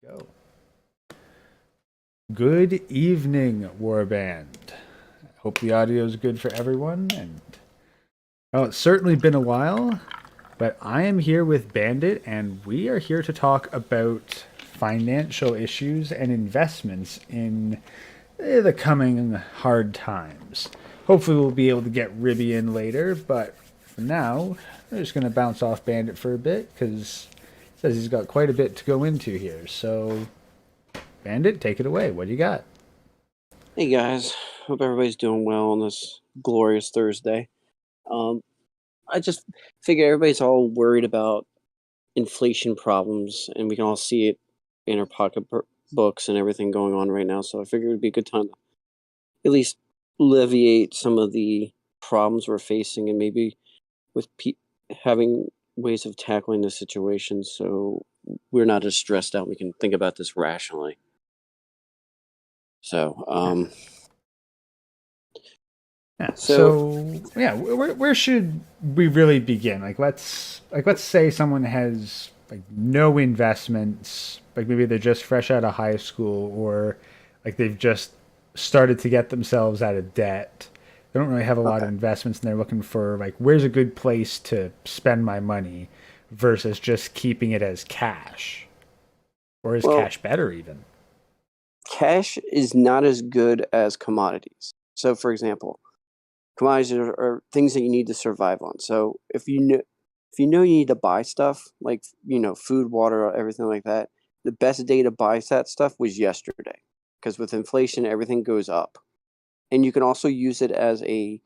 Go. Good evening, Warband. Hope the audio is good for everyone. And well, it's certainly been a while, but I am here with Bandit, and we are here to talk about financial issues and investments in the coming hard times. Hopefully, we'll be able to get Ribby in later, but for now, I'm just going to bounce off Bandit for a bit because he says he's got quite a bit to go into here. So, Bandit, take it away. What do you got? Hey guys, hope everybody's doing well on this glorious Thursday. Um, I just figure everybody's all worried about inflation problems, and we can all see it in our pocketbooks and everything going on right now. So I figured it'd be a good time to at least alleviate some of the problems we're facing, and maybe with having ways of tackling the situation, so we're not as stressed out. We can think about this rationally. So, Yeah. so Where should we really begin? Let's say someone has like no investments, like maybe they're just fresh out of high school, or like they've just started to get themselves out of debt. They don't really have a lot of okay. investments, and they're looking for like where's a good place to spend my money versus just keeping it as cash, or is Well, cash better even? cash is not as good as commodities. So, for example, commodities are things that you need to survive on. So, if you know you need to buy stuff like food, water, everything like that, the best day to buy that stuff was yesterday, because with inflation, everything goes up, and you can also use it as a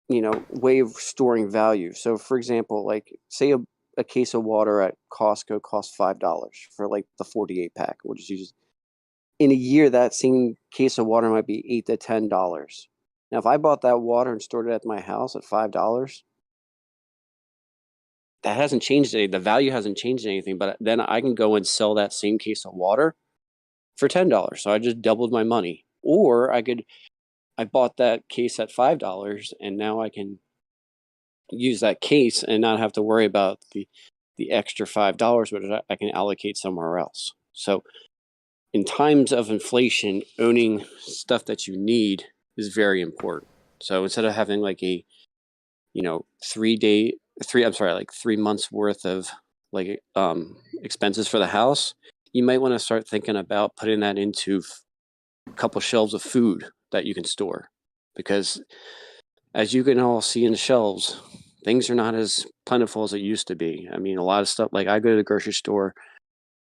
way of storing value. So, for example, like say a case of water at Costco costs $5 for like the 48 pack. We'll just use in a year, that same case of water might be $8 to $10. Now, if I bought that water and stored it at my house at $5, that hasn't changed anything. The value hasn't changed anything, but then I can go and sell that same case of water for $10. So I just doubled my money. Or I bought that case at $5, and now I can use that case and not have to worry about the extra $5, which I can allocate somewhere else. So in times of inflation, owning stuff that you need is very important. So instead of having like a, 3 months worth of like expenses for the house, you might want to start thinking about putting that into a couple shelves of food that you can store, because as you can all see in the shelves, things are not as plentiful as it used to be. I mean, a lot of stuff, like I go to the grocery store,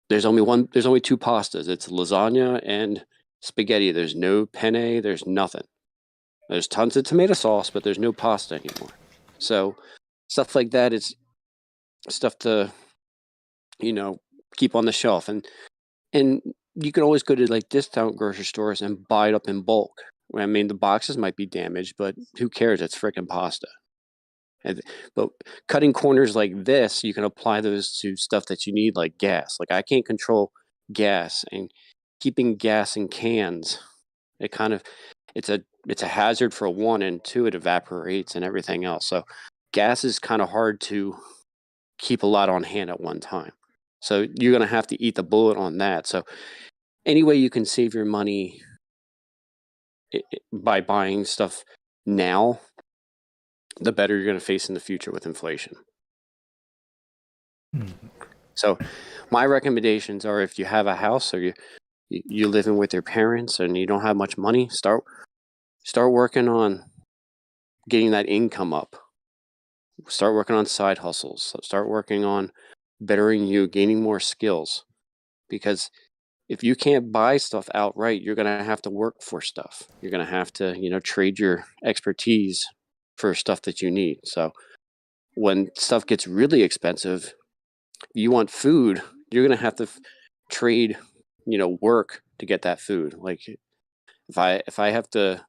there's only two pastas. It's lasagna and spaghetti. There's no penne, there's nothing. There's tons of tomato sauce, but there's no pasta anymore. So stuff like that is stuff to, you know, keep on the shelf. And you can always go to like discount grocery stores and buy it up in bulk. I mean, the boxes might be damaged, but who cares? It's freaking pasta. And, but cutting corners like this, you can apply those to stuff that you need, like gas. Like I can't control gas, and keeping gas in cans, it kind of it's a hazard for one, and two, it evaporates and everything else. So gas is kind of hard to keep a lot on hand at one time. So you're gonna have to eat the bullet on that. So any way you can save your money by buying stuff now, the better you're going to face in the future with inflation. Hmm. So my recommendations are, if you have a house or you're living with your parents and you don't have much money, start working on getting that income up. Start working on side hustles. Start working on bettering you, gaining more skills. Because if you can't buy stuff outright, you're going to have to work for stuff. You're going to have to, trade your expertise for stuff that you need. So when stuff gets really expensive, you want food, you're going to have to trade, work to get that food. Like if I have to,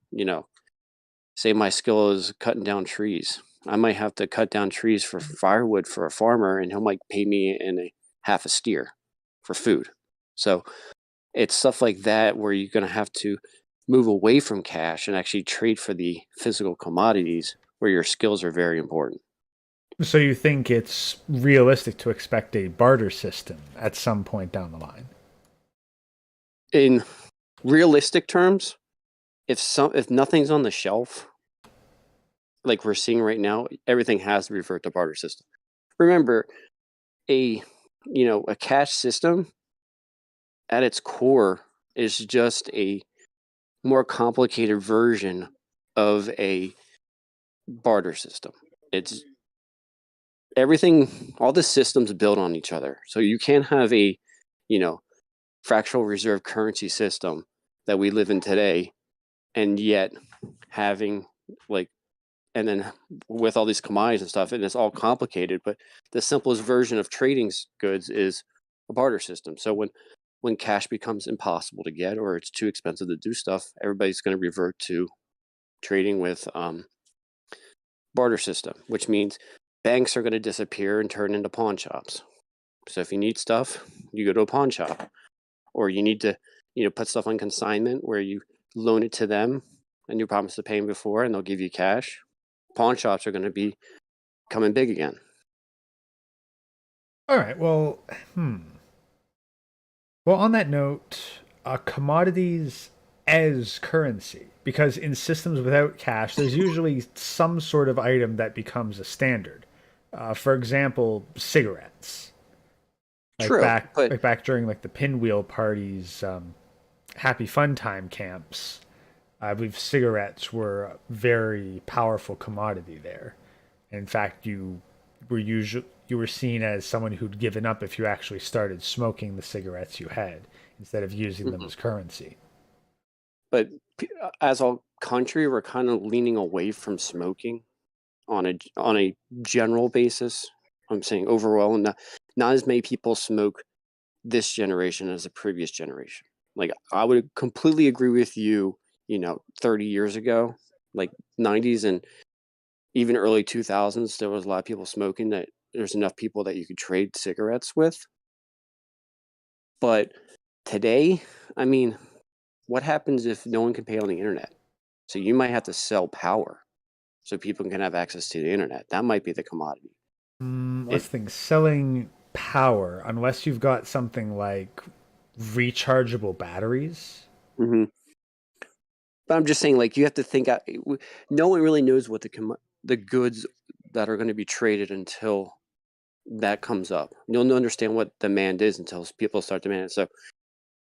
say my skill is cutting down trees, I might have to cut down trees for firewood for a farmer, and he might pay me in a half a steer for food. So it's stuff like that where you're going to have to move away from cash and actually trade for the physical commodities, where your skills are very important. So you think it's realistic to expect a barter system at some point down the line? in realistic terms, if nothing's on the shelf, like we're seeing right now, everything has to revert to barter system. Remember, a cash system at its core is just a more complicated version of a barter system. It's everything, all the systems build on each other. So you can't have a, fractional reserve currency system that we live in today, and yet having like, and then with all these commodities and stuff, and it's all complicated, but the simplest version of trading goods is a barter system. So when cash becomes impossible to get or it's too expensive to do stuff, everybody's going to revert to trading with barter system, which means banks are going to disappear and turn into pawn shops. So if you need stuff, you go to a pawn shop, or you need to, put stuff on consignment where you loan it to them and you promise to pay them before and they'll give you cash. Pawn shops are going to be coming big again. All right. Well, Well, on that note, commodities as currency, because in systems without cash, there's usually some sort of item that becomes a standard. For example, cigarettes. True, but Like back during like the pinwheel parties, happy fun time camps. I believe cigarettes were a very powerful commodity there. In fact, you were seen as someone who'd given up if you actually started smoking the cigarettes you had instead of using them mhm. as currency. but as a country, we're kind of leaning away from smoking on a general basis. I'm saying overall, not as many people smoke this generation as the previous generation. Like I would completely agree with you, 30 years ago, like 90s and even early 2000s, there was a lot of people smoking that there's enough people that you could trade cigarettes with. But today, I mean, what happens if no one can pay on the internet? So you might have to sell power so people can have access to the internet. That might be the commodity. Let's It, think. Selling power, unless you've got something like rechargeable batteries. mhm. But I'm just saying, like, you have to think out. No one really knows what the goods that are going to be traded until that comes up. You'll understand what demand is until people start demanding. So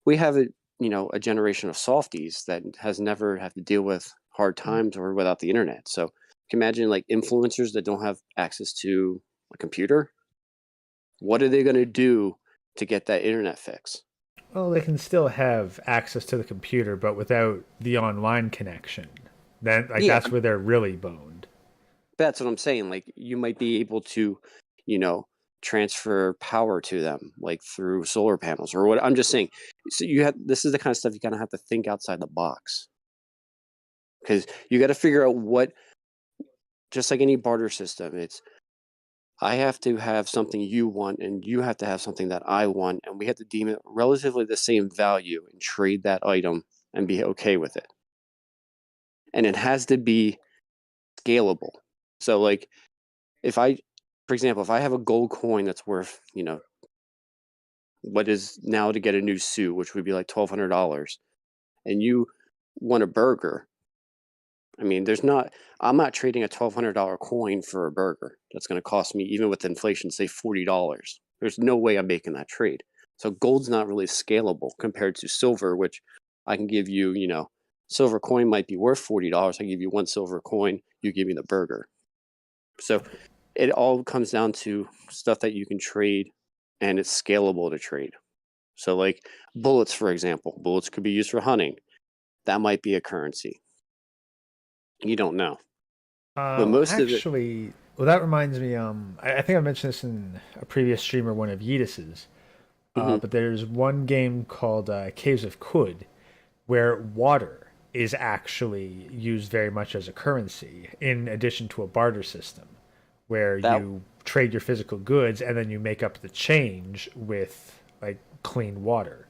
we have a generation of softies that has never had to deal with hard times or without the internet. So you can imagine like influencers that don't have access to a computer. What are they going to do to get that internet fix? Well, they can still have access to the computer, but without the online connection. Then, like, Yeah, that's where they're really boned. that's what I'm saying. Like you might be able to, you know, transfer power to them, like through solar panels or what. I'm just saying. So this is the kind of stuff you kind of have to think outside the box because you got to figure out what. Just like any barter system, it's I have to have something you want, and you have to have something that I want, and we have to deem it relatively the same value and trade that item and be okay with it. And it has to be scalable. So, like, if I, for example, if I have a gold coin that's worth, what is now to get a new suit, which would be like $1,200, and you want a burger, I mean, I'm not trading a $1,200 coin for a burger. That's going to cost me, even with inflation, say $40. There's no way I'm making that trade. So gold's not really scalable compared to silver, which I can give you, silver coin might be worth $40. I give you one silver coin, you give me the burger. So it all comes down to stuff that you can trade and it's scalable to trade. So, like bullets, for example, bullets could be used for hunting. That might be a currency. You don't know. But most of it, That reminds me. I think I mentioned this in a previous stream or one of Yeetus's. mhm, But there's one game called Caves of Kud, where water is actually used very much as a currency, in addition to a barter system, where that you trade your physical goods and then you make up the change with like clean water.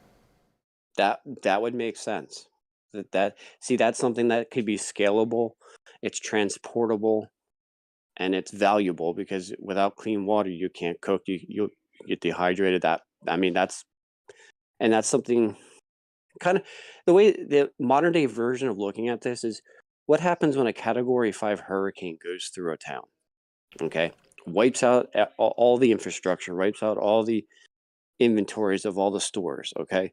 that would make sense. That's something that could be scalable, it's transportable, and it's valuable because without clean water you can't cook, you get dehydrated. That I mean that's something kind of the way the modern day version of looking at this is what happens when a category 5 hurricane goes through a town, okay? Wipes out all the infrastructure, wipes out all the inventories of all the stores, okay?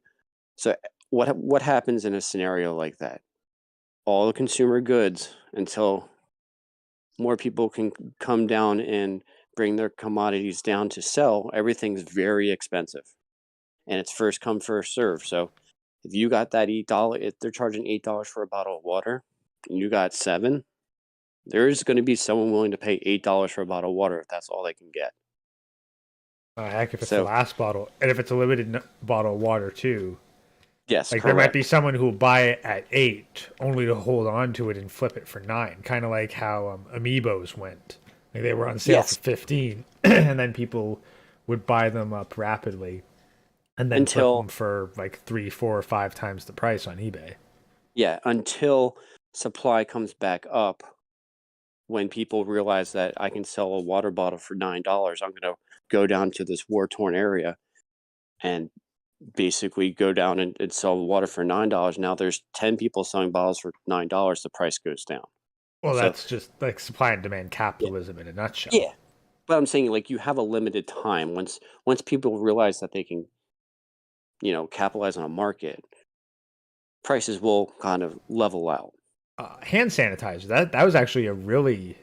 So what happens in a scenario like that? All the consumer goods until more people can come down and bring their commodities down to sell, everything's very expensive. And it's first come, first serve. So if you got that $8, if they're charging $8 for a bottle of water, and you got seven, there's going to be someone willing to pay $8 for a bottle of water if that's all they can get. Heck, if it's the So last bottle, and if it's a limited bottle of water too, yes, like there might be correct. someone who will buy it at 8 only to hold on to it and flip it for 9, kind of like how amiibos went. Like they were on sale for Yes, 15, and then people would buy them up rapidly and then flip them until for like 3, 4, or 5 times the price on eBay. until supply comes back up. When people realize that I can sell a water bottle for $9, I'm going to go down to this war torn area and basically go down and sell water for $9. Now there's 10 people selling bottles for $9. The price goes down. Well, So that's just like supply and demand yeah, capitalism in a yeah. nutshell. But I'm saying like you have a limited time. Once people realize that they can, capitalize on a market, prices will kind of level out. Hand sanitizer, that was actually a really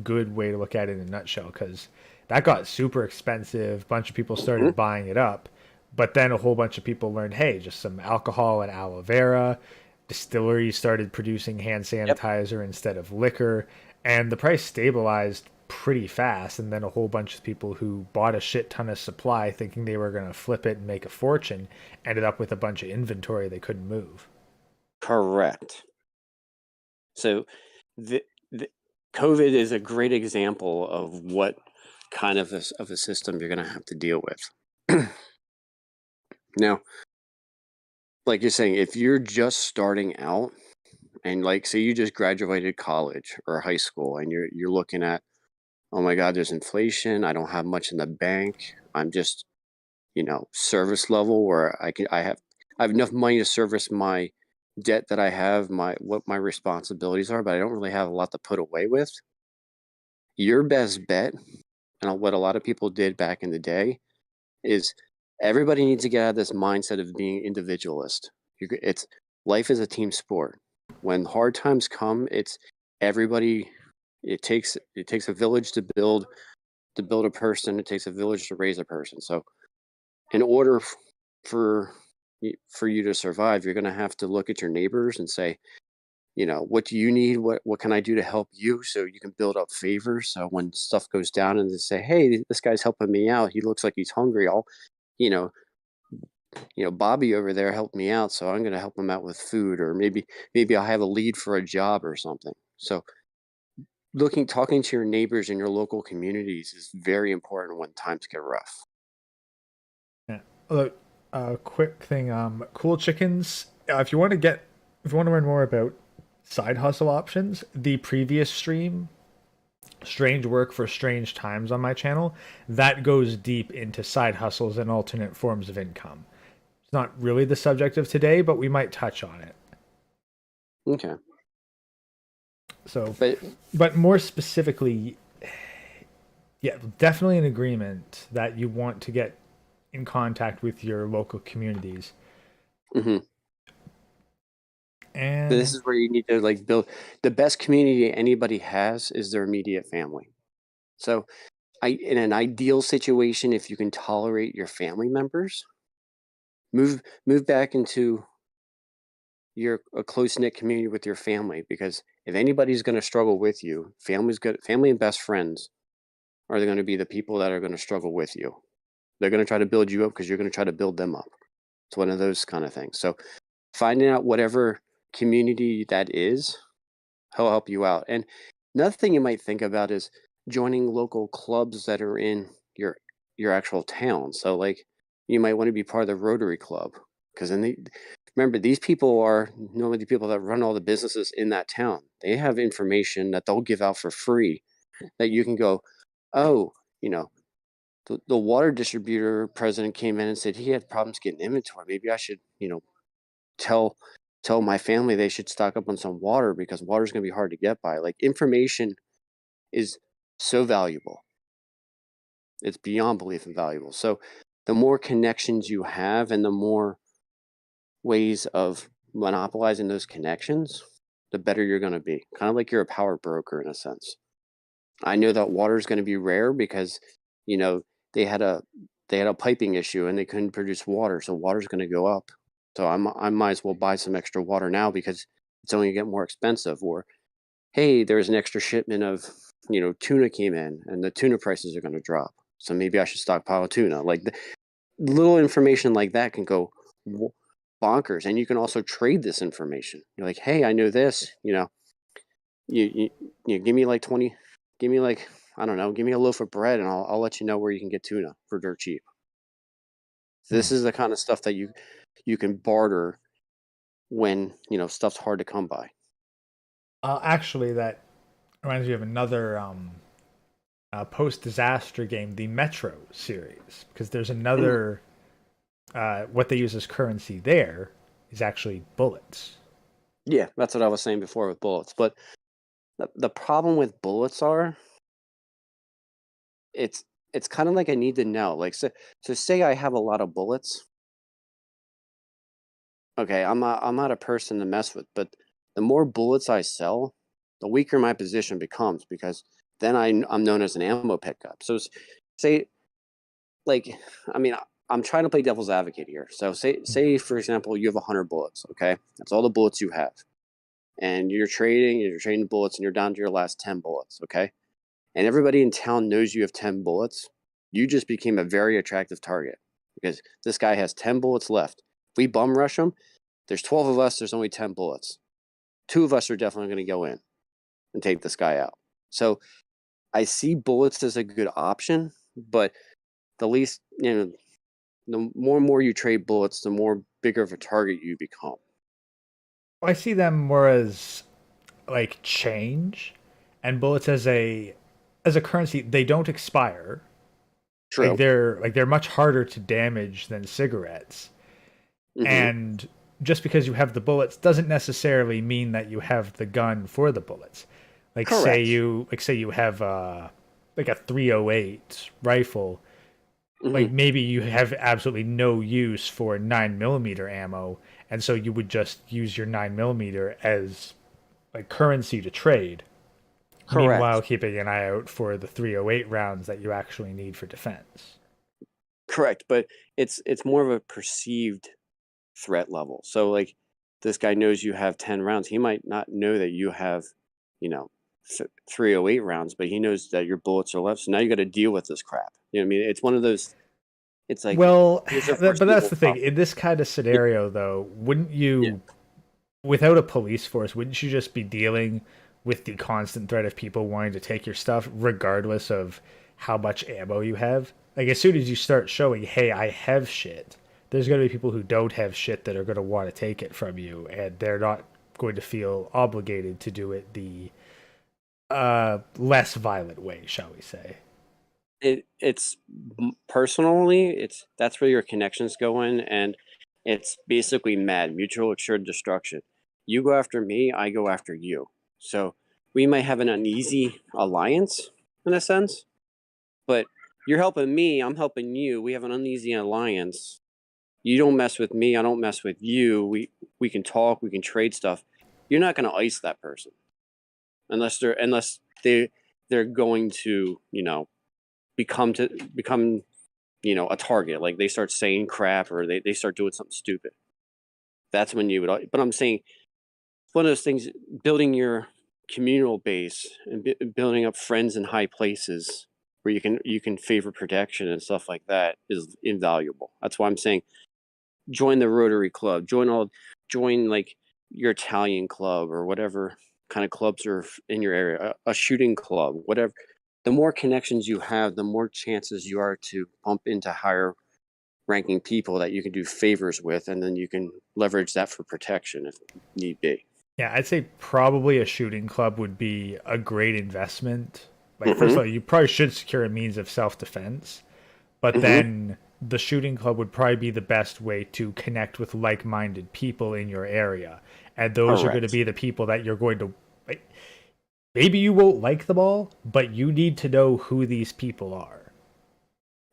good way to look at it in a nutshell, because that got super expensive. A bunch of people Mhm. started buying it up, but then a whole bunch of people learned, hey, just some alcohol and aloe vera. Distilleries started producing hand Yep. sanitizer instead of liquor, and the price stabilized pretty fast. And then a whole bunch of people who bought a shit ton of supply thinking they were going to flip it and make a fortune ended up with a bunch of inventory they couldn't move. Correct. So the, the COVID is a great example of what kind of a system you're going to have to deal with. Now, like you're saying, if you're just starting out and like say you just graduated college or high school and you're looking at, oh my God, there's inflation. I don't have much in the bank. I'm just, service level where I have enough money to service my debt that I have, what my responsibilities are, but I don't really have a lot to put away with. Your best bet, and what a lot of people did back in the day, is everybody needs to get out of this mindset of being individualist. It's life is a team sport. When hard times come, it's everybody. It takes a village to build a person. It takes a village to raise a person. So, in order for for you to survive, you're going to have to look at your neighbors and say, what do you need? What can I do to help you? So you can build up favor. So when stuff goes down and they say, hey, this guy's helping me out. He looks like he's hungry. You know, Bobby over there helped me out, so I'm going to help him out with food, or maybe I'll have a lead for a job or something. So talking to your neighbors in your local communities is very important when times get rough. Yeah. Look, quick thing. Cool chickens. If you want to learn more about side hustle options, the previous stream, Strange Work for Strange Times on my channel, that goes deep into side hustles and alternate forms of income. It's not really the subject of today, but we might touch on it. Okay, So, but but more specifically, yeah, definitely an agreement that you want to get in contact with your local communities. mhm. But this And is where you need to like build the best community anybody has is their immediate family. So in an ideal situation, if you can tolerate your family members, move back into your a close knit community with your family, because if anybody's going to struggle with you, family and best friends are going to be the people that are going to struggle with you. They're going to try to build you up because you're going to try to build them up. It's one of those kind of things. So finding out whatever community that is, he'll help you out. And another thing you might think about is joining local clubs that are in your actual town. So like you might want to be part of the Rotary Club, because remember, these people are normally the people that run all the businesses in that town. They have information that they'll give out for free that you can go, oh, you know, the water distributor president came in and said he had problems getting inventory. Maybe I should, tell tell my family they should stock up on some water because water is going to be hard to get by. Like, information is so valuable. It's beyond belief and valuable. So the more connections you have and the more ways of monopolizing those connections, the better you're going to be. Kind of like you're a power broker in a sense. I know that water is going to be rare because, you know, they had a piping issue and they couldn't produce water, so water's going to go up. So I might as well buy some extra water now because it's only going to get more expensive. Or, hey, there's an extra shipment of, tuna came in and the tuna prices are going to drop. So maybe I should stockpile tuna. Like, little information like that can go bonkers, and you can also trade this information. You're like, hey, I know this. You give me like 20, give me like, I don't know, give me a loaf of bread, and I'll let you know where you can get tuna for dirt cheap. This is the kind of stuff that you can barter when stuff's hard to come by. Actually, that reminds me of another post-disaster game, the Metro series, because there's another what they use as currency there is actually bullets. Yeah, that's what I was saying before with bullets. But the problem with bullets are it's kind of like I need to know. Like, so say I have a lot of bullets. Okay, I'm not a person to mess with, but the more bullets I sell, the weaker my position becomes because then I'm known as an ammo pickup. So say, like, I mean, I'm trying to play devil's advocate here. So say for example, you have 100 bullets. Okay, that's all the bullets you have, and you're trading bullets, and you're down to your last 10 bullets. Okay, and everybody in town knows you have 10 bullets. You just became a very attractive target because this guy has 10 bullets left. If we bum rush him, there's 12 of us, there's only 10 bullets. 2 of us are definitely going to go in and take this guy out. So I see bullets as a good option, but the least, the more and more you trade bullets, the more bigger of a target you become. I see them more as like change, and bullets as a currency. They don't expire. True. They're much harder to damage than cigarettes. Mm-hmm. And just because you have the bullets doesn't necessarily mean that you have the gun for the bullets. Like, correct. Say you have like a 308 rifle. Mm-hmm. Like, maybe you have absolutely no use for 9mm ammo, and so you would just use your 9mm as like currency to trade. Correct. Meanwhile, keeping an eye out for the 308 rounds that you actually need for defense. Correct, but it's more of a perceived threat level. So, like, this guy knows you have 10 rounds. He might not know that you have, 308 rounds, but he knows that your bullets are left. So now you got to deal with this crap. You know what I mean? It's one of those. It's like, well, but that's the thing. In this kind of scenario, though, wouldn't you, without a police force, wouldn't you just be dealing with the constant threat of people wanting to take your stuff, regardless of how much ammo you have? Like, as soon as you start showing, hey, I have shit, there's going to be people who don't have shit that are going to want to take it from you, and they're not going to feel obligated to do it the less violent way, shall we say. It's personally, that's where your connections go in, and it's basically mutual assured destruction. You go after me, I go after you. So we might have an uneasy alliance in a sense, but you're helping me, I'm helping you. We have an uneasy alliance. You don't mess with me, I don't mess with you. We can talk, we can trade stuff. You're not going to ice that person unless they're going to, become a target. Like, they start saying crap or they start doing something stupid. That's when you would. But I'm saying one of those things, building your communal base and building up friends in high places where you can favor protection and stuff like that is invaluable. That's why I'm saying join the Rotary Club, join like your Italian club or whatever kind of clubs are in your area, a shooting club, whatever. The more connections you have, the more chances you are to bump into higher ranking people that you can do favors with, and then you can leverage that for protection if need be. Yeah, I'd say probably a shooting club would be a great investment. Like, first of all, you probably should secure a means of self-defense, but then the shooting club would probably be the best way to connect with like-minded people in your area, and those are going to Correct. be the people that you're going to like, maybe you won't like them all, but you need to know who these people are.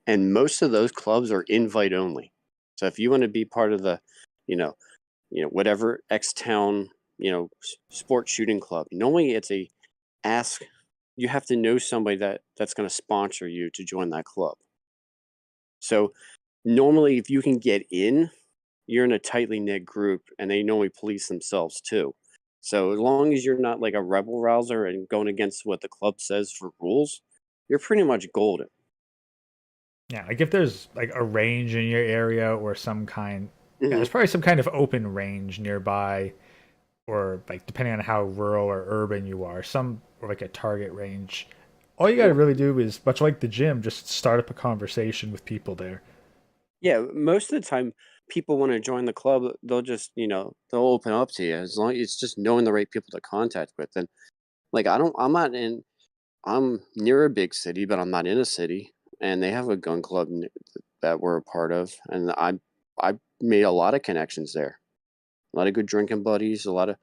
And most of those clubs are invite only. So if you want to be part of the, you know, whatever X town, sports shooting club, normally it's a ask. You have to know somebody that's going to sponsor you to join that club. So normally, if you can get in, you're in a tightly knit group, and they normally police themselves too. So as long as you're not like a rebel rouser and going against what the club says for rules, you're pretty much golden. Yeah, like if there's like a range in your area or some kind, yeah, Hmm. there's probably some kind of open range nearby, or like depending on how rural or urban you are, some or like a target range. All you got to Well, really do is, much like the gym, just start up a conversation with people there. yeah, most of the time, people want to join the club. They'll just, they'll open up to you as long it's just knowing the right people to contact with. And like, I'm not in. I'm near a big city, but I'm not in a city, and they have a gun club that we're a part of, and I made a lot of connections there. A lot of good drinking buddies. A lot of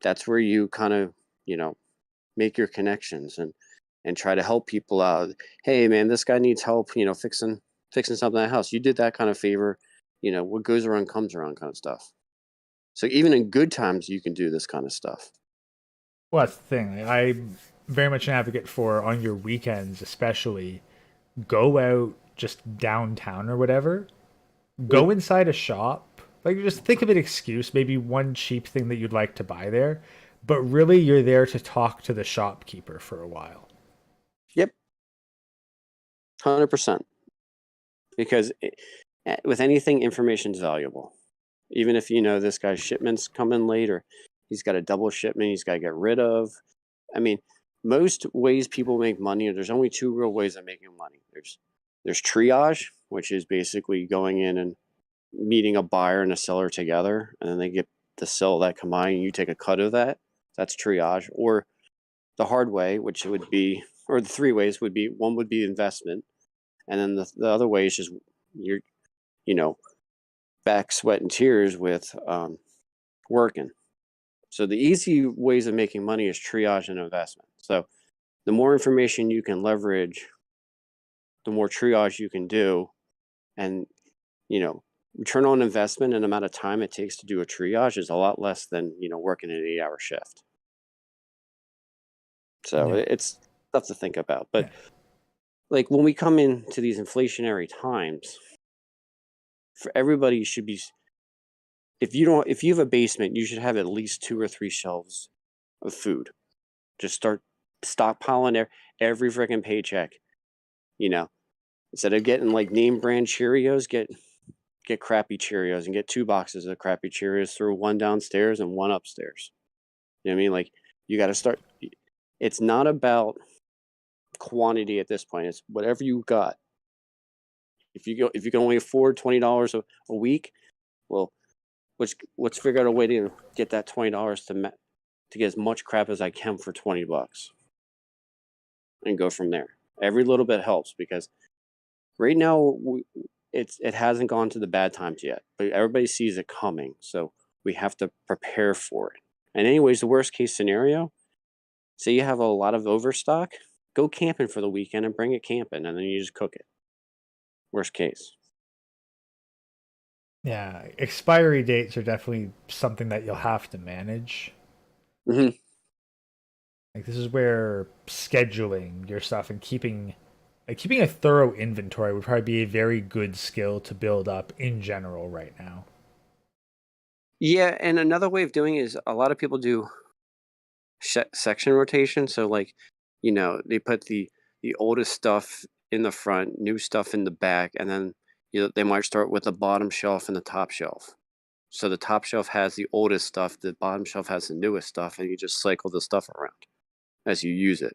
that's where you kind of you know make your connections and try to help people out. Hey, man, this guy needs help. Fixing something at the house. You did that kind of favor. What goes around comes around, kind of stuff. So even in good times, you can do this kind of stuff. Well, that's the thing. I'm very much an advocate for on your weekends, especially, go out just downtown or whatever. Mhm. Go inside a shop. Like, just think of an excuse, maybe one cheap thing that you'd like to buy there, but really you're there to talk to the shopkeeper for a while. Yep, 100%. Because with anything, information's valuable. Even if this guy's shipment's coming late or he's got a double shipment he's got to get rid of. I mean, most ways people make money, there's only two real ways of making money. There's triage, which is basically going in and meeting a buyer and a seller together, and then they get to sell that commodity and you take a cut of that. That's triage. Or the hard way, which would be, or the three ways would be, one would be investment, and then the other way is just you're, you know, back sweat and tears with working. So the easy ways of making money is triage and investment. So the more information you can leverage, the more triage you can do, and you know return on investment and amount of time it takes to do a triage is a lot less than working an 8-hour shift. So Yeah. it's stuff to think about. But Yeah. like when we come into these inflationary times, for everybody should be, if you have a basement, you should have at least 2 or 3 shelves of food. Just start stockpiling every freaking paycheck. You know, instead of getting like name brand Cheerios, get crappy Cheerios and get 2 boxes of crappy Cheerios. Throw one downstairs and one upstairs. You know what I mean? Like you got to start. It's not about quantity at this point. It's whatever you got. If you can only afford $20 a week, well, let's figure out a way to get that $20 to get as much crap as I can for $20 and go from there. Every little bit helps because right now it hasn't gone to the bad times yet, but everybody sees it coming, so we have to prepare for it. And anyways, the worst case scenario, say you have a lot of overstock, go camping for the weekend and bring it camping, and then you just cook it. Worst case. Yeah. Expiry dates are definitely something that you'll have to manage. Hmm. Like this is where scheduling your stuff and keeping a thorough inventory would probably be a very good skill to build up in general right now. Yeah, and another way of doing it is a lot of people do section rotation. So like, they put the oldest stuff in the front, new stuff in the back, and then they might start with the bottom shelf and the top shelf. So the top shelf has the oldest stuff, the bottom shelf has the newest stuff, and you just cycle the stuff around as you use it.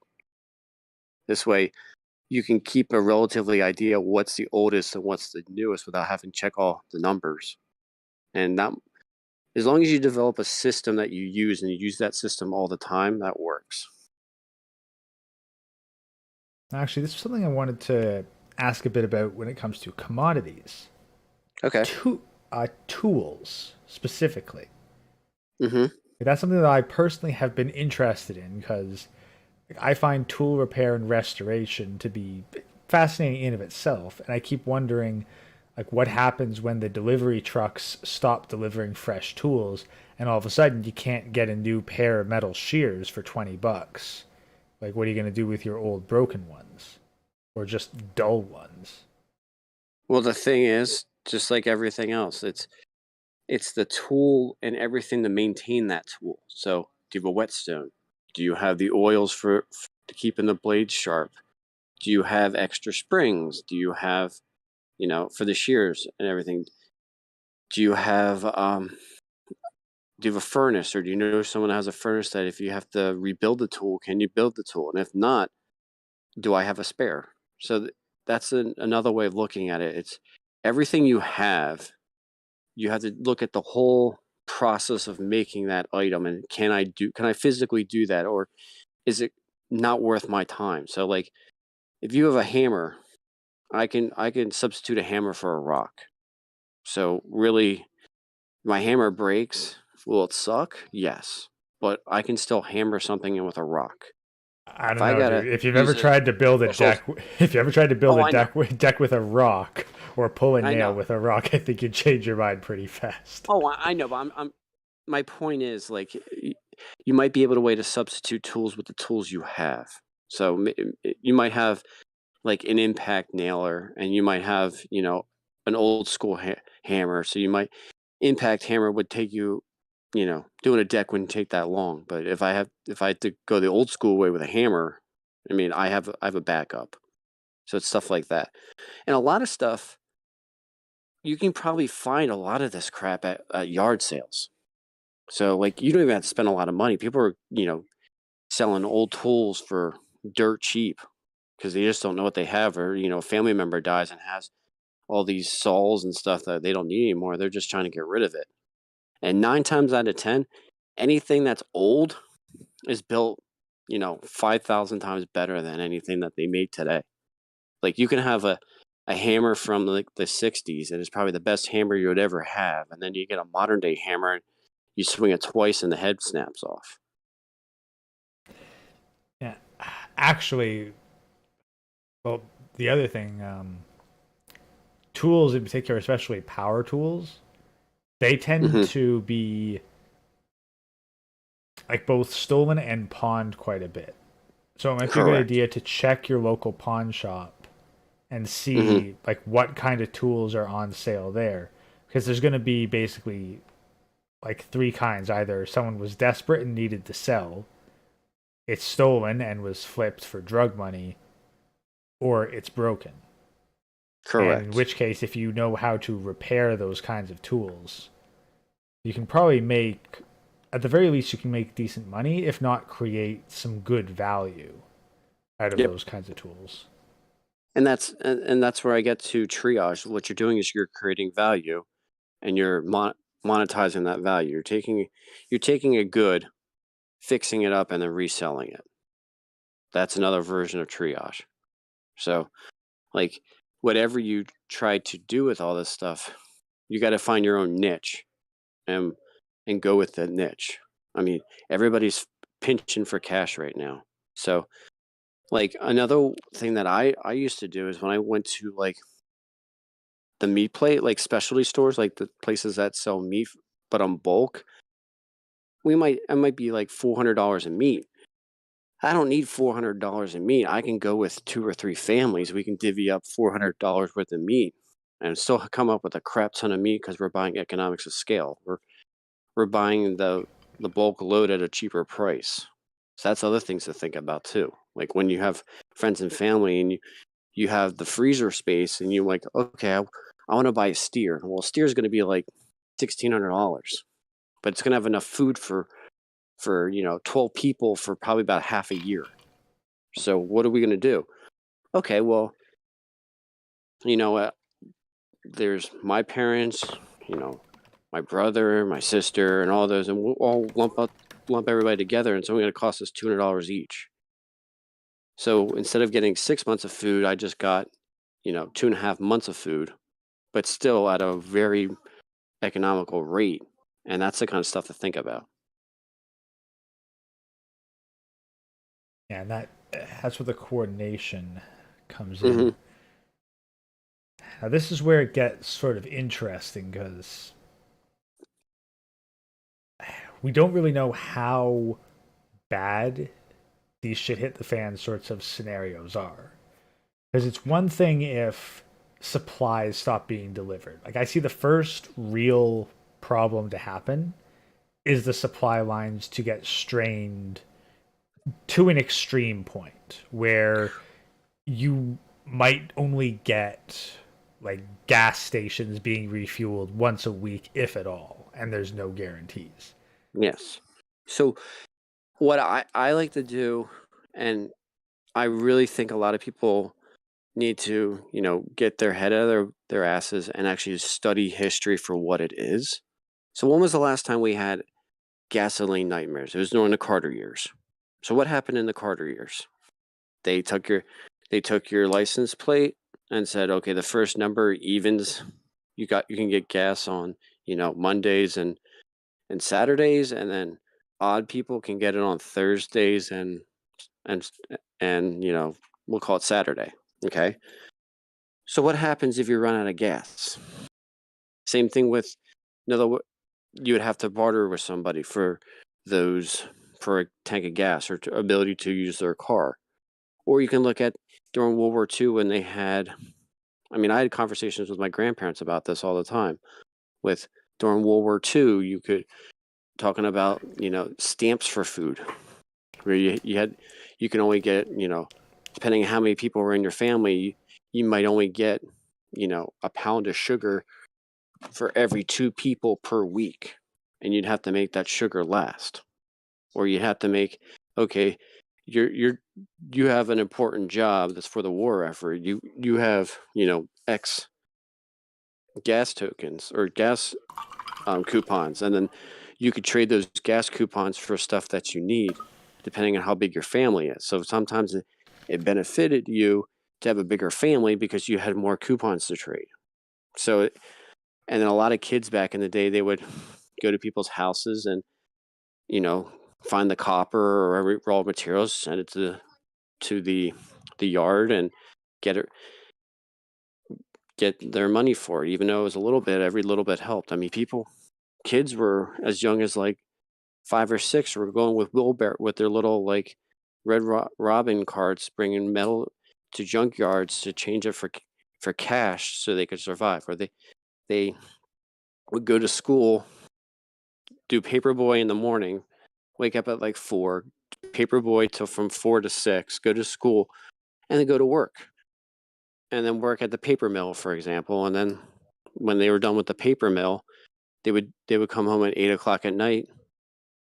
This way, you can keep a relatively idea what's the oldest and what's the newest without having to check all the numbers. And that, as long as you develop a system that you use and you use that system all the time, that works. Actually, this is something I wanted to ask a bit about when it comes to commodities, Okay. tools specifically. Mm-hmm. That's something that I personally have been interested in because I find tool repair and restoration to be fascinating in of itself, and I keep wondering like what happens when the delivery trucks stop delivering fresh tools and all of a sudden you can't get a new pair of metal shears for $20. Like what are you going to do with your old broken ones or just dull ones? Well, the thing is, just like everything else, it's the tool and everything to maintain that tool. So, do you have a whetstone? Do you have the oils for to keeping the blades sharp? Do you have extra springs? Do you have, for the shears and everything? Do you have do you have a furnace, or do you know someone that has a furnace that if you have to rebuild the tool, can you build the tool? And if not, do I have a spare? So that's another way of looking at it. It's everything you have. You have to look at the whole process of making that item, and can I physically do that, or is it not worth my time? So like, if you have a hammer, I can substitute a hammer for a rock. So really, my hammer breaks. Will it suck? Yes, but I can still hammer something in with a rock. I If don't I know, gotta dude. If you've ever use a tried to build a special, deck, if you ever tried to build oh, a I know, deck with a rock or pull a I nail know, with a rock, I think you'd change your mind pretty fast. oh, I know, but my point is like you might be able to way to substitute tools with the tools you have. So you might have like an impact nailer, and you might have an old school hammer. So you might impact hammer would take you, doing a deck wouldn't take that long. But if I had to go the old school way with a hammer, I mean I have a backup. So it's stuff like that, and a lot of stuff you can probably find a lot of this crap at yard sales. So like you don't even have to spend a lot of money. People are selling old tools for dirt cheap because they just don't know what they have, or a family member dies and has all these saws and stuff that they don't need anymore. They're just trying to get rid of it. And 9 times out of 10, anything that's old is built 5,000 times better than anything that they made today. Like you can have a hammer from like the 60s, and it's probably the best hammer you would ever have, and then you get a modern day hammer and you swing it twice and the head snaps off. Yeah, actually, well, the other thing, tools in particular, especially power tools, they tend Hmm. to be like both stolen and pawned quite a bit. So it might be a good Correct. idea to check your local pawn shop and Hmm. see like what kind of tools are on sale there, because there's going to be basically like three kinds. Either someone was desperate and needed to sell, it's stolen and was flipped for drug money, or it's broken. And in Correct. which case, if you know how to repair those kinds of tools, you can probably make, at the very least, you can make decent money, if not create some good value out of Yep. those kinds of tools. And that's where I get to triage. What you're doing is you're creating value, and you're monetizing that value. You're taking a good, fixing it up, and then reselling it. That's another version of triage. So, like, whatever you try to do with all this stuff, you got to find your own niche, and go with the niche. I mean, everybody's pinching for cash right now. So, like, another thing that I used to do is when I went to like the meat plate, like specialty stores, like the places that sell meat, but on bulk, I might be like $400 in meat. I don't need $400 in meat. I can go with two or three families. We can divvy up $400 worth of meat and still come up with a crap ton of meat because we're buying economics of scale. We're buying the bulk load at a cheaper price. So that's other things to think about too. Like when you have friends and family, and you have the freezer space, and you're like, okay, I want to buy a steer. Well, a steer is going to be like $1,600, but it's going to have enough food for 12 people for probably about half a year. So what are we going to do? Okay, well, you know what? There's my parents, you know, my brother, my sister, and all those, and we'll all lump everybody together, and it's only going to cost us $200 each. So instead of getting 6 months of food, I just got 2.5 months of food, but still at a very economical rate. And that's the kind of stuff to think about. Yeah, and that's where the coordination comes Hmm. in. Now, this is where it gets sort of interesting because we don't really know how bad these shit hit the fan sorts of scenarios are. Because it's one thing if supplies stop being delivered. Like, I see the first real problem to happen is the supply lines to get strained to an extreme point where you might only get like gas stations being refueled once a week, if at all, and there's no guarantees. Yes. So what I like to do, and I really think a lot of people need to, get their head out of their asses and actually study history for what it is. So when was the last time we had gasoline nightmares? It was during the Carter years. So what happened in the Carter years? They took your license plate and said, okay, the first number evens. You can get gas on, Mondays and Saturdays, and then odd people can get it on Thursdays and and we'll call it Saturday. Okay. So what happens if you run out of gas? Same thing with another. You would have to barter with somebody for a tank of gas or ability to use their car. Or you can look at during World War II when they had. I mean, I had conversations with my grandparents about this all the time. With during World War II, you could talking about stamps for food, where you can only get depending on how many people were in your family, you might only get a pound of sugar for every 2 people per week, and you'd have to make that sugar last, or you'd have to make okay, you have an important job that's for the war effort. You have X gas tokens or gas coupons, and then you could trade those gas coupons for stuff that you need, depending on how big your family is. So sometimes it benefited you to have a bigger family because you had more coupons to trade. So, and then a lot of kids back in the day, they would go to people's houses and you know find the copper or every raw materials, send it to the yard, and get it get their money for it, even though it was a little bit. Every little bit helped. I mean, kids were as young as like 5 or 6 were going with wheelbarrow with their little like robin carts, bringing metal to junkyards to change it for cash so they could survive. Or they would go to school, do paperboy in the morning, wake up at like 4, paperboy till from 4 to 6, go to school, and then go to work, and then work at the paper mill, for example. And then when they were done with the paper mill, they would come home at 8 o'clock at night,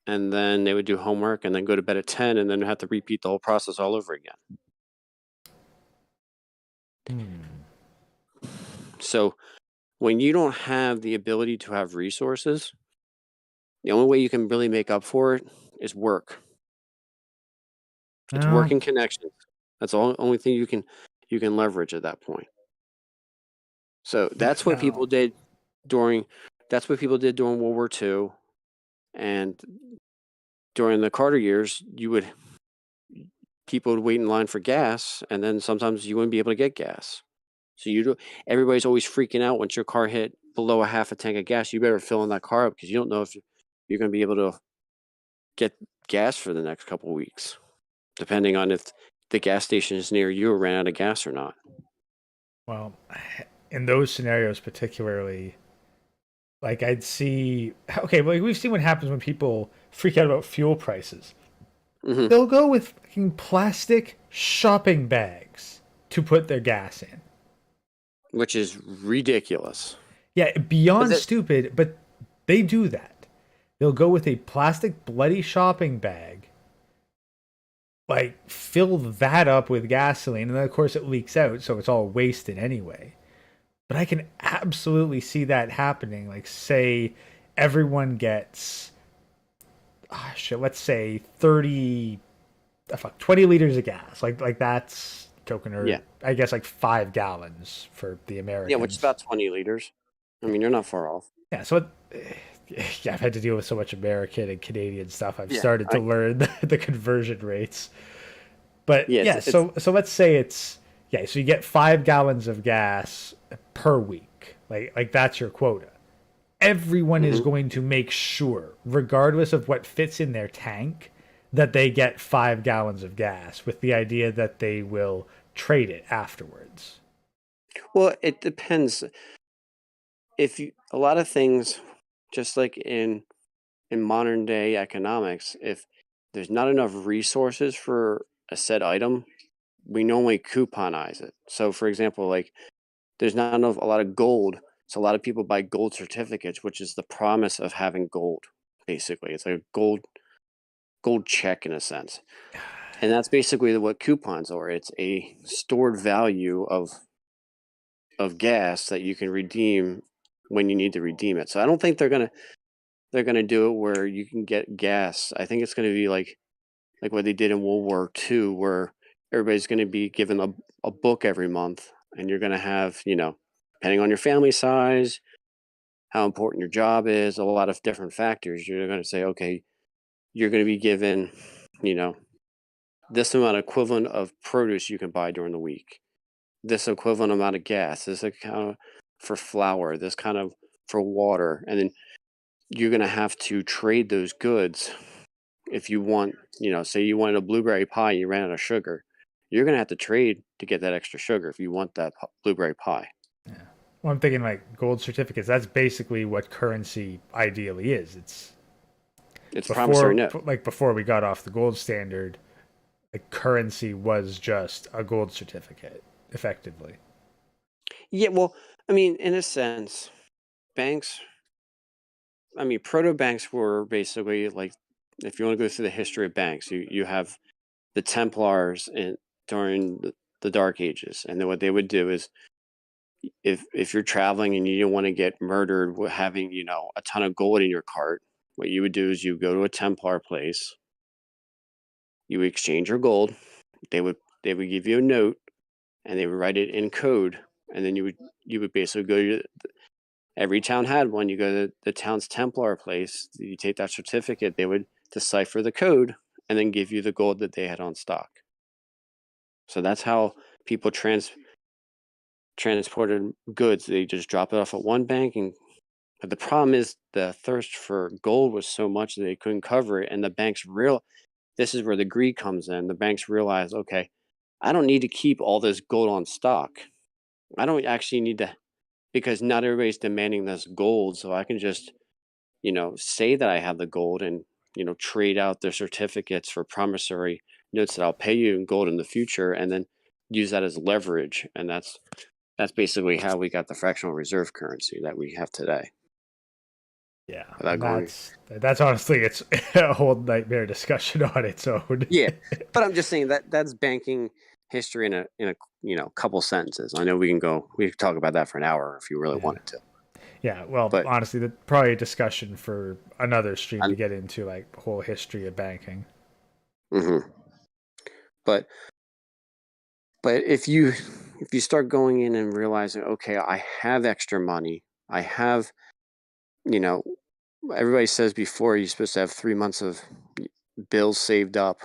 and then they would do homework and then go to bed at 10, and then have to repeat the whole process all over again. Hmm. So when you don't have the ability to have resources, the only way you can really make up for it is work. It's Well, working connections. That's the only thing you can leverage at that point. So no. during that's what people did during World War II, and during the Carter years, people would wait in line for gas, and then sometimes you wouldn't be able to get gas. So everybody's always freaking out once your car hit below a half a tank of gas. You better fill in that car up because you don't know if you're going to be able to get gas for the next couple of weeks, depending on if the gas station is near you or ran out of gas or not. Well, in those scenarios, particularly, like I'd see. Okay, well, like we've seen what happens when people freak out about fuel prices. Hmm. They'll go with fucking plastic shopping bags to put their gas in. Which is ridiculous. Yeah, But beyond that, stupid, but they do that. They'll go with a plastic bloody shopping bag, like fill that up with gasoline, and then of course it leaks out, so it's all wasted anyway. But I can absolutely see that happening. Like, say everyone gets, shit, let's say 20 liters of gas. Like that's token, or Yeah. I guess like 5 gallons for the Yeah, which is Americans. about 20 liters. I mean, you're not far off. Yeah, so yeah, I've had to deal with so much American and Canadian stuff. I've Yeah. started to learn the conversion rates. But Yeah, yeah, it's so let's say it's yeah, so you get 5 gallons of gas per week. Like that's your quota. Everyone is mhm. going to make sure, regardless of what fits in their tank, that they get 5 gallons of gas with the idea that they will trade it afterwards. Well, it depends. If you a lot of things, just like in modern day economics, if there's not enough resources for a said item, we normally couponize it. So, for example, like there's not enough a lot of gold, so a lot of people buy gold certificates, which is the promise of having gold. Basically, it's like a gold check in a sense, and that's basically what coupons are. It's a stored value of gas that you can redeem when you need to redeem it. So I don't think they're gonna do it where you can get gas. I think it's gonna be like what they did in World War II, where everybody's gonna be given a book every month, and you're gonna have, depending on your family size, how important your job is, a lot of different factors. You're gonna say, okay, you're gonna be given, you know, this amount equivalent of produce you can buy during the week, this equivalent amount of gas, this kind of for flour, this kind of for water, and then you're going to have to trade those goods. If you want, say you wanted a blueberry pie, you ran out of sugar, you're going to have to trade to get that extra sugar if you want that blueberry pie. Yeah. Well, I'm thinking like gold certificates. That's basically what currency ideally is. It's It's a promissory before note. like before we got off the gold standard, like currency was just a gold certificate, effectively. Yeah, well, I mean, in a sense, banks, proto banks were basically like, if you want to go through the history of banks, you have the Templars during the Dark Ages, and then what they would do is, if you're traveling and you don't want to get murdered with having a ton of gold in your cart, what you would do is you go to a Templar place, you exchange your gold, they would give you a note, and they would write it in code, and then you would basically go to every town had one. You go to the town's Templar place, you take that certificate, they would decipher the code and then give you the gold that they had on stock. So that's how people transported goods. They just drop it off at one bank, and but the problem is the thirst for gold was so much that they couldn't cover it, and the banks this is where the greed comes in. The banks realize, okay, I don't need to keep all this gold on stock. I don't actually need to, because not everybody's demanding this gold, so I can just say that I have the gold and trade out their certificates for promissory notes that I'll pay you in gold in the future, and then use that as leverage. And that's basically how we got the fractional reserve currency that we have today. Yeah, Without and going, that's honestly it's a whole nightmare discussion on its own. yeah, but I'm just saying that that's banking history in a couple sentences. I know we could talk about that for an hour if you really Yeah. wanted to, Yeah, well, but honestly, that's probably a discussion for another stream to I'm, get into, like the whole history of banking. hmm but if you start going in and realizing, okay, I have extra money, I have, you know, everybody says before you're supposed to have 3 months of bills saved up,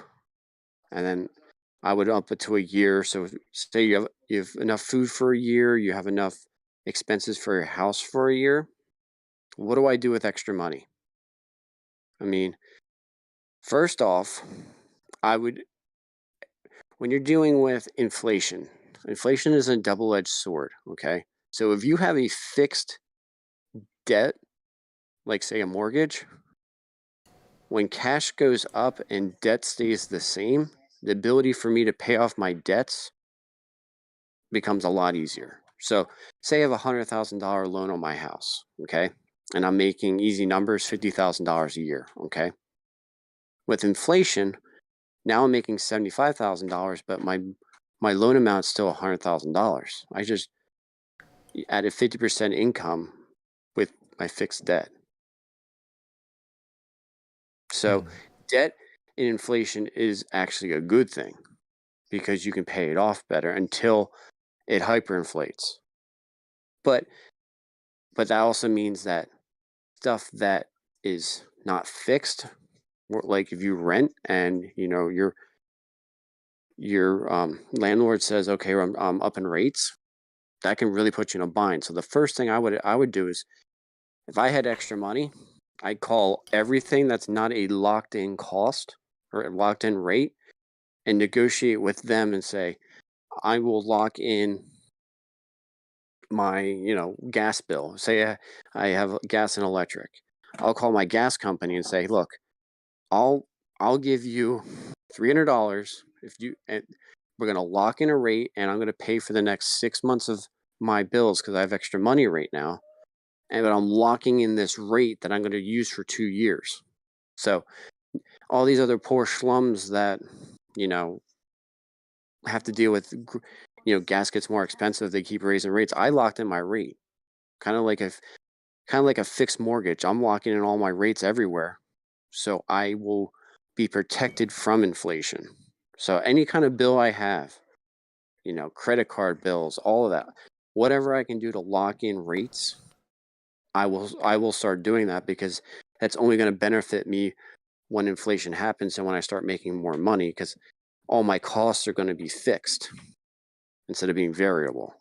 and then I would up it to a year. So say you have enough food for a year, you have enough expenses for your house for a year. What do I do with extra money? I mean, first off, I would when you're dealing with inflation, inflation is a double-edged sword, okay? So if you have a fixed debt, like say a mortgage, when cash goes up and debt stays the same, the ability for me to pay off my debts becomes a lot easier. So, say I have $100,000 loan on my house, okay? And I'm making easy numbers, $50,000 a year, okay? With inflation, now I'm making $75,000, but my loan amount is still $100,000. I just added 50% income with my fixed debt. So, Hmm. debt in inflation is actually a good thing, because you can pay it off better until it hyperinflates. But that also means that stuff that is not fixed, like if you rent and your landlord says, okay, I'm upping rates, that can really put you in a bind. So the first thing I would do is, if I had extra money, I'd call everything that's not a locked in cost or a locked in rate and negotiate with them and say, I will lock in my gas bill. Say I have gas and electric. I'll call my gas company and say, look, I'll give you $300 if you, and we're going to lock in a rate, and I'm going to pay for the next 6 months of my bills because I have extra money right now. But I'm locking in this rate that I'm going to use for 2 years. So all these other poor slums that have to deal with, gas gets more expensive, they keep raising rates. I locked in my rate, kind of like a fixed mortgage. I'm locking in all my rates everywhere, so I will be protected from inflation. So any kind of bill I have, credit card bills, all of that, whatever I can do to lock in rates, I will start doing that, because that's only going to benefit me when inflation happens and when I start making more money, because all my costs are going to be fixed instead of being variable.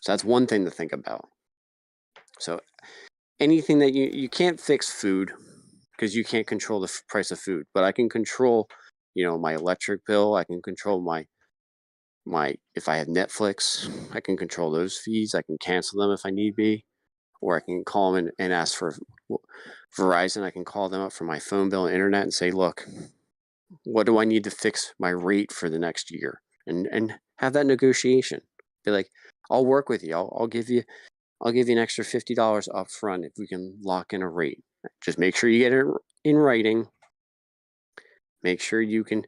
So that's one thing to think about. So anything that you can't fix food, because you can't control the price of food, but I can control, my electric bill. I can control my if I have Netflix, I can control those fees. I can cancel them if I need be, or I can call them and ask for Verizon. I can call them up for my phone bill and internet and say, look, what do I need to fix my rate for the next year, and have that negotiation. Be like, I'll work with you. I'll give you an extra $50 up front if we can lock in a rate. Just make sure you get it in writing. Make sure you can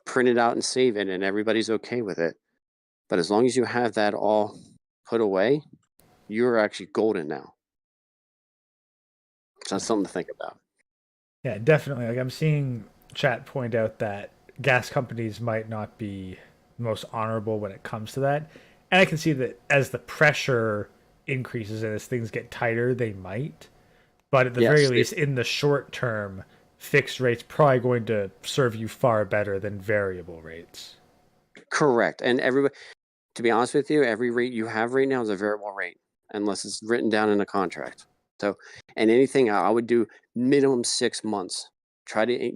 print it out and save it, and everybody's okay with it. But as long as you have that all put away, you're actually golden now. So that's something to think about. Yeah, definitely. Like I'm seeing chat point out that gas companies might not be most honorable when it comes to that. And I can see that as the pressure increases and as things get tighter, they might. But at the very Yes, least, in the short term, fixed rates probably going to serve you far better than variable rates. correct. And everybody, to be honest with you, every rate you have right now is a variable rate, unless it's written down in a contract. So, and anything I would do minimum 6 months. Try to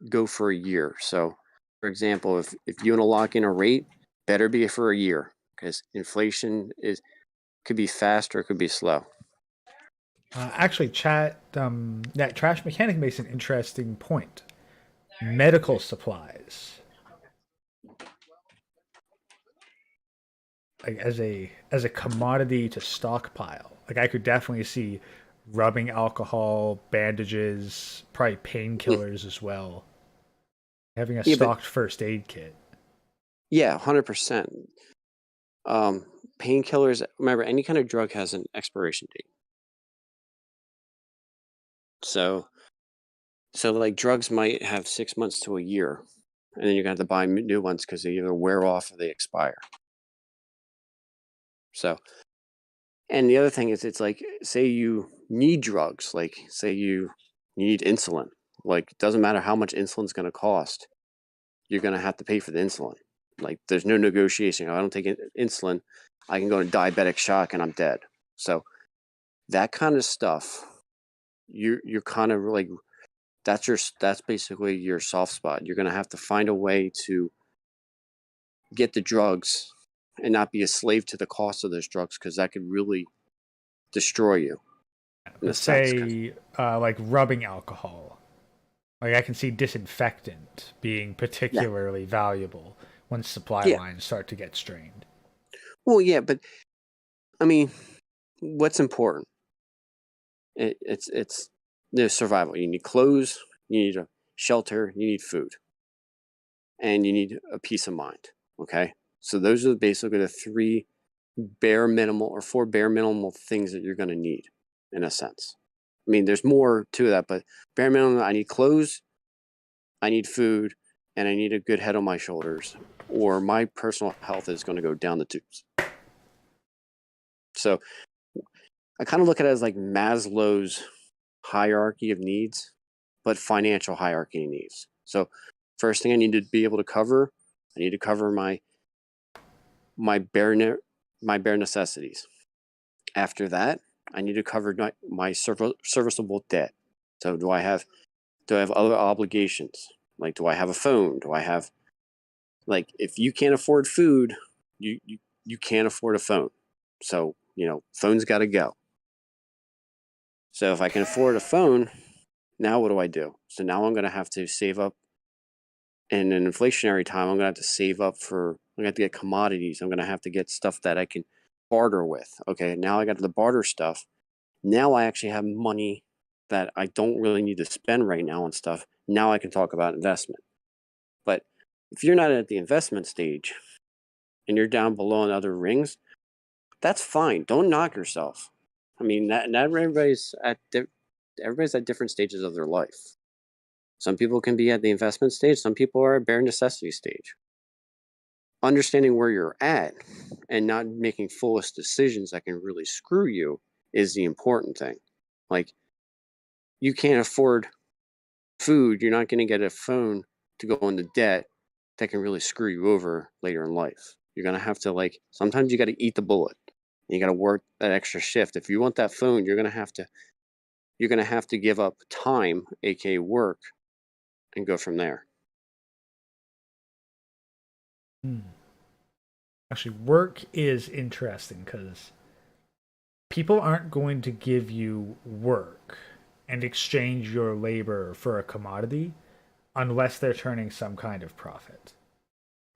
go for a year. So, for example, if you want to lock in a rate, better be for a year, because inflation could be fast or it could be slow. Actually, chat that trash mechanic makes an interesting point. Medical supplies, like as a commodity to stockpile. Like I could definitely see rubbing alcohol, bandages, probably painkillers as well. Having a Yeah, but stocked first aid kit. yeah, 100%. Painkillers. Remember, any kind of drug has an expiration date. So like drugs might have 6 months to a year, and then you're gonna have to buy new ones because they either wear off or they expire. So, and the other thing is, it's like, say you need drugs, like say you need insulin. Like, it doesn't matter how much insulin's going to cost, you're going to have to pay for the insulin. Like, there's no negotiation. I don't take insulin, I can go into diabetic shock and I'm dead. So that kind of stuff, you're kind of like, that's basically your soft spot. You're going to have to find a way to get the drugs and not be a slave to the cost of those drugs, because that could really destroy you in a But sense. say like rubbing alcohol. Like I can see disinfectant being Yeah, particularly valuable when supply yeah. lines start to get strained. Well, yeah, but I mean, what's important? It's the survival. You need clothes, you need a shelter, you need food, and you need a peace of mind. Okay, so those are basically the three bare minimal or four bare minimal things that you're going to need, in a sense. I mean, there's more to that, but bare minimum: I need clothes, I need food, and I need a good head on my shoulders, or my personal health is going to go down the tubes. So I kind of look at it as like Maslow's hierarchy of needs, but financial hierarchy of needs. So first thing I need to be able to cover, I need to cover my bare necessities. After that, I need to cover my serviceable debt. So do I have other obligations? Like, do I have a phone? Do I have, like, if you can't afford food, you can't afford a phone. So, phone's got to go. So if I can afford a phone, now what do I do? So now I'm going to have to save up. In an inflationary time, I'm going to have to save up I'm going to have to get commodities. I'm going to have to get stuff that I can barter with. Okay, now I got the barter stuff. Now I actually have money that I don't really need to spend right now on stuff. Now I can talk about investment. But if you're not at the investment stage and you're down below in other rings, that's fine. Don't knock yourself. I mean, not everybody's at different stages of their life. Some people can be at the investment stage. Some people are at bare necessity stage. Understanding where you're at and not making foolish decisions that can really screw you is the important thing. Like, you can't afford food. You're not going to get a phone to go into debt that can really screw you over later in life. You're going to have to, sometimes you got to eat the bullet. You got to work that extra shift. If you want that phone, you're going to have to give up time, aka work, and go from there. Actually, work is interesting because people aren't going to give you work and exchange your labor for a commodity unless they're turning some kind of profit.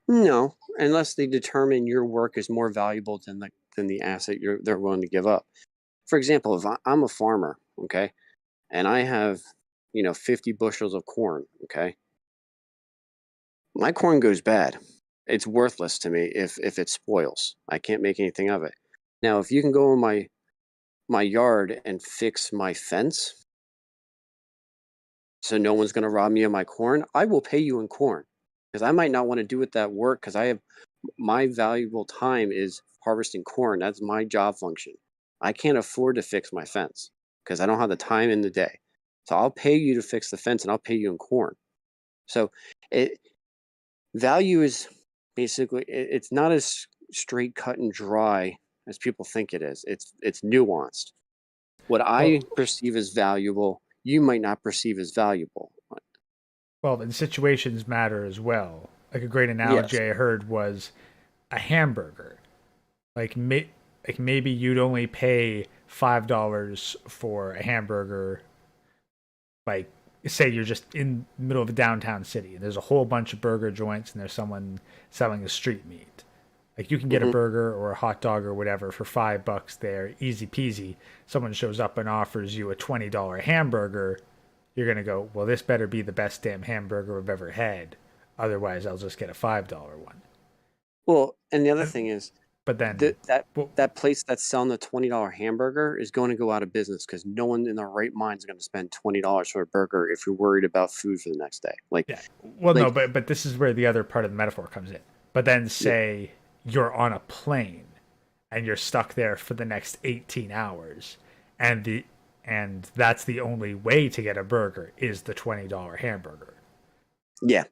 No, unless they determine your work is more valuable than the asset they're willing to give up. For example, if I'm a farmer, okay, and I have 50 bushels of corn, okay, my corn goes bad. It's worthless to me if it spoils. I can't make anything of it. Now, if you can go in my yard and fix my fence so no one's going to rob me of my corn, I will pay you in corn, because I might not want to do it that work, because I have my valuable time is harvesting corn. That's my job function. I can't afford to fix my fence because I don't have the time in the day. So I'll pay you to fix the fence, and I'll pay you in corn. So value is basically, it's not as straight cut and dry as people think it is. It's nuanced. What I perceive as valuable, you might not perceive as valuable. Well, and situations matter as well. Like, a great analogy Yes. I heard was a hamburger. Like, maybe you'd only pay $5 for a hamburger. Like, say you're just in the middle of a downtown city and there's a whole bunch of burger joints and there's someone selling a street meat. Like, you can get a burger or a hot dog or whatever for $5 there, easy peasy. Someone shows up and offers you a $20 hamburger. You're going to go, well, this better be the best damn hamburger I've ever had. Otherwise, I'll just get a $5 one. Well, and the other thing is, But then, that place that's selling the $20 hamburger is going to go out of business, because no one in their right mind is going to spend $20 for a burger if you're worried about food for the next day. yeah. Well, no, but this is where the other part of the metaphor comes in. But then, say you're on a plane and you're stuck there for the next 18 hours, and that's the only way to get a burger is the $20 hamburger. Yeah,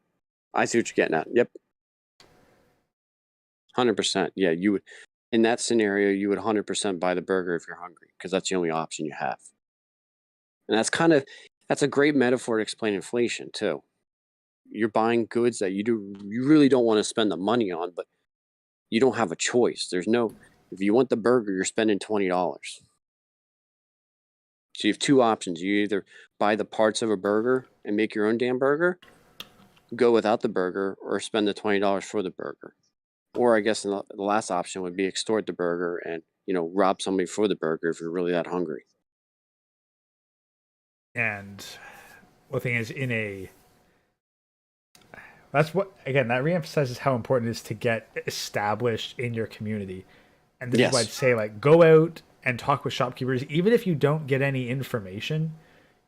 I see what you're getting at. Yep. 100%. Yeah, you would, in that scenario, you would 100% buy the burger if you're hungry, because that's the only option you have. And that's a great metaphor to explain inflation too. You're buying goods that you really don't want to spend the money on, but you don't have a choice. If you want the burger, you're spending $20. So you have two options. You either buy the parts of a burger and make your own damn burger, go without the burger, or spend the $20 for the burger. Or I guess the last option would be extort the burger and, rob somebody for the burger if you're really that hungry. And the thing is, that's what, again, that reemphasizes how important it is to get established in your community. And this is why I'd say, go out and talk with shopkeepers. Even if you don't get any information,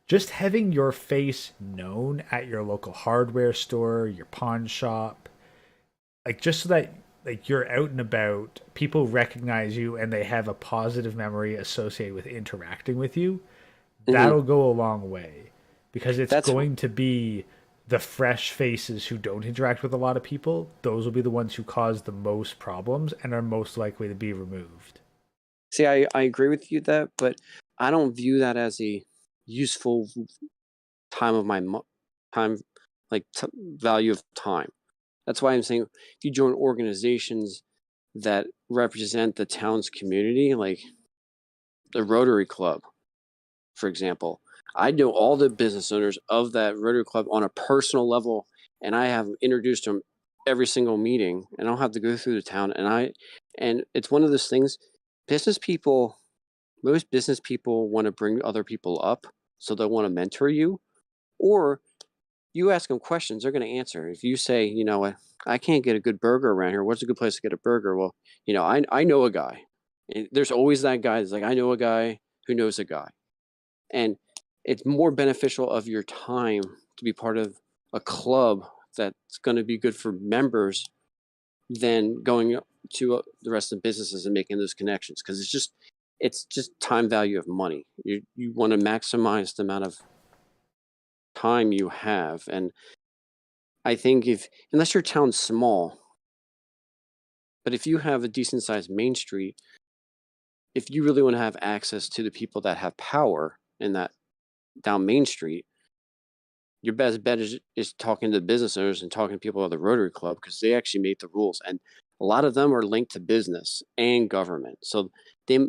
just having your face known at your local hardware store, your pawn shop, like just so that like you're out and about, people recognize you and they have a positive memory associated with interacting with you, Hmm. that'll go a long way because it's That's going to be the fresh faces who don't interact with a lot of people. Those will be the ones who cause the most problems and are most likely to be removed. See, I agree with you that, but I don't view that as a useful time of my time, like value of time. That's why I'm saying if you join organizations that represent the town's community, like the Rotary Club, for example, I know all the business owners of that Rotary Club on a personal level, and I have introduced them every single meeting, and I don't have to go through the town. And it's one of those things. Business people, most business people want to bring other people up, so they want to mentor you, or you ask them questions, they're going to answer. If you say, you know what, I can't get a good burger around here. What's a good place to get a burger? Well, I know a guy. And there's always that guy that's like, I know a guy who knows a guy. And it's more beneficial of your time to be part of a club that's going to be good for members than going to the rest of the businesses and making those connections, because it's just time value of money. You want to maximize the amount of time you have. And I think unless your town's small, but if you have a decent sized main street, if you really want to have access to the people that have power in that down Main Street, your best bet is talking to the business owners and talking to people at the Rotary Club, because they actually make the rules. And a lot of them are linked to business and government. So they,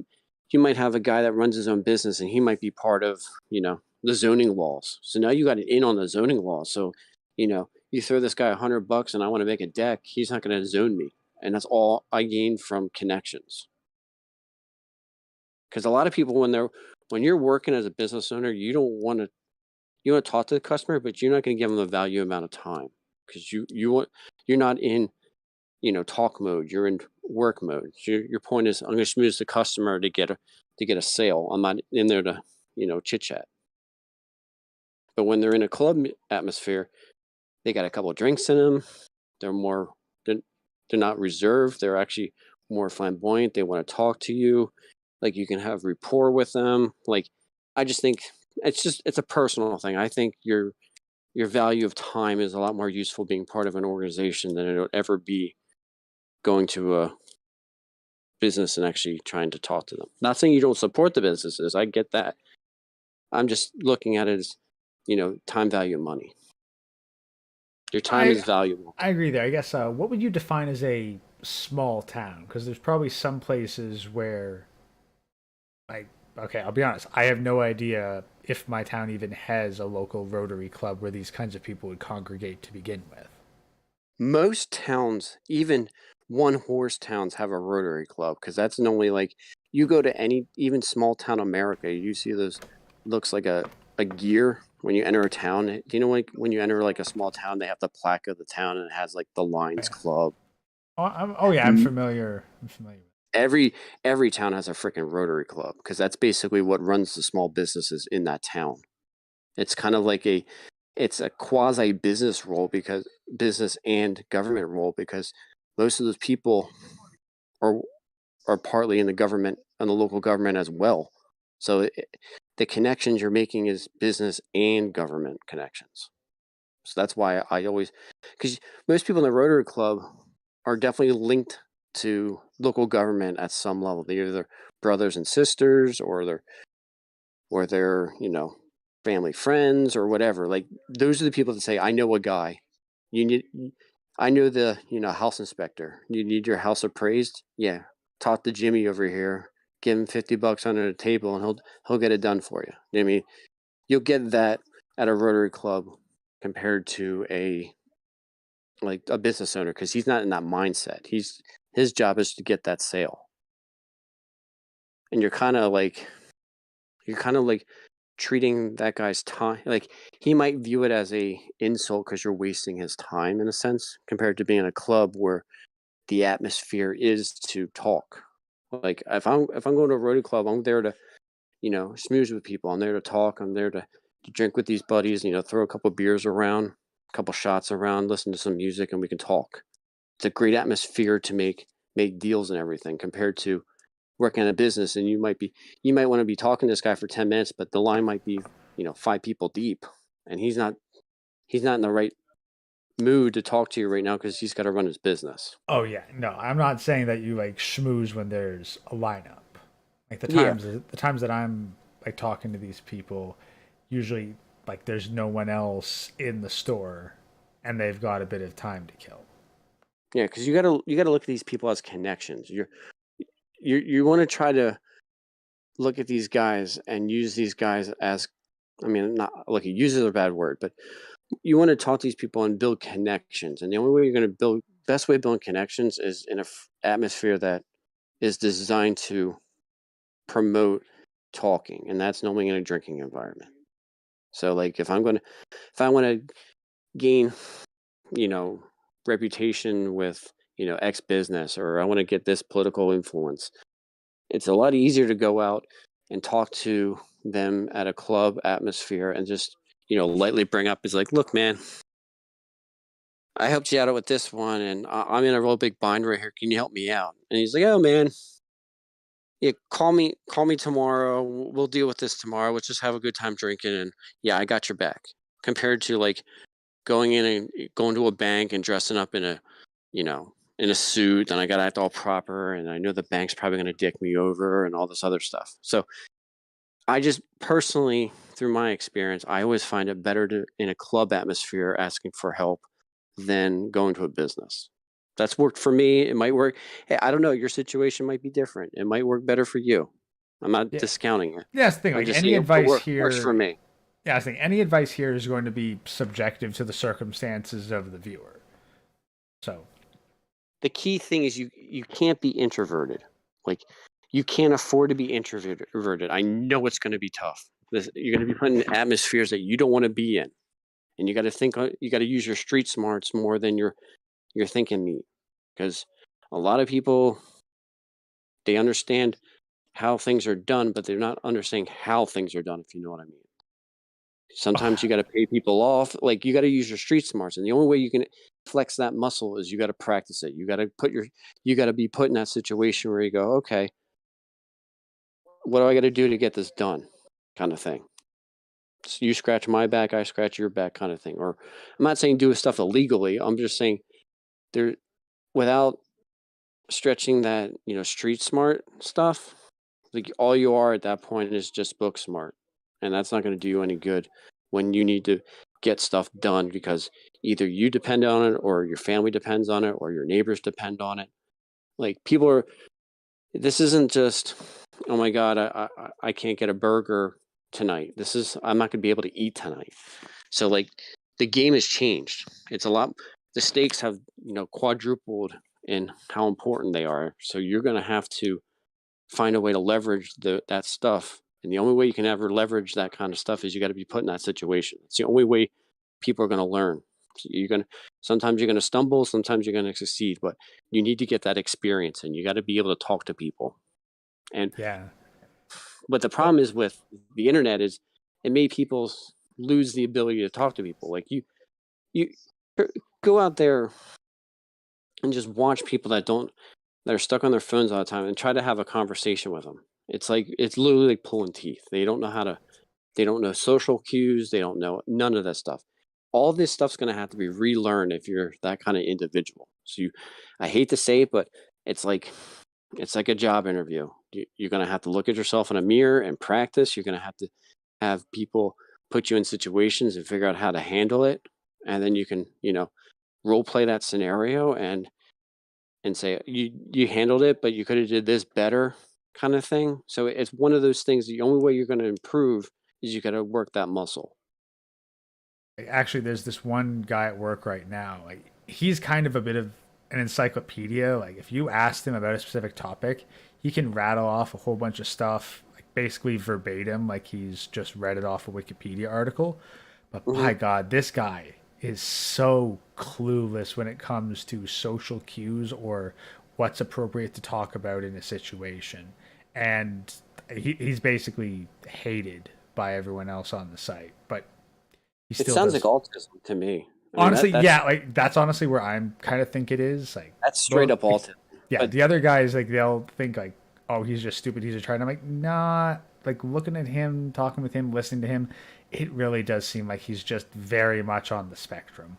you might have a guy that runs his own business and he might be part of, the zoning laws. So now you got an in on the zoning laws. So, you throw this guy $100 and I want to make a deck, he's not going to zone me. And that's all I gain from connections. Because a lot of people, when you're working as a business owner, you want to talk to the customer, but you're not going to give them the value amount of time, because you're not in talk mode. You're in work mode. So your point is, I'm going to schmooze the customer to get a sale. I'm not in there to chit chat. But when they're in a club atmosphere, they got a couple of drinks in them. They're more they're, they're not reserved. They're actually more flamboyant. They want to talk to you. Like, you can have rapport with them. Like, I just think it's a personal thing. I think your value of time is a lot more useful being part of an organization than it would ever be going to a business and actually trying to talk to them. Not saying you don't support the businesses. I get that. I'm just looking at it as, time value of money. Your time I is valuable. I agree there. I guess what would you define as a small town? Because there's probably some places where, like, okay, I'll be honest, I have no idea if my town even has a local Rotary Club where these kinds of people would congregate to begin with. Most towns, even one horse towns, have a Rotary Club, because that's normally like, you go to any, even small town America, you see those, looks like a gear when you enter a town. Do you know, like when you enter like a small town, they have the plaque of the town and it has like the Oh, Lions yeah. Club. Oh yeah, I'm Mm. familiar. I'm familiar. Every town has a freaking Rotary Club, because that's basically what runs the small businesses in that town. It's kind of like it's a quasi business role, because business and government role, because most of those people are are partly in the government and the local government as well. So the connections you're making is business and government connections. So that's why I always, because most people in the Rotary Club are definitely linked to local government at some level. They're either brothers and sisters, or they're family friends or whatever. Like, those are the people that say, I know a guy. You need I know the house inspector. You need your house appraised? Yeah. Talk to Jimmy over here. Give him $50 under the table and he'll get it done for you. I mean, you'll get that at a Rotary Club compared to a business owner, because he's not in that mindset. His job is to get that sale. And you're kind of like treating that guy's time, like, he might view it as a insult because you're wasting his time, in a sense, compared to being a club where the atmosphere is to talk. Like, if I'm going to a Rotary Club, I'm there to schmooze with people. I'm there to talk. I'm there to You drink with these buddies, throw a couple beers around, a couple shots around, listen to some music, and we can talk. It's a great atmosphere to make deals and everything compared to working in a business, and you might want to be talking to this guy for 10 minutes, but the line might be, 5 people deep, and he's not in the right mood to talk to you right now because he's got to run his business. Oh yeah, no, I'm not saying that you like schmooze when there's a lineup. Like Yeah. the times that I'm like talking to these people, usually like there's no one else in the store, and they've got a bit of time to kill. Yeah, because you gotta look at these people as connections. You want to try to look at these guys and use these guys as, I mean, not look, use is a bad word, but you want to talk to these people and build connections. And the only way you're going to build, best way of building connections is in a atmosphere that is designed to promote talking, and that's normally in a drinking environment. So, like, if I want to gain, you know, reputation with, X business, or I want to get this political influence, it's a lot easier to go out and talk to them at a club atmosphere and just, lightly bring up is like, look, man, I helped you out with this one, and I'm in a real big bind right here. Can you help me out? And he's like, oh man, yeah, call me tomorrow. We'll deal with this tomorrow. Let's just have a good time drinking, and yeah, I got your back. Compared to like going in and going to a bank and dressing up in a, in a suit, and I got to act all proper, and I know the bank's probably going to dick me over and all this other stuff. So I just personally, through my experience, I always find it better to in a club atmosphere asking for help than going to a business. That's worked for me. It might work. Hey, I don't know. Your situation might be different. It might work better for you. I'm not Yeah, discounting it. yeah, that's the thing. I'm Like just any saying it advice works for here, me. yeah, I think any advice here is going to be subjective to the circumstances of the viewer. So The key thing is you can't be introverted. Like you can't afford to be introverted. I know it's going to be tough. You're going to be put in atmospheres that you don't want to be in, and you got to think. You got to use your street smarts more than your thinking meat, because a lot of people, they understand how things are done, but they're not understanding how things are done. If you know what I mean. Sometimes you got to pay people off. Like you got to use your street smarts, and the only way you can flex that muscle is you got to practice it. You got to be put in that situation where you go, okay, what do I got to do to get this done, kind of thing. So you scratch my back, I scratch your back, kind of thing. Or I'm not saying do stuff illegally. I'm just saying there, without stretching that, street smart stuff. Like all you are at that point is just book smart, and that's not going to do you any good when you need to get stuff done because either you depend on it, or your family depends on it, or your neighbors depend on it. Like people are. This isn't just, oh my god, I can't get a burger tonight. This is I'm not going to be able to eat tonight. So like the game has changed. It's a lot. The stakes have quadrupled in how important they are. So you're going to have to find a way to leverage that stuff. And the only way you can ever leverage that kind of stuff is you got to be put in that situation. It's the only way people are going to learn. So sometimes you're going to stumble, sometimes you're going to succeed, but you need to get that experience, and you got to be able to talk to people. And yeah, what the problem is with the internet is it made people lose the ability to talk to people. Like you go out there and just watch people that are stuck on their phones all the time and try to have a conversation with them. It's literally like pulling teeth. They don't know social cues. They don't know none of that stuff. All this stuff's going to have to be relearned if you're that kind of individual. I hate to say it, but it's like it's like a job interview. You're going to have to look at yourself in a mirror and practice. You're going to have people put you in situations and figure out how to handle it, and then you can role play that scenario and say you handled it, but you could have did this better, kind of thing. So it's one of those things. The only way you're going to improve is you got to work that muscle. actually, there's this one guy at work right now. Like he's kind of a bit of an encyclopedia. Like if you asked him about a specific topic, he can rattle off a whole bunch of stuff, like basically verbatim, like he's just read it off a Wikipedia article. But Hmm. by God, this guy is so clueless when it comes to social cues or what's appropriate to talk about in a situation. And he's basically hated by everyone else on the site, but he It still sounds like does. autism to me. I mean, Honestly, that's yeah, like that's honestly where I'm kind of think it is. Like that's straight both, up autism. yeah, But the other guys like they'll think like, oh, he's just stupid. He's just trying. I'm like, nah. Like looking at him, talking with him, listening to him, it really does seem like he's just very much on the spectrum.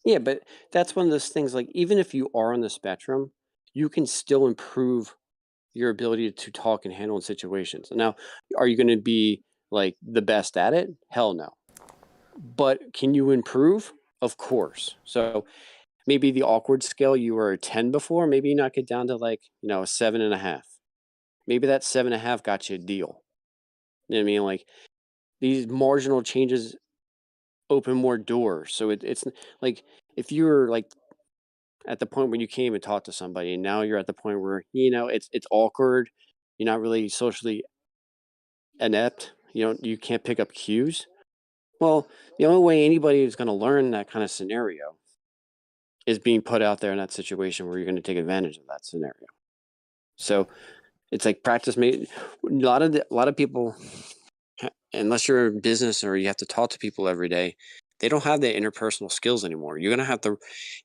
yeah, but that's one of those things. Like even if you are on the spectrum, you can still improve your ability to talk and handle in situations. Now, are you going to be like the best at it? Hell no. But can you improve? Of course. So maybe the awkward scale, you were a 10 before, maybe you knock it down to like, a 7.5. Maybe that 7.5 got you a deal. You know what I mean? Like these marginal changes open more doors. So it's like if you were like at the point when you came and talked to somebody, and now you're at the point where it's awkward. You're not really socially inept. You can't pick up cues. Well, the only way anybody is going to learn that kind of scenario is being put out there in that situation where you're going to take advantage of that scenario. So it's like practice made. A lot of people, unless you're in business or you have to talk to people every day, they don't have the interpersonal skills anymore. You're gonna have to.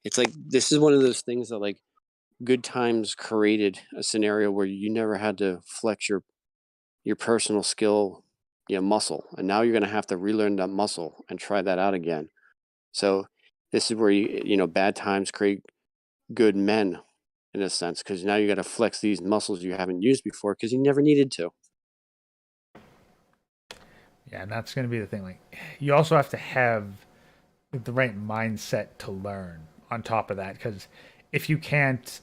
It's like this is one of those things that like Good Times created a scenario where you never had to flex your personal skill, muscle, and now you're gonna have to relearn that muscle and try that out again. So this is where bad times create good men in a sense because now you got to flex these muscles you haven't used before because you never needed to. Yeah, and that's going to be the thing. Like, you also have to have the right mindset to learn. On top of that, because if you can't,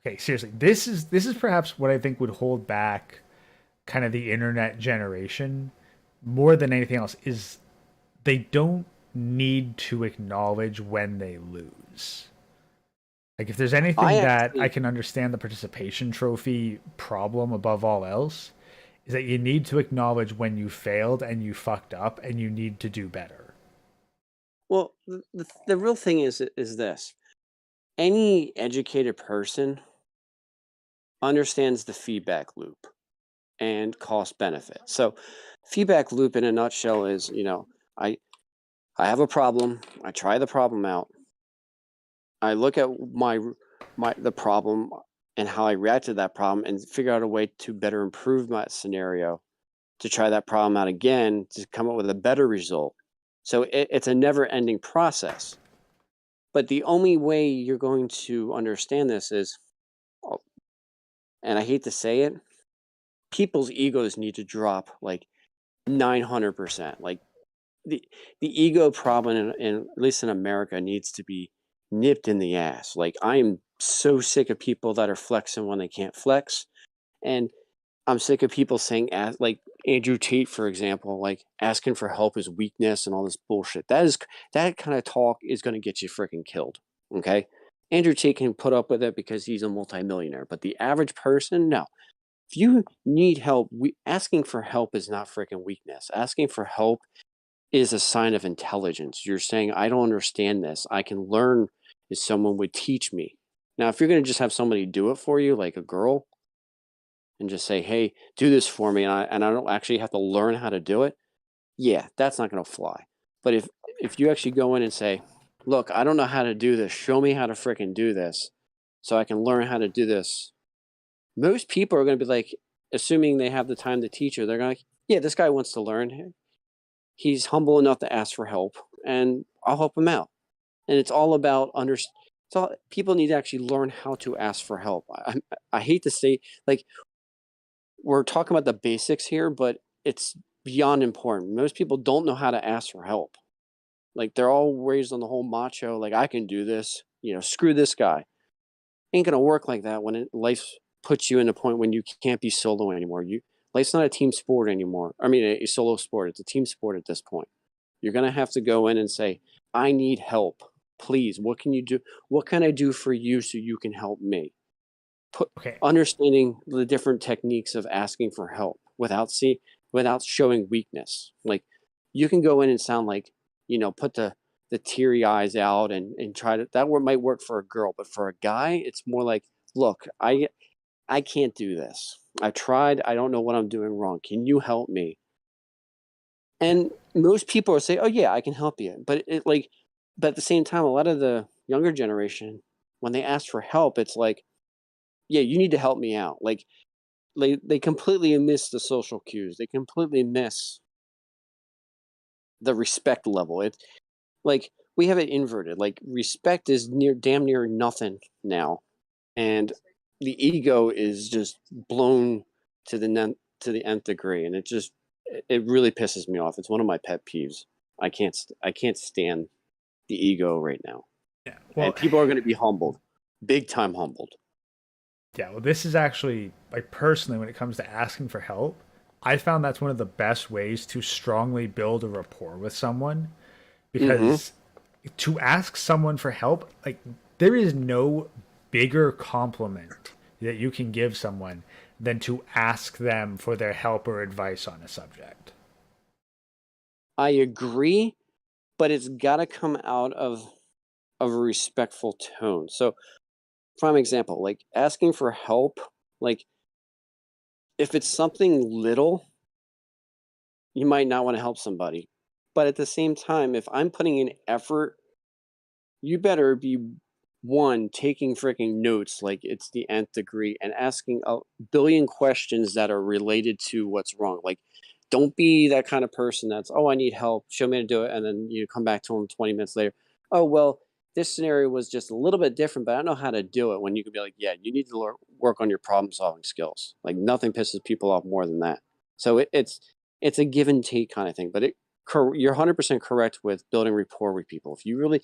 okay, seriously, this is perhaps what I think would hold back kind of the internet generation more than anything else is they don't need to acknowledge when they lose. Like if there's I anything that I actually can understand the participation trophy problem above all else is that you need to acknowledge when you failed and you fucked up and you need to do better. Well, the real thing is this. Any educated person understands the feedback loop and cost benefit. So, feedback loop in a nutshell is, I I have a problem, I try the problem out. I look at the problem and how I react to that problem and figure out a way to better improve my scenario to try that problem out again to come up with a better result. So it's a never ending process. But the only way you're going to understand this is, oh, and I hate to say it, people's egos need to drop like 900%. Like the the ego problem at least in America needs to be nipped in the ass. Like I am so sick of people that are flexing when they can't flex, and I'm sick of people saying like Andrew Tate, for example, like asking for help is weakness and all this bullshit. That kind of talk is going to get you freaking killed. Okay. Andrew Tate can put up with it because he's a multimillionaire, but the average person, no. If you need help, asking for help is not freaking weakness. Asking for help is a sign of intelligence. You're saying, I don't understand this. I can learn if someone would teach me. Now, if you're going to just have somebody do it for you, like a girl, and just say, hey, do this for me, and I don't actually have to learn how to do it, yeah, that's not going to fly. But if you actually go in and say, look, I don't know how to do this. Show me how to freaking do this so I can learn how to do this. Most people are going to be like, assuming they have the time to teach you, they're going to, yeah, this guy wants to learn. He's humble enough to ask for help, and I'll help him out. And it's all about So people need to actually learn how to ask for help. I hate to say, like, we're talking about the basics here, but it's beyond important. Most people don't know how to ask for help. Like they're all raised on the whole macho, like I can do this. Screw this guy. Ain't gonna work like that when life puts you in a point when you can't be solo anymore. Life's not a team sport anymore. I mean, a solo sport. It's a team sport at this point. You're gonna have to go in and say, I need help. Please, what can you do? What can I do for you so you can help me? Put Okay. Understanding the different techniques of asking for help without showing weakness. Like you can go in and sound like, put the teary eyes out and try to might work for a girl, but for a guy, it's more like, look, I can't do this. I tried, I don't know what I'm doing wrong. Can you help me? And most people will say, "Oh yeah, I can help you," but but at the same time, a lot of the younger generation, when they ask for help, it's like, "Yeah, you need to help me out." Like they completely miss the social cues. They completely miss the respect level. It's like we have it inverted. Like respect is damn near nothing now, and the ego is just blown to to the nth degree, and it really pisses me off. It's one of my pet peeves. I can't stand the ego right now, Yeah. and Well, people are going to be humbled, big time humbled. yeah. Well, this is actually like personally when it comes to asking for help, I found that's one of the best ways to strongly build a rapport with someone Mm-hmm. because to ask someone for help, like there is no bigger compliment that you can give someone than to ask them for their help or advice on a subject. I agree, but it's got to come out of a respectful tone. So, prime example, like asking for help, like if it's something little, you might not want to help somebody. But at the same time, if I'm putting in effort, you better be one taking freaking notes like it's the nth degree and asking a billion questions that are related to what's wrong. Like, don't be that kind of person that's, oh, I need help, show me how to do it, and then you come back to them 20 minutes later. Oh, well, this scenario was just a little bit different, but I don't know how to do it. When you could be like, yeah, you need to work on your problem solving skills. Like nothing pisses people off more than that. So it's a give and take kind of thing. But you're 100% correct with building rapport with people. If you really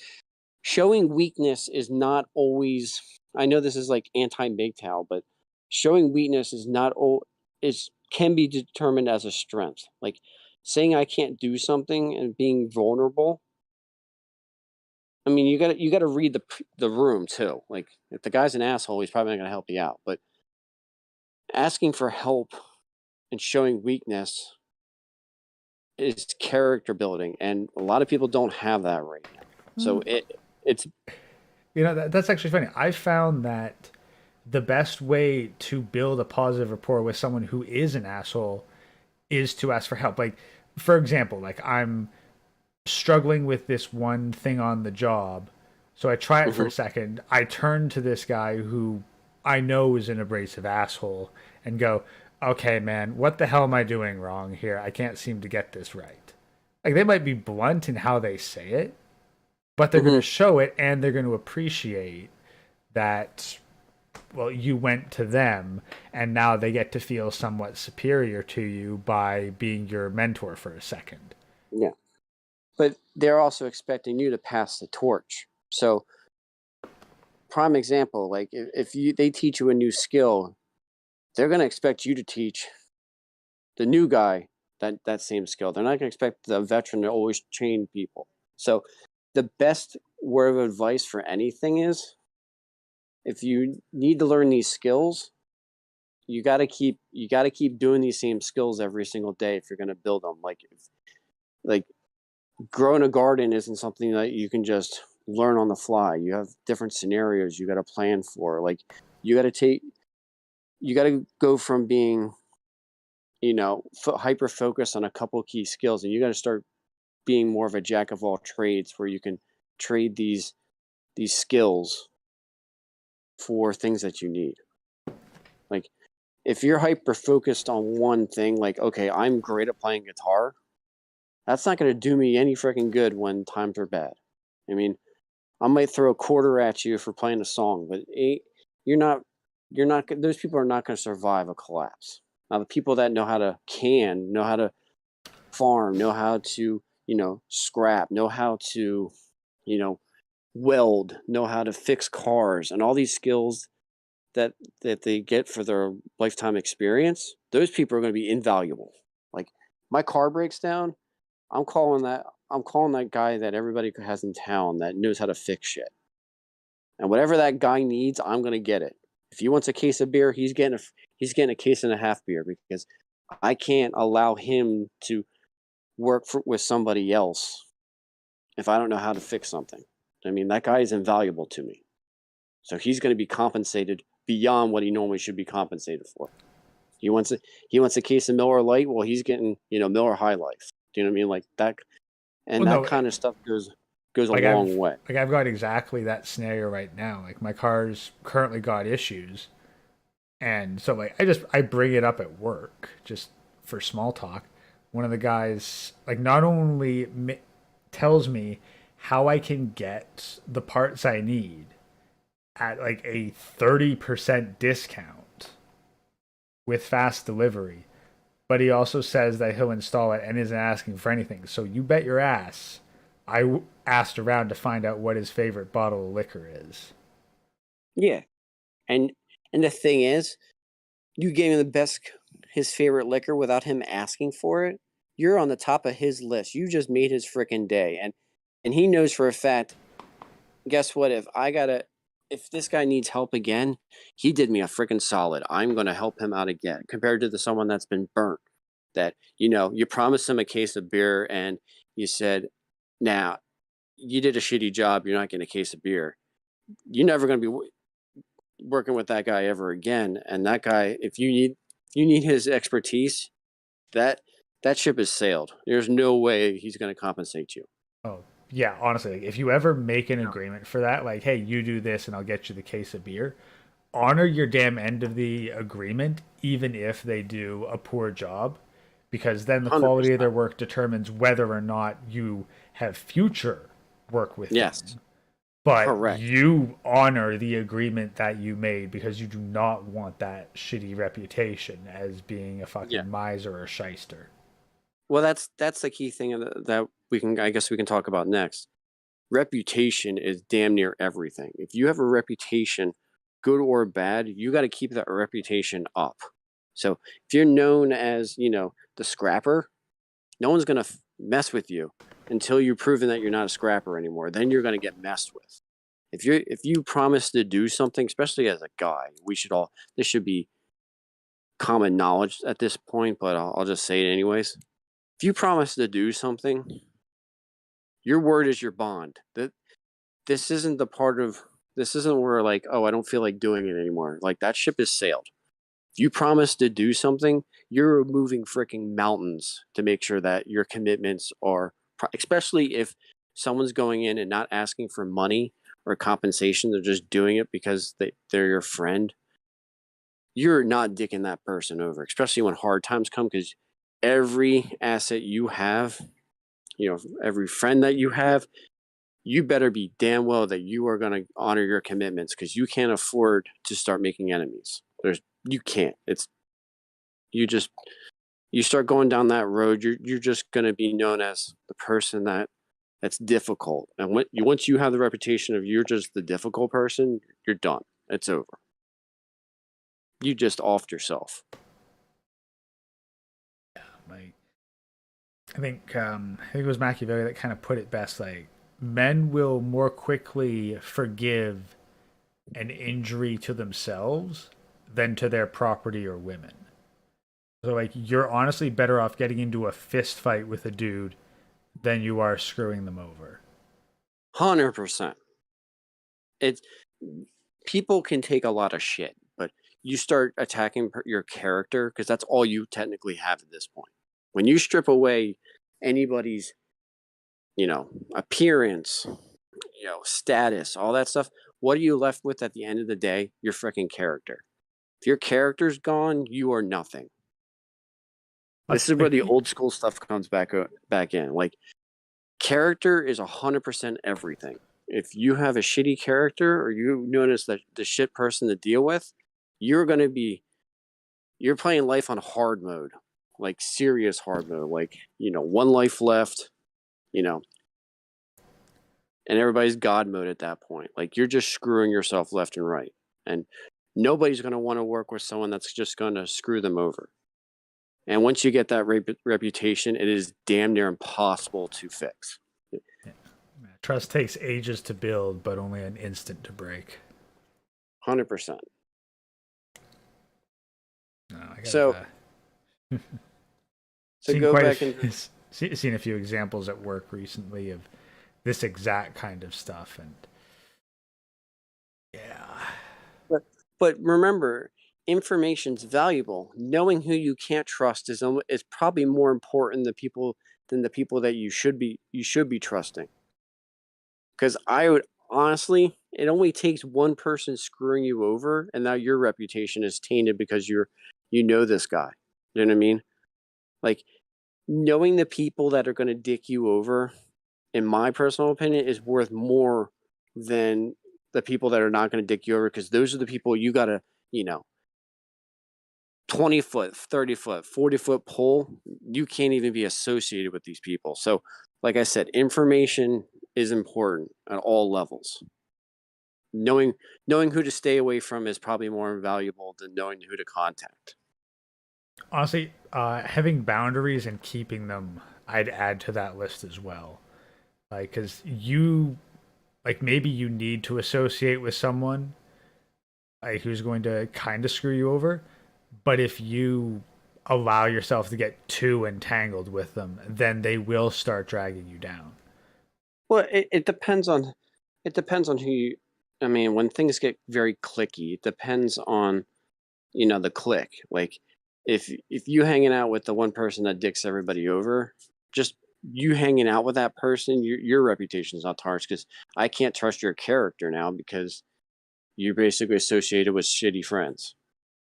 showing weakness is not always, I know this is like anti MGTOW, but showing weakness is not all is can be determined as a strength. Like saying I can't do something and being vulnerable. I mean, you got to read the room too. Like if the guy's an asshole, he's probably not going to help you out. But asking for help and showing weakness is character building, and a lot of people don't have that right now. So it's You know, that's actually funny. I found that the best way to build a positive rapport with someone who is an asshole is to ask for help. Like, for example, like I'm struggling with this one thing on the job. So I try it for mhm. a second. I turn to this guy who I know is an abrasive asshole and go, okay, man, what the hell am I doing wrong here? I can't seem to get this right. Like, they might be blunt in how they say it, but they're going to Mhm. show it and they're going to appreciate that, well, you went to them and now they get to feel somewhat superior to you by being your mentor for a second. Yeah. But they're also expecting you to pass the torch. So, prime example, like if you they teach you a new skill, they're going to expect you to teach the new guy that same skill. They're not going to expect the veteran to always train people. So, the best word of advice for anything is if you need to learn these skills, you got to keep doing these same skills every single day if you're going to build them. Like growing a garden isn't something that you can just learn on the fly. You have different scenarios you got to plan for. Like you got to take, you got to go from being, hyper focused on a couple key skills, and you got to start being more of a jack of all trades, where you can trade these skills for things that you need. Like if you're hyper focused on one thing, like okay, I'm great at playing guitar. That's not going to do me any freaking good when times are bad. I mean, I might throw a quarter at you for playing a song, but you're not you're not those people are not going to survive a collapse. Now the people that know how to farm, know how to, scrap, know how to, you know, weld, know how to fix cars and all these skills that they get for their lifetime experience, those people are going to be invaluable. Like my car breaks down, I'm calling that guy that everybody has in town that knows how to fix shit. And whatever that guy needs, I'm gonna get it. If he wants a case of beer, he's getting a case and a half beer because I can't allow him to with somebody else if I don't know how to fix something. I mean, that guy is invaluable to me. So he's going to be compensated beyond what he normally should be compensated for. He wants a case of Miller Lite. Well, he's getting Miller High Life. Do you know what I mean? Like that, and Well, that no, kind of stuff goes a like long way. I've got exactly that scenario right now. Like my car's currently got issues, and so like I bring it up at work just for small talk. One of the guys like not only tells me how I can get the parts I need at like a 30% discount with fast delivery, but he also says that he'll install it and isn't asking for anything. So you bet your ass asked around to find out what his favorite bottle of liquor is. Yeah, and the thing is, you gave him his favorite liquor without him asking for it. You're on the top of his list. You just made his freaking day, and he knows for a fact. Guess what? If this guy needs help again, he did me a freaking solid. I'm gonna help him out again. Compared to someone that's been burnt, that you promised him a case of beer and you said, "Now you did a shitty job. You're not getting a case of beer." You're never gonna be working with that guy ever again. And that guy, if you need his expertise, that that ship has sailed. There's no way he's going to compensate you. Oh, yeah, honestly, like, if you ever make an agreement for that, like, hey, you do this and I'll get you the case of beer, honor your damn end of the agreement, even if they do a poor job, because then the quality of 100%. their work determines whether or not you have future work with them. Yes, But correct. you honor the agreement that you made because you do not want that shitty reputation as being a Yeah. fucking miser or shyster. Well, that's the key thing that I guess we can talk about next. Reputation is damn near everything. If you have a reputation, good or bad, you got to keep that reputation up. So if you're known as, the scrapper, no one's going to mess with you until you've proven that you're not a scrapper anymore. Then you're going to get messed with. If you promise to do something, especially as a guy, this should be common knowledge at this point, but I'll just say it anyways. If you promise to do something, your word is your bond. That this isn't the part of this isn't where like, oh, I don't feel like doing it anymore. Like that ship has sailed. If you promise to do something, you're moving freaking mountains to make sure that your commitments are, especially if someone's going in and not asking for money or compensation, they're just doing it because they're your friend. You're not dicking that person over, especially when hard times come, because every asset you have, every friend that you have, you better be damn well that you are going to honor your commitments because you can't afford to start making enemies. You can't. You just you start going down that road, you're just going to be known as the person that's difficult. And once you have the reputation of you're just the difficult person, you're done. It's over. You just offed yourself. Like, I think it was Machiavelli that kind of put it best. Like, men will more quickly forgive an injury to themselves than to their property or women. So, like, you're honestly better off getting into a fist fight with a dude than you are screwing them over. 100%. It's People can take a lot of shit, but you start attacking your character because that's all you technically have at this point. When you strip away anybody's, appearance, status, all that stuff, what are you left with at the end of the day? Your freaking character. If your character's gone, you are nothing. This is where Like, the old school stuff comes back in. Like character is 100% everything. If you have a shitty character or you notice that the shit person to deal with, you're going to be you're playing life on hard mode, like serious hard mode, like, one life left, you know, and everybody's God mode at that point. Like you're just screwing yourself left and right. And nobody's going to want to work with someone that's just going to screw them over. And once you get that reputation, it is damn near impossible to fix. trust takes ages to build, but only an instant to break. 100%. No, So, seen go quite back and seen a few examples at work recently of this exact kind of stuff, and yeah, but remember, information's valuable. Knowing who you can't trust is probably more important than people than the people that you should be trusting. Because I would honestly, it only takes one person screwing you over, and now your reputation is tainted because you know this guy. You know what I mean? Like, knowing the people that are going to dick you over, in my personal opinion, is worth more than the people that are not going to dick you over, because those are the people you got to, you know, 20-foot, 30-foot, 40-foot pole. You can't even be associated with these people. So, like I said, information is important at all levels. Knowing who to stay away from is probably more valuable than knowing who to contact. Honestly, having boundaries and keeping them, I'd add to that list as well. Like, because like, maybe you need to associate with someone like who's going to kind of screw you over, but if you allow yourself to get too entangled with them, then they will start dragging you down. Well, it depends on who you. I mean, when things get very clicky, it depends on the click. Like, if you hanging out with the one person that dicks everybody over, just you hanging out with that person, your reputation is not tarnished, because I can't trust your character now because you're basically associated with shitty friends.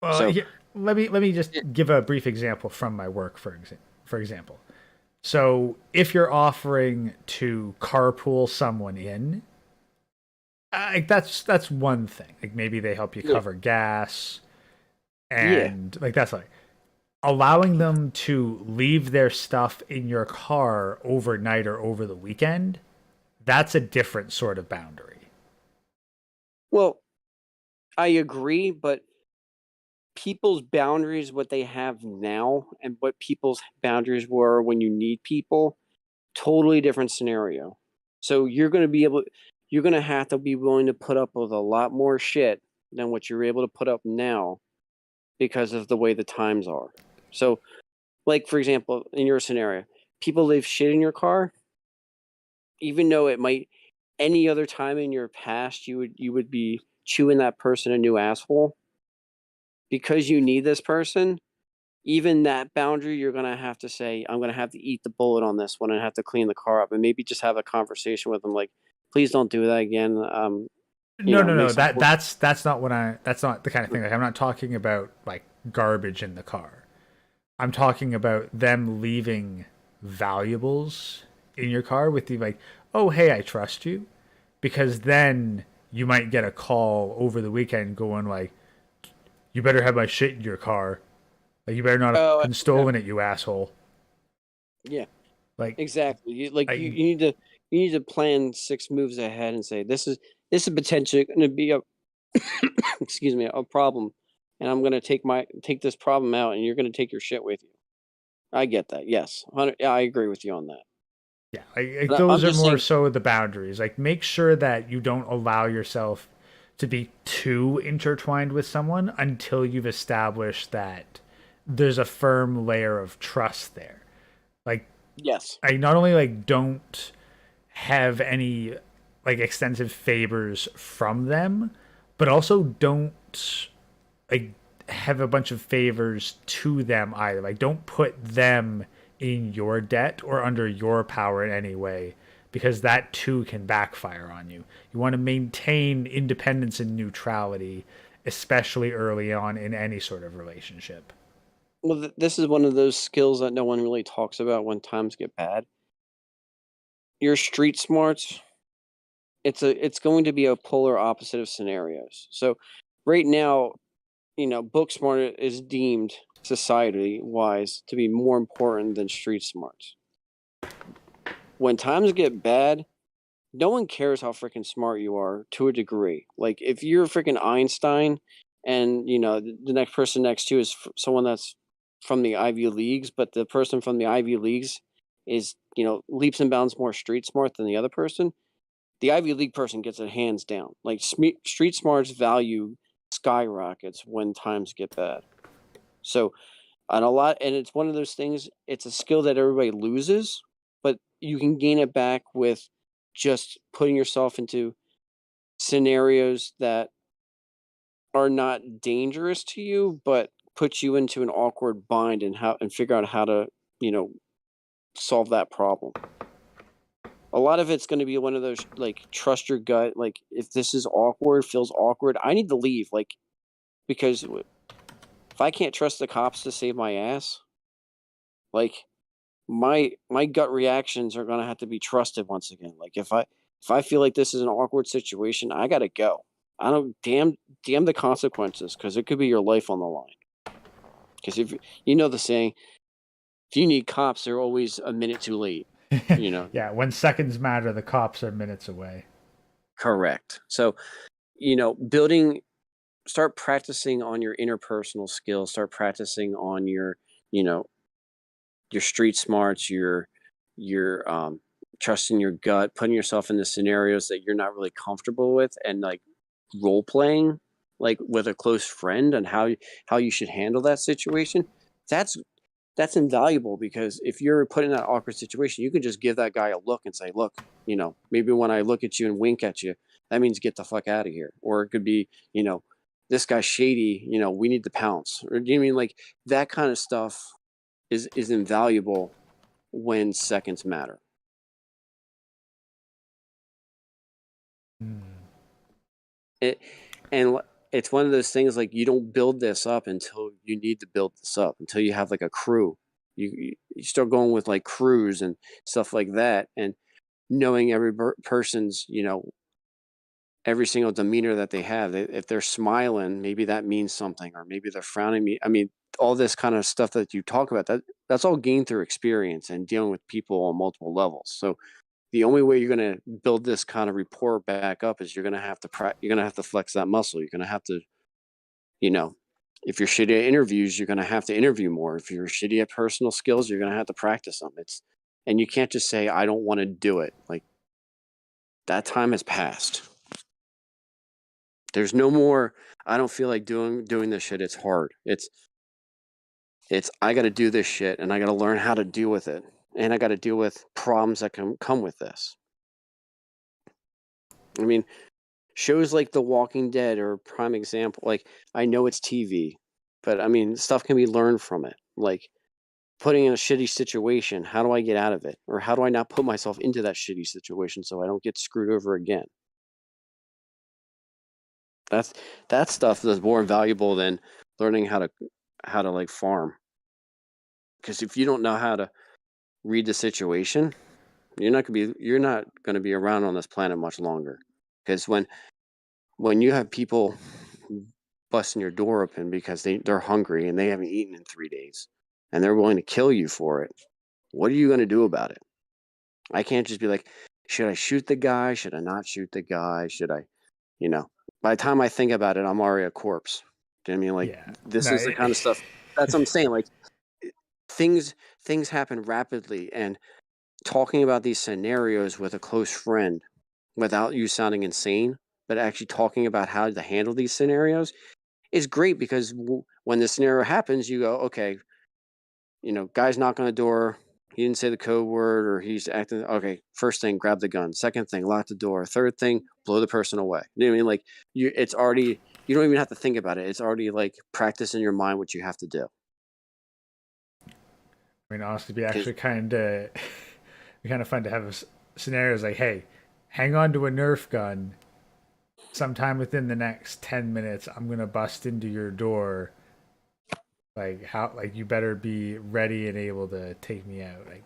Well, So here, let me just yeah, give a brief example from my work, for example. So, if you're offering to carpool someone in, like that's one thing. Like maybe they help you yeah, cover gas, yeah. and like that's like allowing them to leave their stuff in your car overnight or over the weekend. That's a different sort of boundary. Well, I agree, but people's boundaries, what they have now, and what people's boundaries were when you need people, totally different scenario. So you're going to have to be willing to put up with a lot more shit than what you're able to put up now because of the way the times are. So, like, for example, in your scenario, people leave shit in your car, even though it might any other time in your past you would be chewing that person a new asshole. Because you need this person, even that boundary, you're gonna have to say, "I'm gonna have to eat the bullet on this one and have to clean the car up," and maybe just have a conversation with them like, "Please don't do that again." No, no, Make no. some That's not what I. That's not the kind of thing. Like I'm not talking about like garbage in the car. I'm talking about them leaving valuables in your car with the like, oh hey, I trust you, because then you might get a call over the weekend going like, you better have my shit in your car. Like you better not have Oh, fucking yeah, stolen it, you asshole. yeah, Like, exactly. You I need to plan 6 moves ahead and say, "This is potentially gonna be a" excuse me, "a problem, and I'm gonna take this problem out, and you're gonna take your shit with you." I get that, yes. 100 yeah, I agree with you on that. yeah, like But I'm those are just more saying so the boundaries. Like make sure that you don't allow yourself to be too intertwined with someone until you've established that there's a firm layer of trust there. Like yes. I not only like don't have any like extensive favors from them, but also don't like have a bunch of favors to them either. Like don't put them in your debt or under your power in any way, because that too can backfire on you. You want to maintain independence and neutrality, especially early on in any sort of relationship. Well, this is one of those skills that no one really talks about when times get bad. Your street smarts, it's going to be a polar opposite of scenarios. So right now, book smart is deemed society wise to be more important than street smarts. When times get bad, no one cares how freaking smart you are to a degree. Like if you're freaking Einstein and the next person next to you is someone that's from the Ivy Leagues, but the person from the Ivy Leagues is, leaps and bounds more street smart than the other person, the Ivy League person gets it hands down. Like street smarts value skyrockets when times get bad. So, and it's one of those things, it's a skill that everybody loses, but you can gain it back with just putting yourself into scenarios that are not dangerous to you, but put you into an awkward bind and figure out how to, you know, solve that problem. A lot of it's going to be one of those, like, trust your gut. Like, if this is awkward, feels awkward, I need to leave. Like, because if I can't trust the cops to save my ass, like, my gut reactions are going to have to be trusted once again. Like, if I feel like this is an awkward situation, I got to go. I don't damn the consequences, because it could be your life on the line. Because if you know the saying, if you need cops, they're always a minute too late. You know, Yeah, when seconds matter, the cops are minutes away. correct. So, start practicing on your interpersonal skills. Start practicing on you know, your street smarts, your trusting your gut, putting yourself in the scenarios that you're not really comfortable with, and like role playing, like with a close friend, and how you should handle that situation. That's that's invaluable, because if you're put in that awkward situation, you can just give that guy a look and say, "Look, maybe when I look at you and wink at you, that means get the fuck out of here." Or it could be, this guy's shady. We need to pounce. Or do you mean, like, that kind of stuff is invaluable when seconds matter. Mm. It and it's one of those things, like, you don't build this up until you need to build this up, until you have like a crew. You start going with like crews and stuff like that, and knowing every person's, every single demeanor that they have. If they're smiling, maybe that means something, or maybe they're frowning. I mean, all this kind of stuff that you talk about, that's all gained through experience and dealing with people on multiple levels. So the only way you're going to build this kind of rapport back up is you're going to have to you're going to have to flex that muscle. You're going to have to, you know, if you're shitty at interviews, you're going to have to interview more. If you're shitty at personal skills, you're going to have to practice them. And you can't just say, I don't want to do it. Like, that time has passed. There's no more, I don't feel like doing this shit. It's hard. It's I got to do this shit, and I got to learn how to deal with it. And I got to deal with problems that can come with this. I mean, shows like The Walking Dead are a prime example. Like, I know it's TV, but I mean, stuff can be learned from it. Like, putting in a shitty situation, how do I get out of it? Or how do I not put myself into that shitty situation so I don't get screwed over again? That's that stuff is more valuable than learning how to like farm. Because if you don't know how to read the situation, you're not gonna be around on this planet much longer. Because when you have people busting your door open because they're hungry and they haven't eaten in 3 days, and they're willing to kill you for it, what are you going to do about it? I can't just be like, should I shoot the guy? Should I not shoot the guy? Should I, you know, by the time I think about it, I'm already a corpse. Do you know what I mean? Like, Yeah. this No. is the kind of stuff, that's what I'm saying. Like, things things happen rapidly, and talking about these scenarios with a close friend without you sounding insane, but actually talking about how to handle these scenarios is great, because when the scenario happens, you go, okay, guy's knocking on the door. He didn't say the code word, or he's acting. Okay, first thing, grab the gun. Second thing, lock the door. Third thing, blow the person away. You know what I mean? Like, it's already. You don't even have to think about it. It's already like practice in your mind what you have to do. I mean, honestly, be 'Cause- actually be kind of fun to have scenarios like, hey, hang on to a Nerf gun. Sometime within the next 10 minutes, I'm gonna bust into your door. Like how? Like you better be ready and able to take me out. Like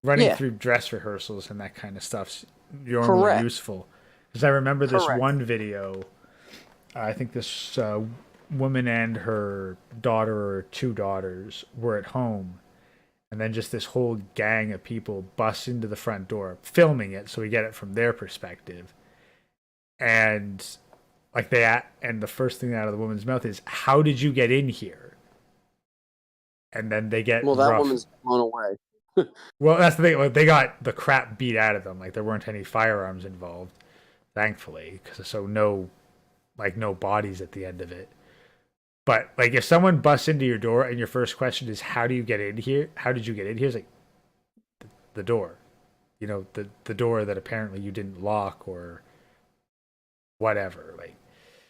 running yeah, through dress rehearsals and that kind of stuff's normally correct, useful. Because I remember this correct. one video. I think this woman and her daughter or two daughters were at home, and then just this whole gang of people bust into the front door, filming it so we get it from their perspective. And like and the first thing out of the woman's mouth is, "How did you get in here?" And then they get Well, that rough. woman's blown away. Well, that's the thing. Like, they got the crap beat out of them. Like there weren't any firearms involved, thankfully, because so no bodies at the end of it. But like if someone busts into your door and your first question is, "How do you get in here? How did you get in here?" It's like the door. The door that apparently you didn't lock or whatever.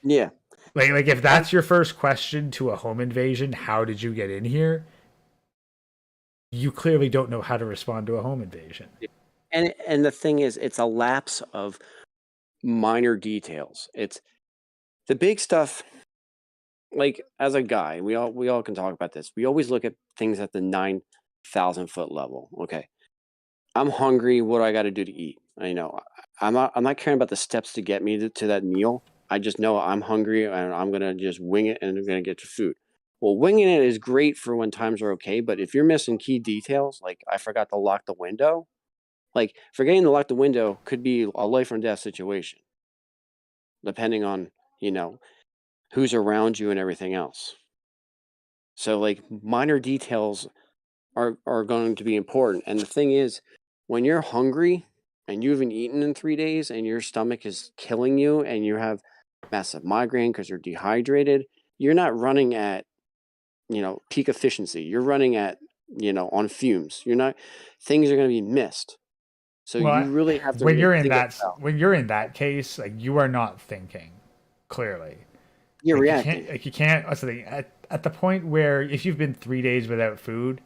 Yeah, Like if I that's your first question to a home invasion, how did you get in here? you clearly don't know how to respond to a home invasion. And the thing is, it's a lapse of minor details. It's the big stuff. Like as a guy, we all can talk about this. We always look at things at the 9,000 foot level. Okay, I'm hungry. What do I got to do to eat? I know I'm not caring about the steps to get me to that meal. I just know I'm hungry and I'm gonna just wing it and I'm gonna get to food. Well, winging it is great for when times are okay, but if you're missing key details, like I forgot to lock the window, like forgetting to lock the window could be a life or death situation, depending on you know who's around you and everything else. So like minor details are going to be important. And the thing is, when you're hungry and you haven't eaten in 3 days and your stomach is killing you and you have massive migraine because you're dehydrated, you're not running at, peak efficiency. You're running at, on fumes. You're not, things are going to be missed. So you Well, really have to when really you're in think that about, when you're in that case, like you are not thinking clearly. you're Like you can't reacting. like you can't That's the thing. At the point where if you've been 3 days without food,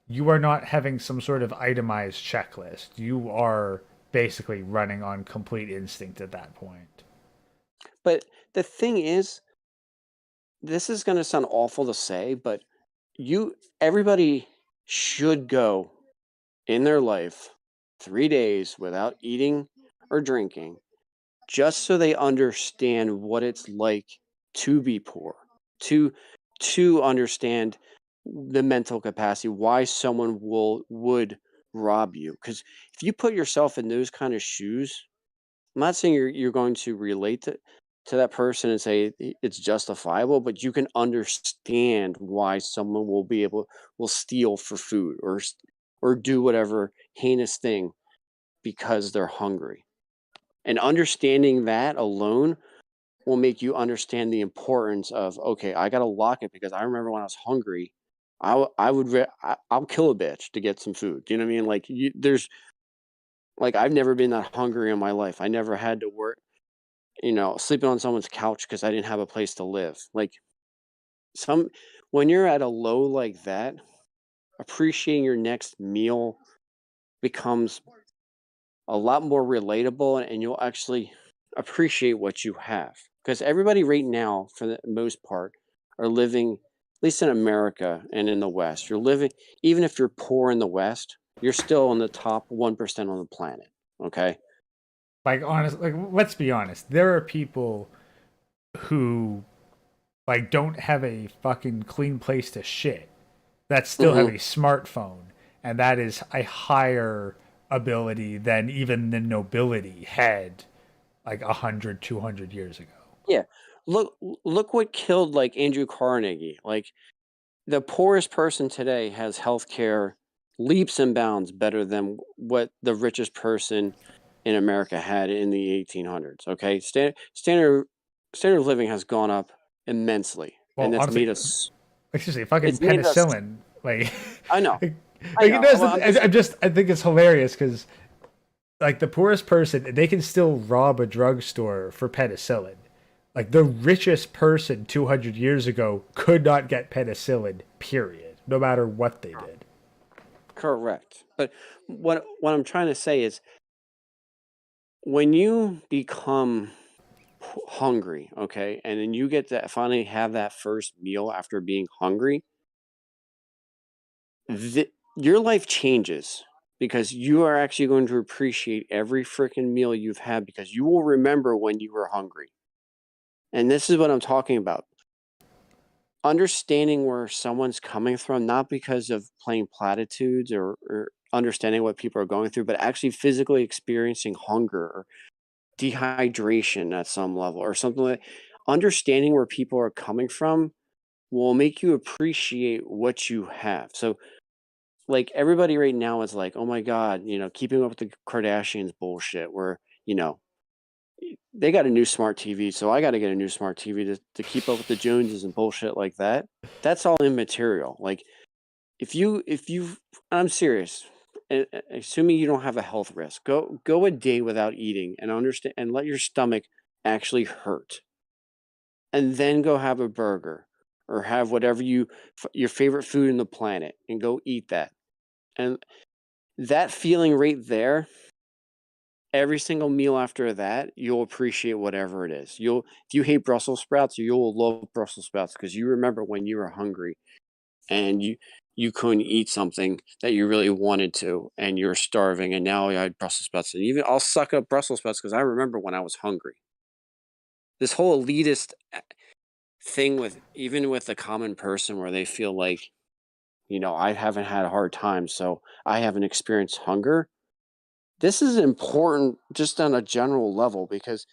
you are not having some sort of itemized checklist. You are basically running on complete instinct at that point. But the thing is, this is going to sound awful to say, but everybody should go in their life 3 days without eating or drinking just so they understand what it's like to be poor, to understand the mental capacity, why someone would rob you. Because if you put yourself in those kind of shoes, I'm not saying you're going to relate to that person and say it's justifiable, but you can understand why someone will steal for food or do whatever heinous thing because they're hungry. And understanding that alone will make you understand the importance of, okay, I got to lock it because I remember when I was hungry, I'll kill a bitch to get some food. Do you know what I mean? Like there's like I've never been that hungry in my life. I never had to work, sleeping on someone's couch because I didn't have a place to live. Like some when you're at a low like that, appreciating your next meal becomes a lot more relatable and you'll actually appreciate what you have. Because everybody right now, for the most part, are living, at least in America and in the West, you're living, even if you're poor in the West, you're still in the top 1% on the planet. Okay. Like honest, like let's be honest, there are people who like don't have a fucking clean place to shit that still have Hmm. a smartphone, and that is a higher ability than even the nobility had like 100, 200 years ago. Yeah. Look what killed like Andrew Carnegie. Like the poorest person today has health care leaps and bounds better than what the richest person in America had in the 1800s. Okay, standard of living has gone up immensely, Well, and that's honestly, made us. excuse me, fucking It's made us. penicillin, like, I know, like, I like it know. does. Well, I'm just. I think it's hilarious because like the poorest person, they can still rob a drugstore for penicillin. Like the richest person 200 years ago could not get penicillin, period, no matter what they did. Correct, but what I'm trying to say is when you become hungry, okay, and then you get to finally have that first meal after being hungry, your life changes because you are actually going to appreciate every freaking meal you've had because you will remember when you were hungry. And this is what I'm talking about. Understanding where someone's coming from, not because of playing platitudes or understanding what people are going through, but actually physically experiencing hunger or dehydration at some level or something like understanding where people are coming from will make you appreciate what you have. So like everybody right now is like, "Oh my god, keeping up with the Kardashians bullshit where, they got a new smart TV, so I gotta get a new smart TV to keep up with the Joneses and bullshit like that." That's all immaterial. Like if you I'm serious. Assuming you don't have a health risk, go a day without eating and understand and let your stomach actually hurt. And then go have a burger or have whatever your favorite food in the planet and go eat that And that feeling right there, every single meal after that, you'll appreciate whatever it is. If you hate Brussels sprouts, you'll love Brussels sprouts because you remember when you were hungry and you couldn't eat something that you really wanted to, and you're starving, and now I had Brussels sprouts, and even I'll suck up Brussels sprouts because I remember when I was hungry. This whole elitist thing with even with the common person where they feel like, I haven't had a hard time, so I haven't experienced hunger. This is important just on a general level because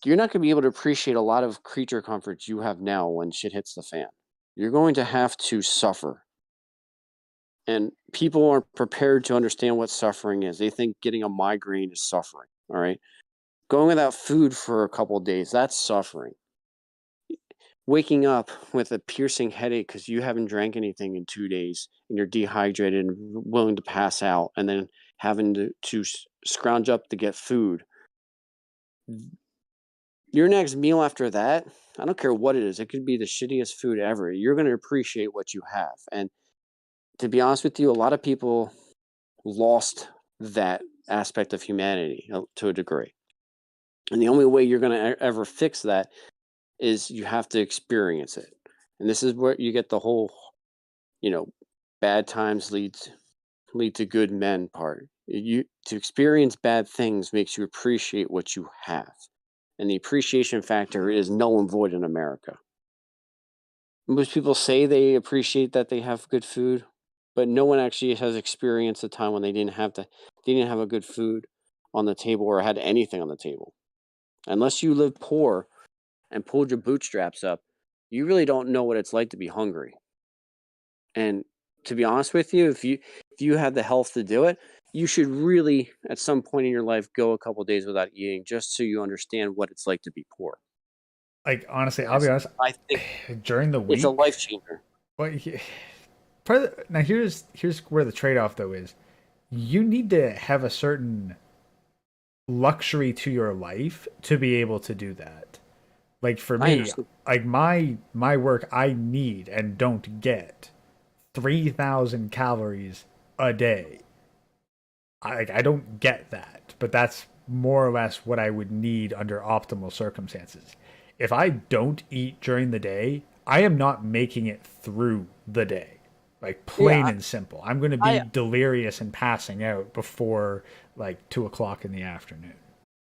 you're not going to be able to appreciate a lot of creature comforts you have now when shit hits the fan. You're going to have to suffer. And people aren't prepared to understand what suffering is. They think getting a migraine is suffering. All right. Going without food for a couple of days, that's suffering. Waking up with a piercing headache because you haven't drank anything in 2 days and you're dehydrated and willing to pass out, and then having to scrounge up to get food. Your next meal after that, I don't care what it is, it could be the shittiest food ever. You're going to appreciate what you have. And to be honest with you, a lot of people lost that aspect of humanity to a degree. And the only way you're going to ever fix that is you have to experience it. And this is where you get the whole, you know, bad times lead to good men part. You to experience bad things makes you appreciate what you have. And the appreciation factor is null and void in America. Most people say they appreciate that they have good food, but no one actually has experienced a time when they didn't have a good food on the table or had anything on the table. Unless you live poor and pulled your bootstraps up, you really don't know what it's like to be hungry. And to be honest with you, if you have the health to do it, you should really at some point in your life go a couple days without eating just so you understand what it's like to be poor. Like honestly, I'll be Because honest. I think During the it's a week, life changer. well, now here's where the trade off though is. You need to have a certain luxury to your life to be able to do that. Like for I me, understand. like my work, I need and don't get 3,000 calories a day. I don't get that, but that's more or less what I would need under optimal circumstances. If I don't eat during the day, I am not making it through the day. Like plain Yeah, and simple. I'm going to be I delirious and passing out before like 2 o'clock in the afternoon.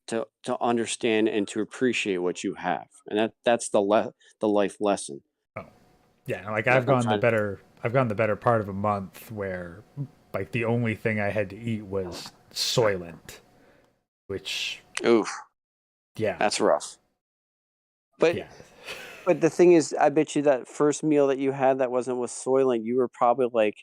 to understand and to appreciate what you have, and that's the life lesson Oh, yeah. Like that I'm trying. I've gone the better part of a month where like the only thing I had to eat was Soylent, which Oof, yeah, that's rough. But yeah. but the thing is, I bet you that first meal that you had that wasn't with Soylent, you were probably like,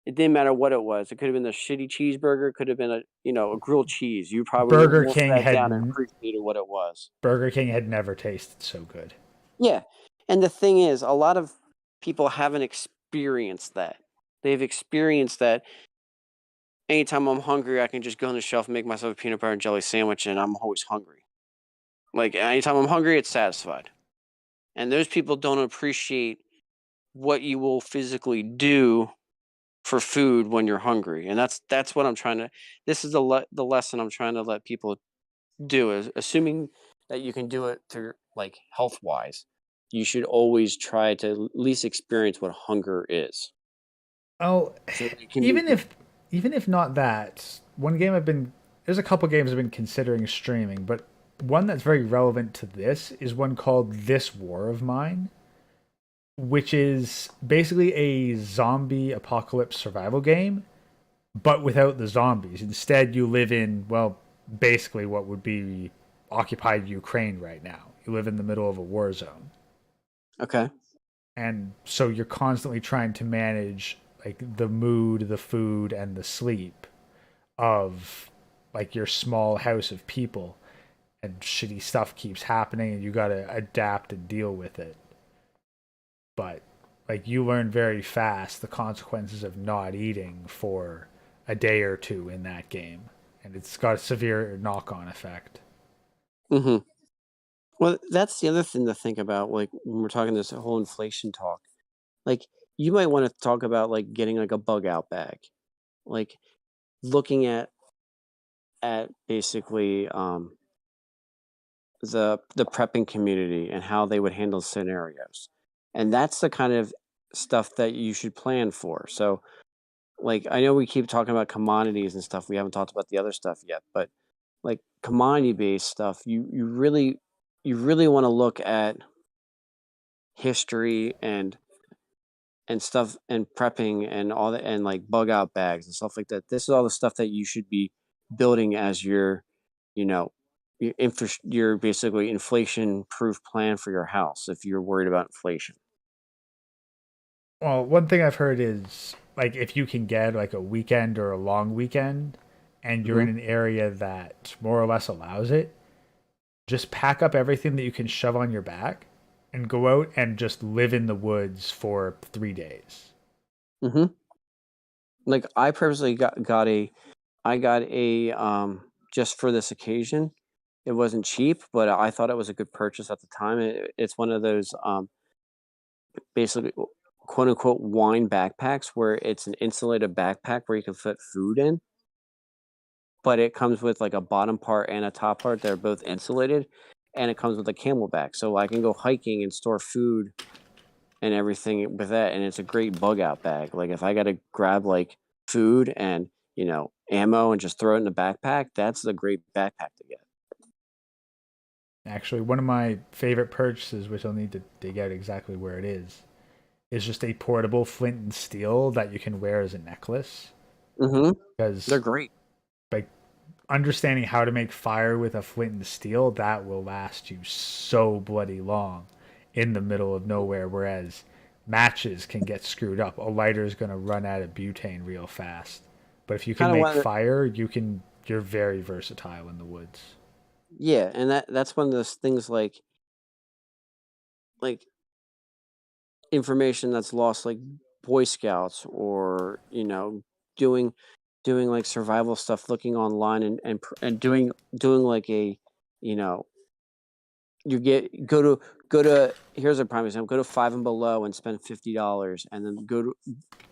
it didn't matter what it was. It could have been a shitty cheeseburger, could have been a grilled cheese. You probably Burger wolfed King that had down and appreciated what it was. Burger King had never tasted so good. Yeah, and the thing is, a lot of people haven't experienced that. They've experienced that anytime I'm hungry, I can just go on the shelf and make myself a peanut butter and jelly sandwich, and I'm always hungry. Like anytime I'm hungry, it's satisfied. And those people don't appreciate what you will physically do for food when you're hungry. And that's what I'm trying to. This is the lesson I'm trying to let people do is assuming that you can do it through like health wise. You should always try to at least experience what hunger is, Oh, so that you can be. even if even if not that, one game I've been there's a couple games I've been considering streaming, but one that's very relevant to this is one called This War of Mine, which is basically a zombie apocalypse survival game, but without the zombies. Instead, you live in, well, basically what would be occupied Ukraine right now. You live in the middle of a war zone. Okay. And so you're constantly trying to manage like the mood, the food, and the sleep of like your small house of people, and shitty stuff keeps happening and you got to adapt and deal with it. But like you learn very fast the consequences of not eating for a day or two in that game, and it's got a severe knock-on effect. Hmm. Well, that's the other thing to think about. Like when we're talking this whole inflation talk, like you might want to talk about like getting like a bug out bag. like looking at basically the prepping community and how they would handle scenarios. And that's the kind of stuff that you should plan for. So like I know we keep talking about commodities and stuff. We haven't talked about the other stuff yet, but like commodity based stuff, you really want to look at history and stuff and prepping and all that and like bug out bags and stuff like that. This is all the stuff that you should be building as your, you know, your basically inflation proof plan for your house if you're worried about inflation. Well, one thing I've heard is like if you can get like a weekend or a long weekend and you're Hmm. in an area that more or less allows it, just pack up everything that you can shove on your back and go out and just live in the woods for 3 days. Hmm. Like I personally got a just for this occasion. It wasn't cheap, but I thought it was a good purchase at the time. It's one of those basically quote unquote wine backpacks where it's an insulated backpack where you can fit food in, but it comes with like a bottom part and a top part. They're both insulated, and it comes with a camelback, so I can go hiking and store food and everything with that. And it's a great bug out bag. Like if I got to grab like food and ammo and just throw it in the backpack, that's a great backpack to get. Actually, one of my favorite purchases, which I'll need to dig out exactly where it is just a portable flint and steel that you can wear as a necklace. Hmm. They're Because great. like understanding how to make fire with a flint and steel, that will last you so bloody long in the middle of nowhere. Whereas matches can get screwed up. A lighter is going to run out of butane real fast. But if you can Kind of make one of the, fire, you're very versatile in the woods. yeah, and that's one of those things like information that's lost, like Boy Scouts or doing doing like survival stuff, looking online and doing like a you know you get go to here's a prime example, go to Five and Below and spend $50 and then go to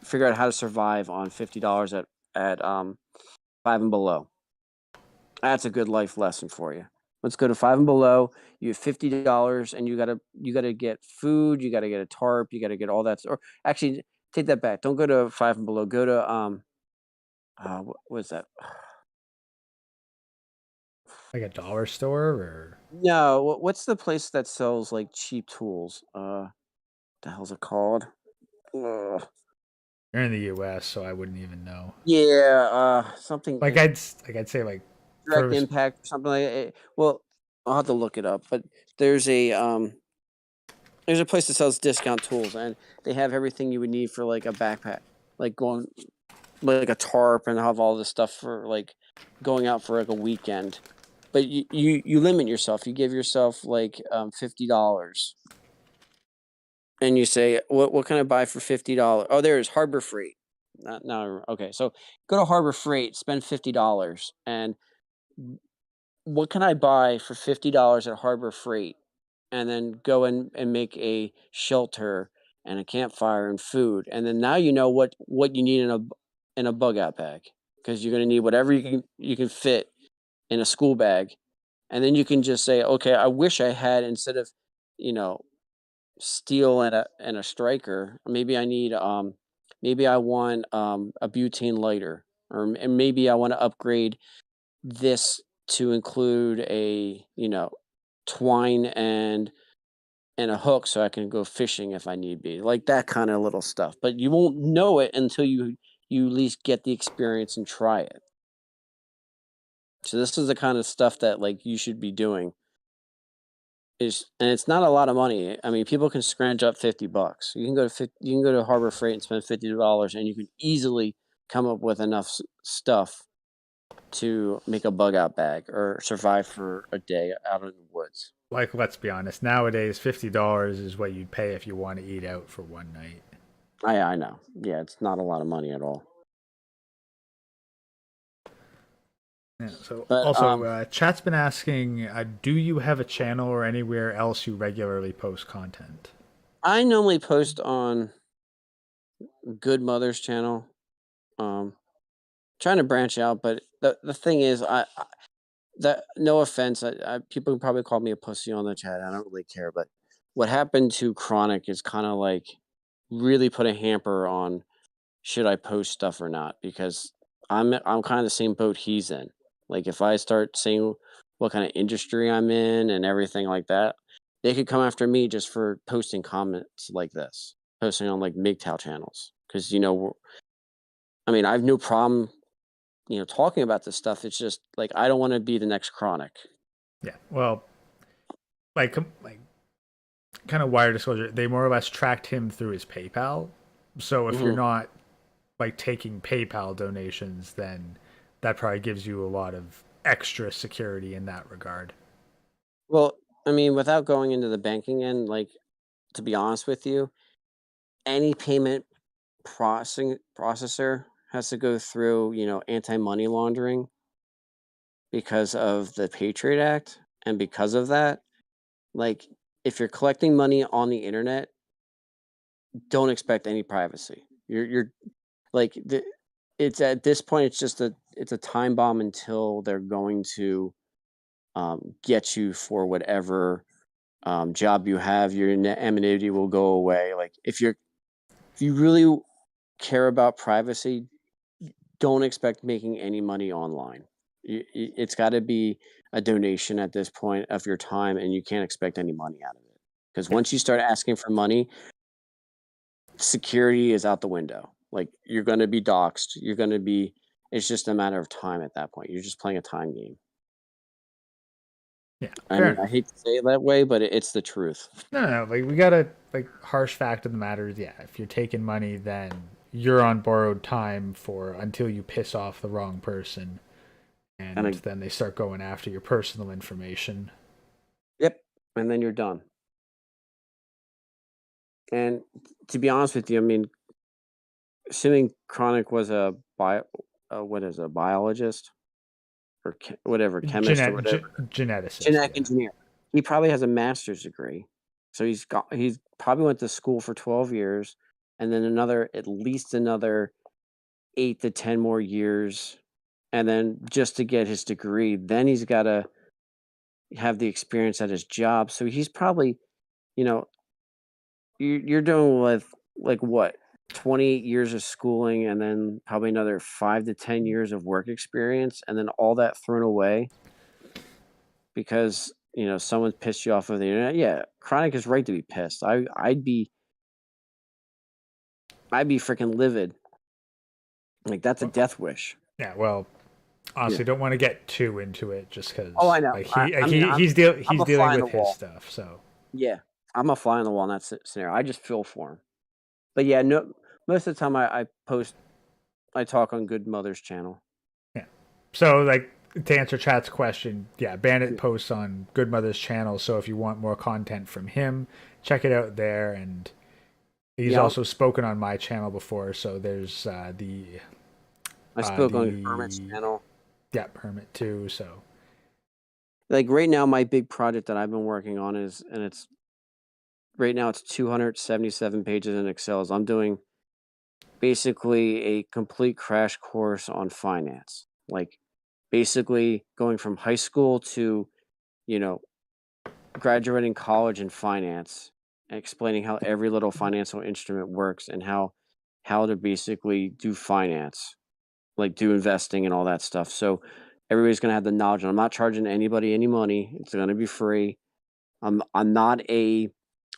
figure out how to survive on $50 at Five and Below. That's a good life lesson for you. Let's go to Five and Below. You have $50, and you gotta get food. You gotta get a tarp. You gotta get all that. Or actually, take that back. Don't go to Five and Below. Go to what is that? Like a dollar store or No, what's the place that sells like cheap tools? The hell's it called? Ugh. you're in the US, so I wouldn't even know. Yeah, something Like I'd say like Direct for Impact or something like it. Well, I'll have to look it up. But there's a um there's a place that sells discount tools, and they have everything you would need for like a backpack, like going like a tarp, and have all this stuff for like going out for like a weekend. But you limit yourself. You give yourself like $50, and you say, what can I buy for $50? Oh, there's Harbor Freight. No, okay. So go to Harbor Freight, spend $50, and what can I buy for $50 at Harbor Freight? And then go and make a shelter and a campfire and food. And then now you know what you need in a bug out bag, because you're gonna need whatever you can fit in a school bag. And then you can just say, okay, I wish I had, instead of, you know, steel and a striker, maybe I want a butane lighter, and maybe I want to upgrade this to include a twine and a hook so I can go fishing if I need be, like that kind of little stuff. But you won't know it until you at least get the experience and try it. So this is the kind of stuff that like you should be doing. And it's not a lot of money. I mean, people can scrounge up $50. You can go to Harbor Freight and spend $50, and you can easily come up with enough stuff to make a bug out bag or survive for a day out in the woods. like let's be honest, nowadays $50 is what you'd pay if you want to eat out for one night. I know. Yeah, it's not a lot of money at all. Yeah, so But also chat's been asking, do you have a channel or anywhere else you regularly post content? I normally post on Good Mother's channel. Um, trying to branch out, but the thing is, that no offense, people probably call me a pussy on the chat. I don't really care, but what happened to Chronic is kind of like really put a hamper on should I post stuff or not, because I'm kind of the same boat he's in. Like if I start saying what kind of industry I'm in and everything like that, they could come after me just for posting comments like this, posting on like MGTOW channels, because I mean, I have no problem talking about this stuff. It's just like I don't want to be the next Chronic. Yeah. Well, like kind of wire disclosure, they more or less tracked him through his PayPal. So if you're Hmm. not like taking PayPal donations, then that probably gives you a lot of extra security in that regard. Well, I mean, without going into the banking end, like to be honest with you, any payment processor has to go through, anti-money laundering because of the Patriot Act. And because of that, like if you're collecting money on the internet, don't expect any privacy. You're like it's at this point it's a time bomb until they're going to get you for whatever job you have. Your anonymity will go away. Like if you really care about privacy, don't expect making any money online. It's got to be a donation at this point of your time, and you can't expect any money out of it. Because Yeah. once you start asking for money, security is out the window. Like you're going to be doxxed. You're going to be. It's just a matter of time at that point. You're just playing a time game. Yeah. I Fair mean, I enough. hate to say it that way, but it's the truth. No. Like we got a like harsh fact of the matter is, yeah, if you're taking money, then you're on borrowed time for until you piss off the wrong person, And and then they start going after your personal information. yep, and then you're done. And to be honest with you, I mean, assuming Chronic was what is a biologist or whatever, chemist or whatever, Geneticist, genetic yeah. engineer. He probably has a master's degree. So he's probably went to school for 12 years and then at least another 8 to 10 more years. And then just to get his degree, then he's got to have the experience at his job. So he's probably, you know, you're doing with like what, 28 years of schooling and then probably another 5 to 10 years of work experience and then all that thrown away because someone's pissed you off of the internet. Yeah, Chronic is right to be pissed. I'd be freaking livid. Like that's a Well, death wish. yeah. Well, Yeah. honestly, don't want to get too into it, just Oh, I because know. like I mean, I'm he's a dealing fly on the with his wall. stuff. So Yeah, I'm a fly on the wall in that scenario. I just feel for him. But yeah, no. Most of the time, I talk on Good Mother's channel. yeah. So like to answer chat's question, yeah, Bandit Yeah. posts on Good Mother's channel. So if you want more content from him, check it out there. And he's Yeah, also spoken on my channel before. So there's I spoke on Hermit's the channel. yeah permit too. So Like right now, my big project that I've been working on it's right now it's 277 pages in Excel. I'm doing basically a complete crash course on finance. Like basically going from high school to, you know, graduating college in finance and explaining how every little financial instrument works and how to basically do finance, like do investing and all that stuff. So everybody's gonna have the knowledge. And I'm not charging anybody any money. It's gonna be free. I'm not a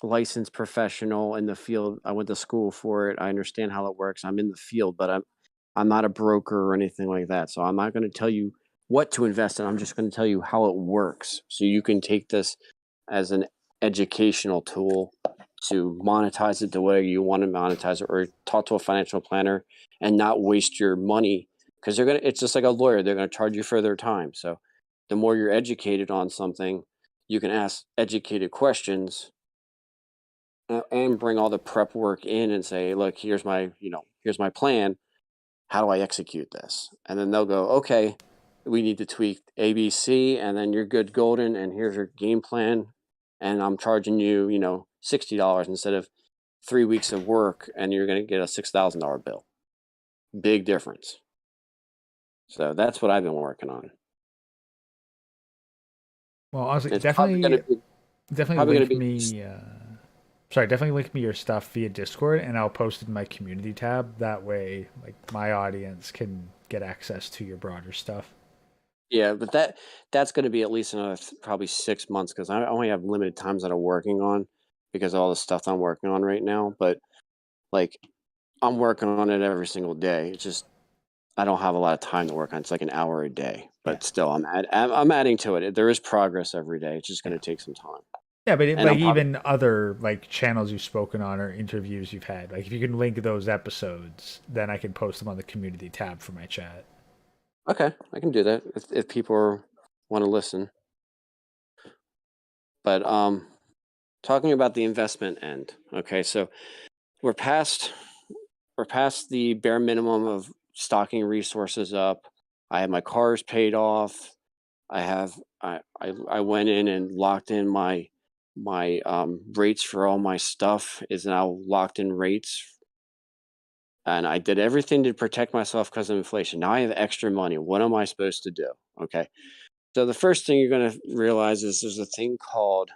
licensed professional in the field. I went to school for it. I understand how it works. I'm in the field, but I'm not a broker or anything like that. So I'm not going to tell you what to invest in. I'm just going to tell you how it works. So you can take this as an educational tool to monetize it the way you want to monetize it, or talk to a financial planner and not waste your money because it's just like a lawyer. They're going to charge you for their time. So the more you're educated on something, you can ask educated questions and bring all the prep work in and say, look, here's my plan. How do I execute this? And then they'll go, okay, we need to tweak ABC, and then you're good golden, and here's your game plan. And I'm charging you, $60 instead of 3 weeks of work, and you're going to get a $6,000 bill. Big difference. So that's what I've been working on. Well, honestly, It's probably going to be definitely probably going to link be me. Sorry, definitely link me your stuff via Discord, and I'll post it in my community tab. That way, like my audience can get access to your broader stuff. yeah, but that's going to be at least another probably 6 months because I only have limited times that I'm working on because of all the stuff I'm working on right now. But like I'm working on it every single day. It's just I don't have a lot of time to work on. It's like an hour a day, Yeah, but still, I'm adding to it. There is progress every day. It's just going yeah, to take some time, yeah. But and like I'm probably even other like channels you've spoken on or interviews you've had, like if you can link those episodes, then I can post them on the community tab for my chat. okay. I can do that if people want to listen. But talking about the investment end, okay, so we're past we're past the bare minimum of stocking resources up. I have my cars paid off. I went in and locked in my rates for all my stuff is now locked in rates, and I did everything to protect myself because of inflation. Now I have extra money. What am I supposed to do? Okay, so the first thing you're going to realize is there's a thing called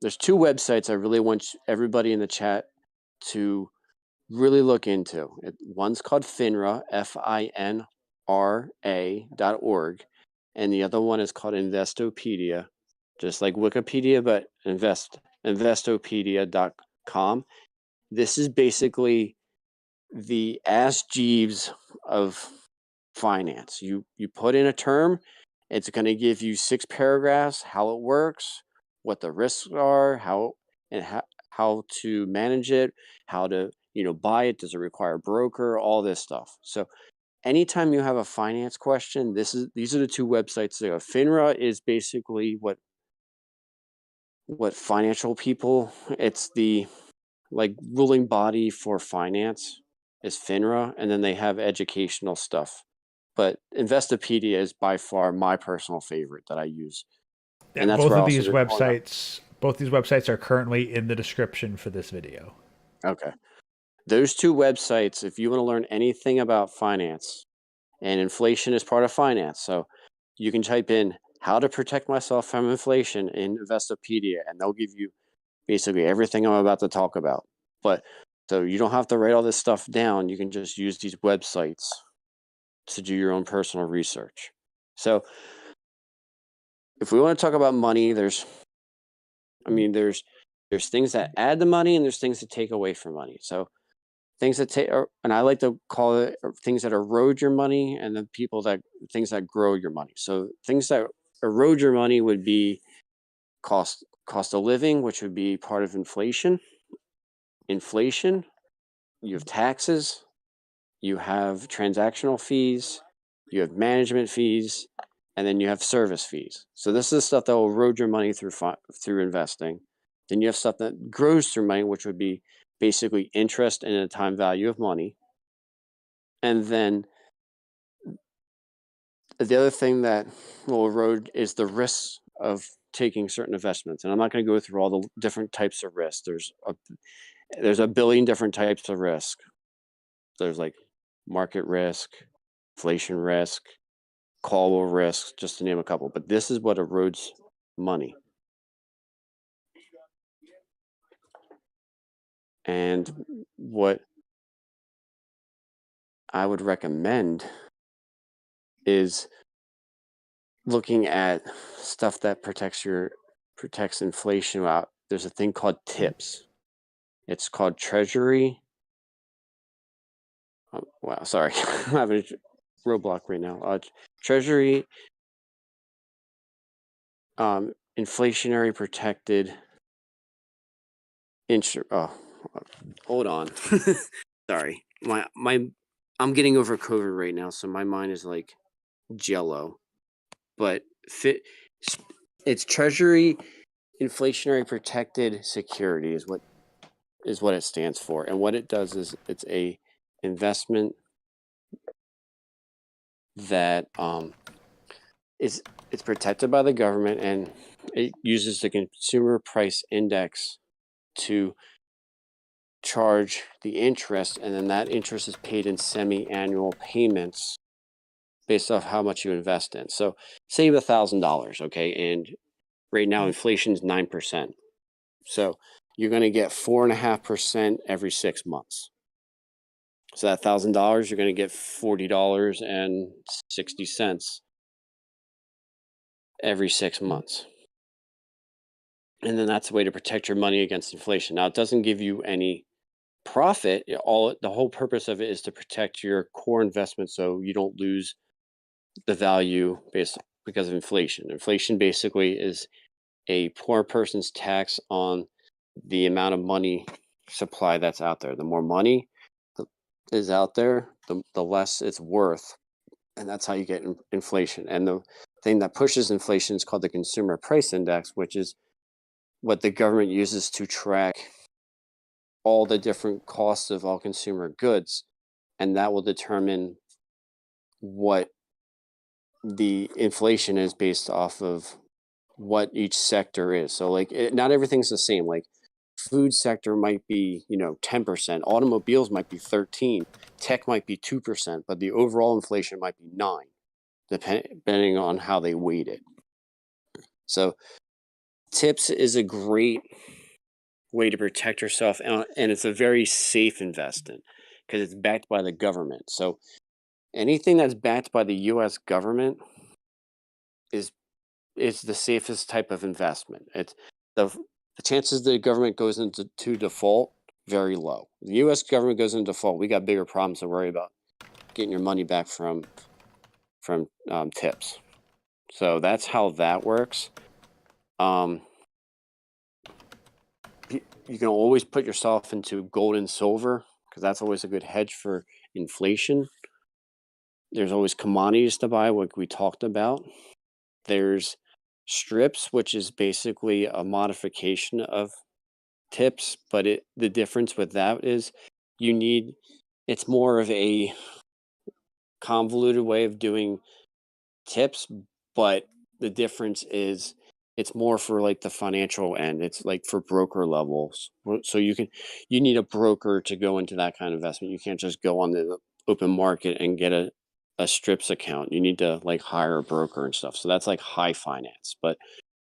there's two websites I really want everybody in the chat to really look into. One's called FINRA, FINRA.org, and the other one is called Investopedia, just like Wikipedia, but Investopedia.com. This is basically the Ask Jeeves of finance. You put in a term, it's going to give you 6 paragraphs, how it works, what the risks are, how to manage it, how to buy it, does it require a broker, all this stuff. So anytime you have a finance question, these are the two websites there. FINRA is basically what financial people, it's the like ruling body for finance is FINRA, and then they have educational stuff. But Investopedia is by far my personal favorite that I use, Yeah, and that's where I also did all that. both these websites are currently in the description for this video. Okay, those two websites, if you want to learn anything about finance, and inflation is part of finance, so you can type in how to protect myself from inflation in Investopedia, and they'll give you basically everything I'm about to talk about. But so you don't have to write all this stuff down. You can just use these websites to do your own personal research. So if we want to talk about money, there's things that add the money and there's things that take away from money. So things that take, and I like to call it things that erode your money, and then things that grow your money. So things that erode your money would be cost of living, which would be part of inflation. Inflation, you have taxes, you have transactional fees, you have management fees, and then you have service fees. So this is stuff that will erode your money through investing. Then you have stuff that grows through money, which would be basically interest and a time value of money. And then the other thing that will erode is the risks of taking certain investments. And I'm not going to go through all the different types of risk. There's a billion different types of risk. There's like market risk, inflation risk, callable risks, just to name a couple. But this is what erodes money. And what I would recommend is looking at stuff that protects inflation. There's a thing called TIPS. It's called Treasury. Oh, wow, sorry, I'm having a roadblock right now. Treasury inflationary protected oh, hold on. Sorry. I'm getting over COVID right now, so my mind is like jello. But it's Treasury inflationary protected security is what it stands for. And what it does is it's a investment that it's protected by the government, and it uses the consumer price index to charge the interest, and then that interest is paid in semi-annual payments based off how much you invest in. So say you have $1,000, okay, and right now inflation is 9%. So you're going to get 4.5% every 6 months. So that $1,000, you're going to get $40.60 every 6 months. And then that's a way to protect your money against inflation. Now, it doesn't give you any profit. The whole purpose of it is to protect your core investment so you don't lose the value because of inflation. Inflation basically is a poor person's tax on the amount of money supply that's out there. The more money is out there, the less it's worth. And that's how you get inflation. And the thing that pushes inflation is called the consumer price index, which is what the government uses to track all the different costs of all consumer goods. And that will determine what the inflation is based off of what each sector is. So like not everything's the same. Like food sector might be, 10%, automobiles might be 13, tech might be 2%, but the overall inflation might be 9, depending on how they weight it. So tips is a great way to protect yourself, and it's a very safe investment because it's backed by the government. So anything that's backed by the US government is the safest type of investment. It's the chances the government goes into default very low. The US government goes into default, we got bigger problems to worry about getting your money back from tips. So that's how that works. You can always put yourself into gold and silver because that's always a good hedge for inflation. There's always commodities to buy, like we talked about. There's strips, which is basically a modification of tips, but the difference with that is it's more of a convoluted way of doing tips, but the difference is it's more for like the financial end. It's like for broker levels. So you need a broker to go into that kind of investment. You can't just go on the open market and get a strips account. You need to like hire a broker and stuff. So that's like high finance. But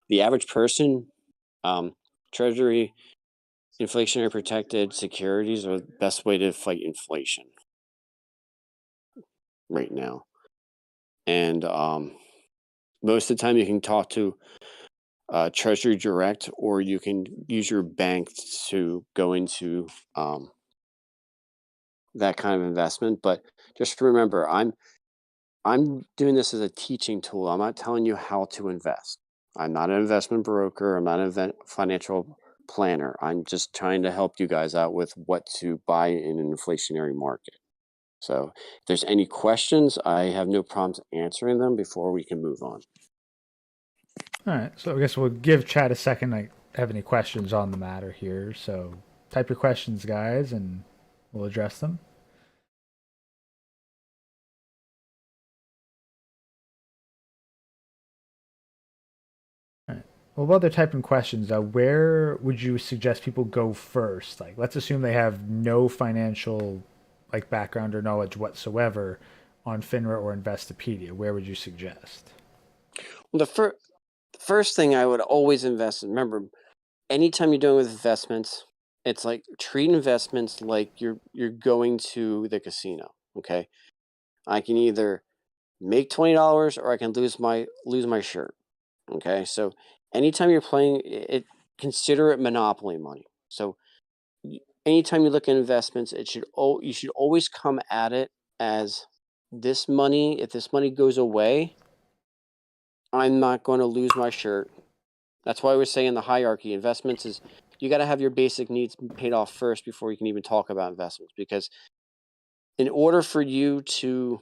the average person, treasury, inflationary protected securities are the best way to fight inflation right now. And most of the time you can talk to Treasury Direct, or you can use your bank to go into that kind of investment. But just remember, I'm doing this as a teaching tool. I'm not telling you how to invest. I'm not an investment broker. I'm not a financial planner. I'm just trying to help you guys out with what to buy in an inflationary market. So if there's any questions, I have no problems answering them before we can move on. All right, so I guess we'll give Chad a second to have any questions on the matter here. So type your questions, guys, and we'll address them. All right. Well, while they're typing questions, where would you suggest people go first? Like, let's assume they have no financial background or knowledge whatsoever on FINRA or Investopedia. Where would you suggest? Well, the first thing I would always invest in, remember, anytime you're doing with investments, it's like treat investments like you're going to the casino. Okay, I can either make $20 or I can lose my shirt. Okay, so anytime you're playing it, consider it monopoly money. So anytime you look at investments, you should always come at it as this money. If this money goes away, I'm not going to lose my shirt. That's why we're saying the hierarchy investments is you got to have your basic needs paid off first before you can even talk about investments. Because in order for you to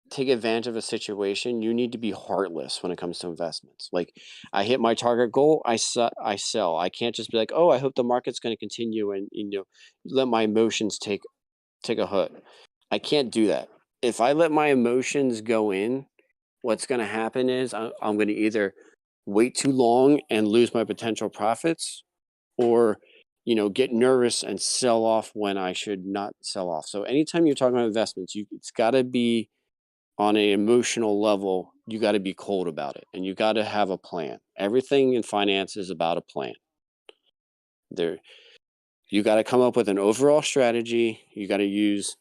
take advantage of a situation, you need to be heartless when it comes to investments. Like I hit my target goal, I sell. I can't just be like, oh, I hope the market's going to continue and let my emotions take a hit. I can't do that. If I let my emotions go in, what's going to happen is I'm going to either wait too long and lose my potential profits, or get nervous and sell off when I should not sell off. So anytime you're talking about investments, it's got to be on an emotional level. You got to be cold about it, and you got to have a plan. Everything in finance is about a plan. There, you got to come up with an overall strategy. You got to use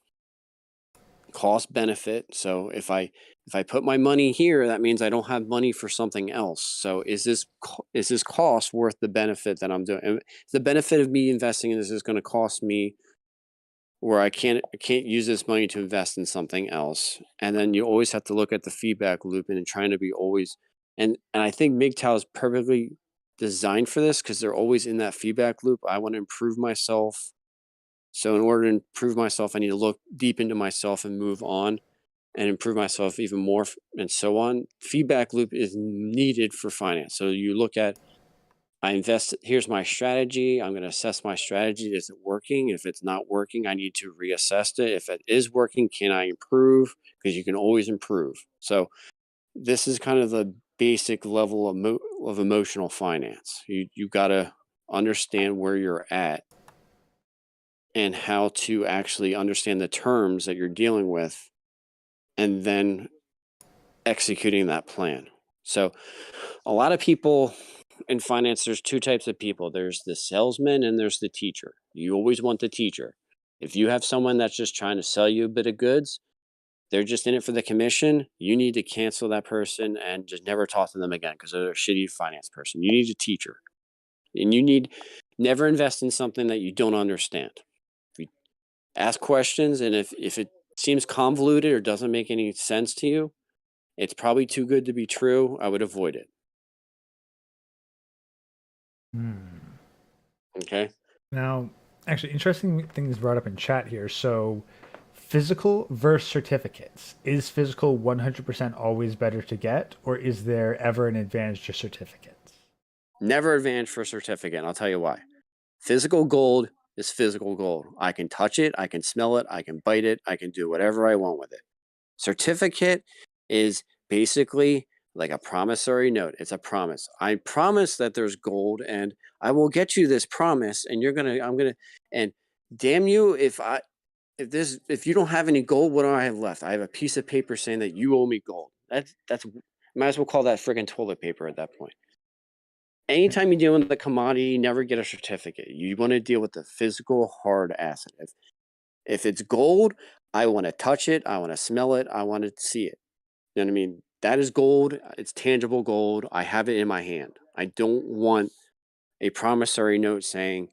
cost benefit. So if I put my money here, that means I don't have money for something else. So is this cost worth the benefit that I'm doing? And the benefit of me investing in this is going to cost me, where I can't use this money to invest in something else. And then you always have to look at the feedback loop and trying to be always, and I think MGTOW is perfectly designed for this, because they're always in that feedback loop. I want to improve myself. So in order to improve myself, I need to look deep into myself and move on and improve myself even more, and so on. Feedback loop is needed for finance. So you look at, I invest, here's my strategy. I'm going to assess my strategy. Is it working? If it's not working, I need to reassess it. If it is working, can I improve? Because you can always improve. So this is kind of the basic level of emotional finance. You got to understand where you're at and how to actually understand the terms that you're dealing with, and then executing that plan. So a lot of people in finance, there's two types of people. There's the salesman and there's the teacher. You always want the teacher. If you have someone that's just trying to sell you a bit of goods, they're just in it for the commission, you need to cancel that person and just never talk to them again, because they're a shitty finance person. You need a teacher. And you need never invest in something that you don't understand. You ask questions, and if it seems convoluted or doesn't make any sense to you, it's probably too good to be true. I would avoid it. Okay. Now, actually, interesting things brought up in chat here. So, physical versus certificates. Is physical 100% always better to get, or is there ever an advantage to certificates? Never advantage for a certificate. And I'll tell you why. Physical gold is physical gold. I can touch it, I can smell it, I can bite it, I can do whatever I want with it. Certificate is basically like a promissory note. It's a promise. I promise that there's gold, and I will get you this promise, and and damn you if you don't have any gold, what do I have left? I have a piece of paper saying that you owe me gold. That's might as well call that friggin' toilet paper at that point. Anytime you deal with the commodity, you never get a certificate. You want to deal with the physical hard asset. If it's gold, I want to touch it, I want to smell it, I want to see it. You know what I mean? That is gold. It's tangible gold. I have it in my hand. I don't want a promissory note saying,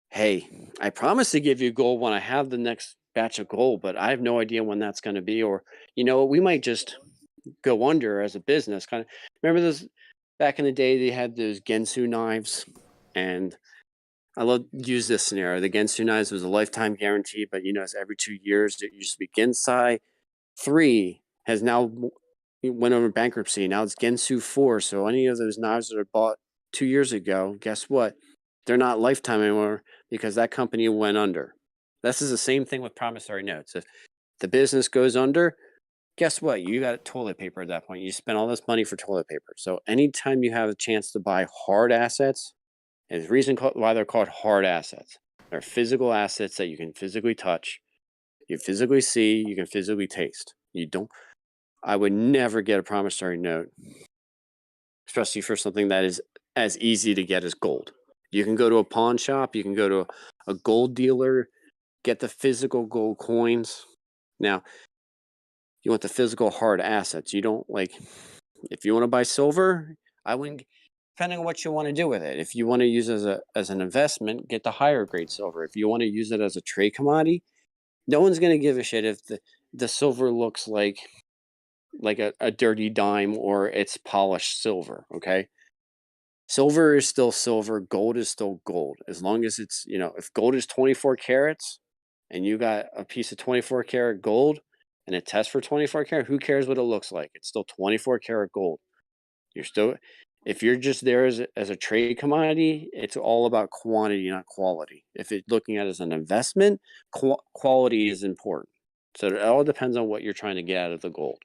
hey, I promise to give you gold when I have the next batch of gold, but I have no idea when that's going to be. Or, we might just go under as a business. Kind of remember those back in the day, they had those Gensu knives, and I love to use this scenario. The Gensu knives was a lifetime guarantee, but it's every 2 years. It used to be Gensai 3 has now went over bankruptcy. Now it's Gensu 4. So any of those knives that are bought 2 years ago, guess what? They're not lifetime anymore, because that company went under. This is the same thing with promissory notes. If the business goes under, guess what? You got toilet paper at that point. You spent all this money for toilet paper. So anytime you have a chance to buy hard assets, and the reason why they're called hard assets, they're physical assets that you can physically touch, you physically see, you can physically taste. I would never get a promissory note, especially for something that is as easy to get as gold. You can go to a pawn shop, you can go to a gold dealer, get the physical gold coins. Now, you want the physical hard assets. You don't if you want to buy silver, I wouldn't, depending on what you want to do with it. If you want to use it as an investment, get the higher grade silver. If you want to use it as a trade commodity, no one's going to give a shit if the silver looks like a dirty dime or it's polished silver. Okay. Silver is still silver. Gold is still gold. As long as it's, if gold is 24 carats and you got a piece of 24 karat gold and it tests for 24 karat, who cares what it looks like? It's still 24 karat gold. If you're just there as a trade commodity, it's all about quantity, not quality. If it's looking at it as an investment, quality is important. So it all depends on what you're trying to get out of the gold.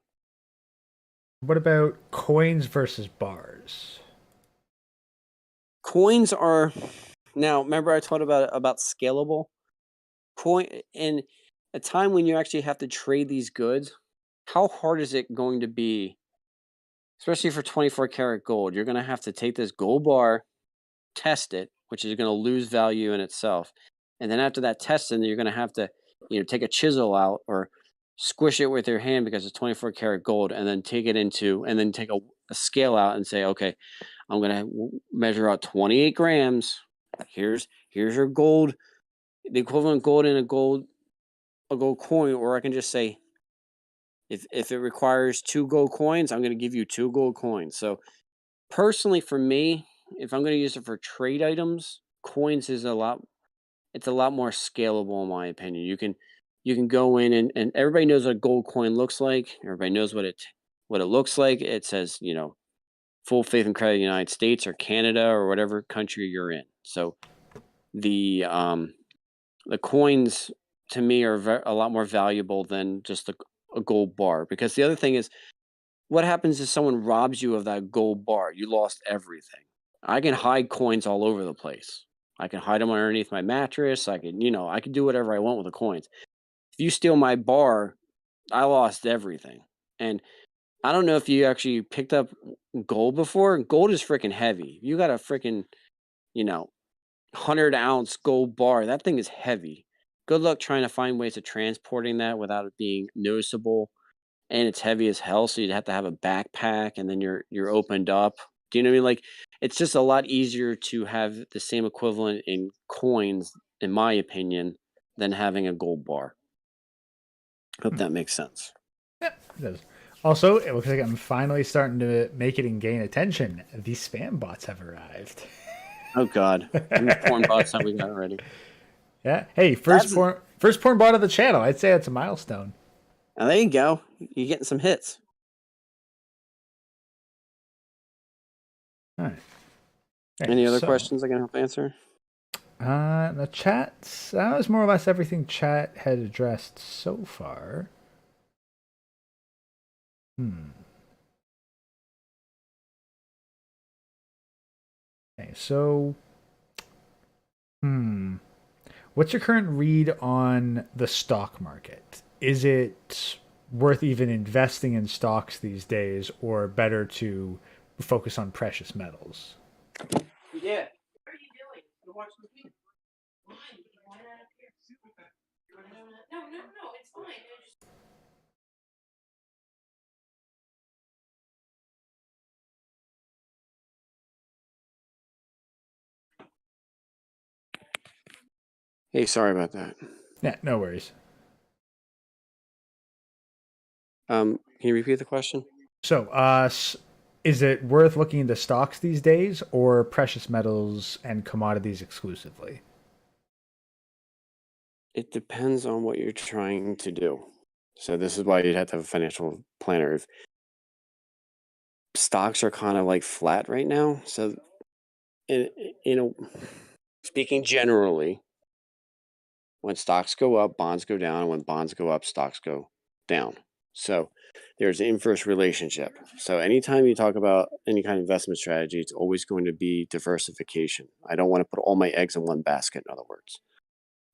What about coins versus bars? Coins are Now, remember I told about scalable coin in a time when you actually have to trade these goods. How hard is it going to be, especially for 24 karat gold? You're going to have to take this gold bar, test it, which is going to lose value in itself, and then after that testing, you're going to have to, take a chisel out or squish it with your hand because it's 24 karat gold, and then take a scale out and say, okay, I'm going to measure out 28 grams. Here's your gold, the equivalent gold in a gold coin, or I can just say, if it requires 2 gold coins, I'm going to give you 2 gold coins. So personally, for me, if I'm going to use it for trade items, coins is it's a lot more scalable in my opinion. You can go in and everybody knows what a gold coin looks like. Everybody knows what it looks like. It says, full faith and credit United States or Canada or whatever country you're in. So the coins to me are a lot more valuable than just a gold bar, because the other thing is, what happens if someone robs you of that gold bar? You lost everything. I can hide coins all over the place. I can hide them underneath my mattress. I can do whatever I want with the coins. If you steal my bar, I lost everything. And I don't know if you actually picked up gold before. Gold is freaking heavy. You got a freaking, you know, 100-ounce gold bar. That thing is heavy. Good luck trying to find ways of transporting that without it being noticeable. And it's heavy as hell, so you'd have to have a backpack, and then you're opened up. Do you know what I mean? Like, it's just a lot easier to have the same equivalent in coins, in my opinion, than having a gold bar. Hope that makes sense. Yeah, it does. Also, it looks like I'm finally starting to make it and gain attention. The spam bots have arrived. Oh God, how many porn bots have we got already? Yeah. Hey, That's first porn bot of the channel. I'd say that's a milestone. there you go. You're getting some hits. All right. Any other questions I can help answer? The chat, that was more or less everything chat had addressed so far. Okay, so, what's your current read on the stock market? Is it worth even investing in stocks these days, or better to focus on precious metals? Yeah. What are you doing? You watch the video. Why? Why not up here? No, it's fine. Hey, sorry about that. Yeah, no worries. Can you repeat the question? So, is it worth looking into stocks these days, or precious metals and commodities exclusively? It depends on what you're trying to do. So this is why you'd have to have a financial planner. If stocks are kind of like flat right now, so in, in a, speaking generally, when stocks go up, bonds go down, and when bonds go up, stocks go down. So there's an inverse relationship. So anytime you talk about any kind of investment strategy, it's always going to be diversification. I don't want to put all my eggs in one basket, in other words.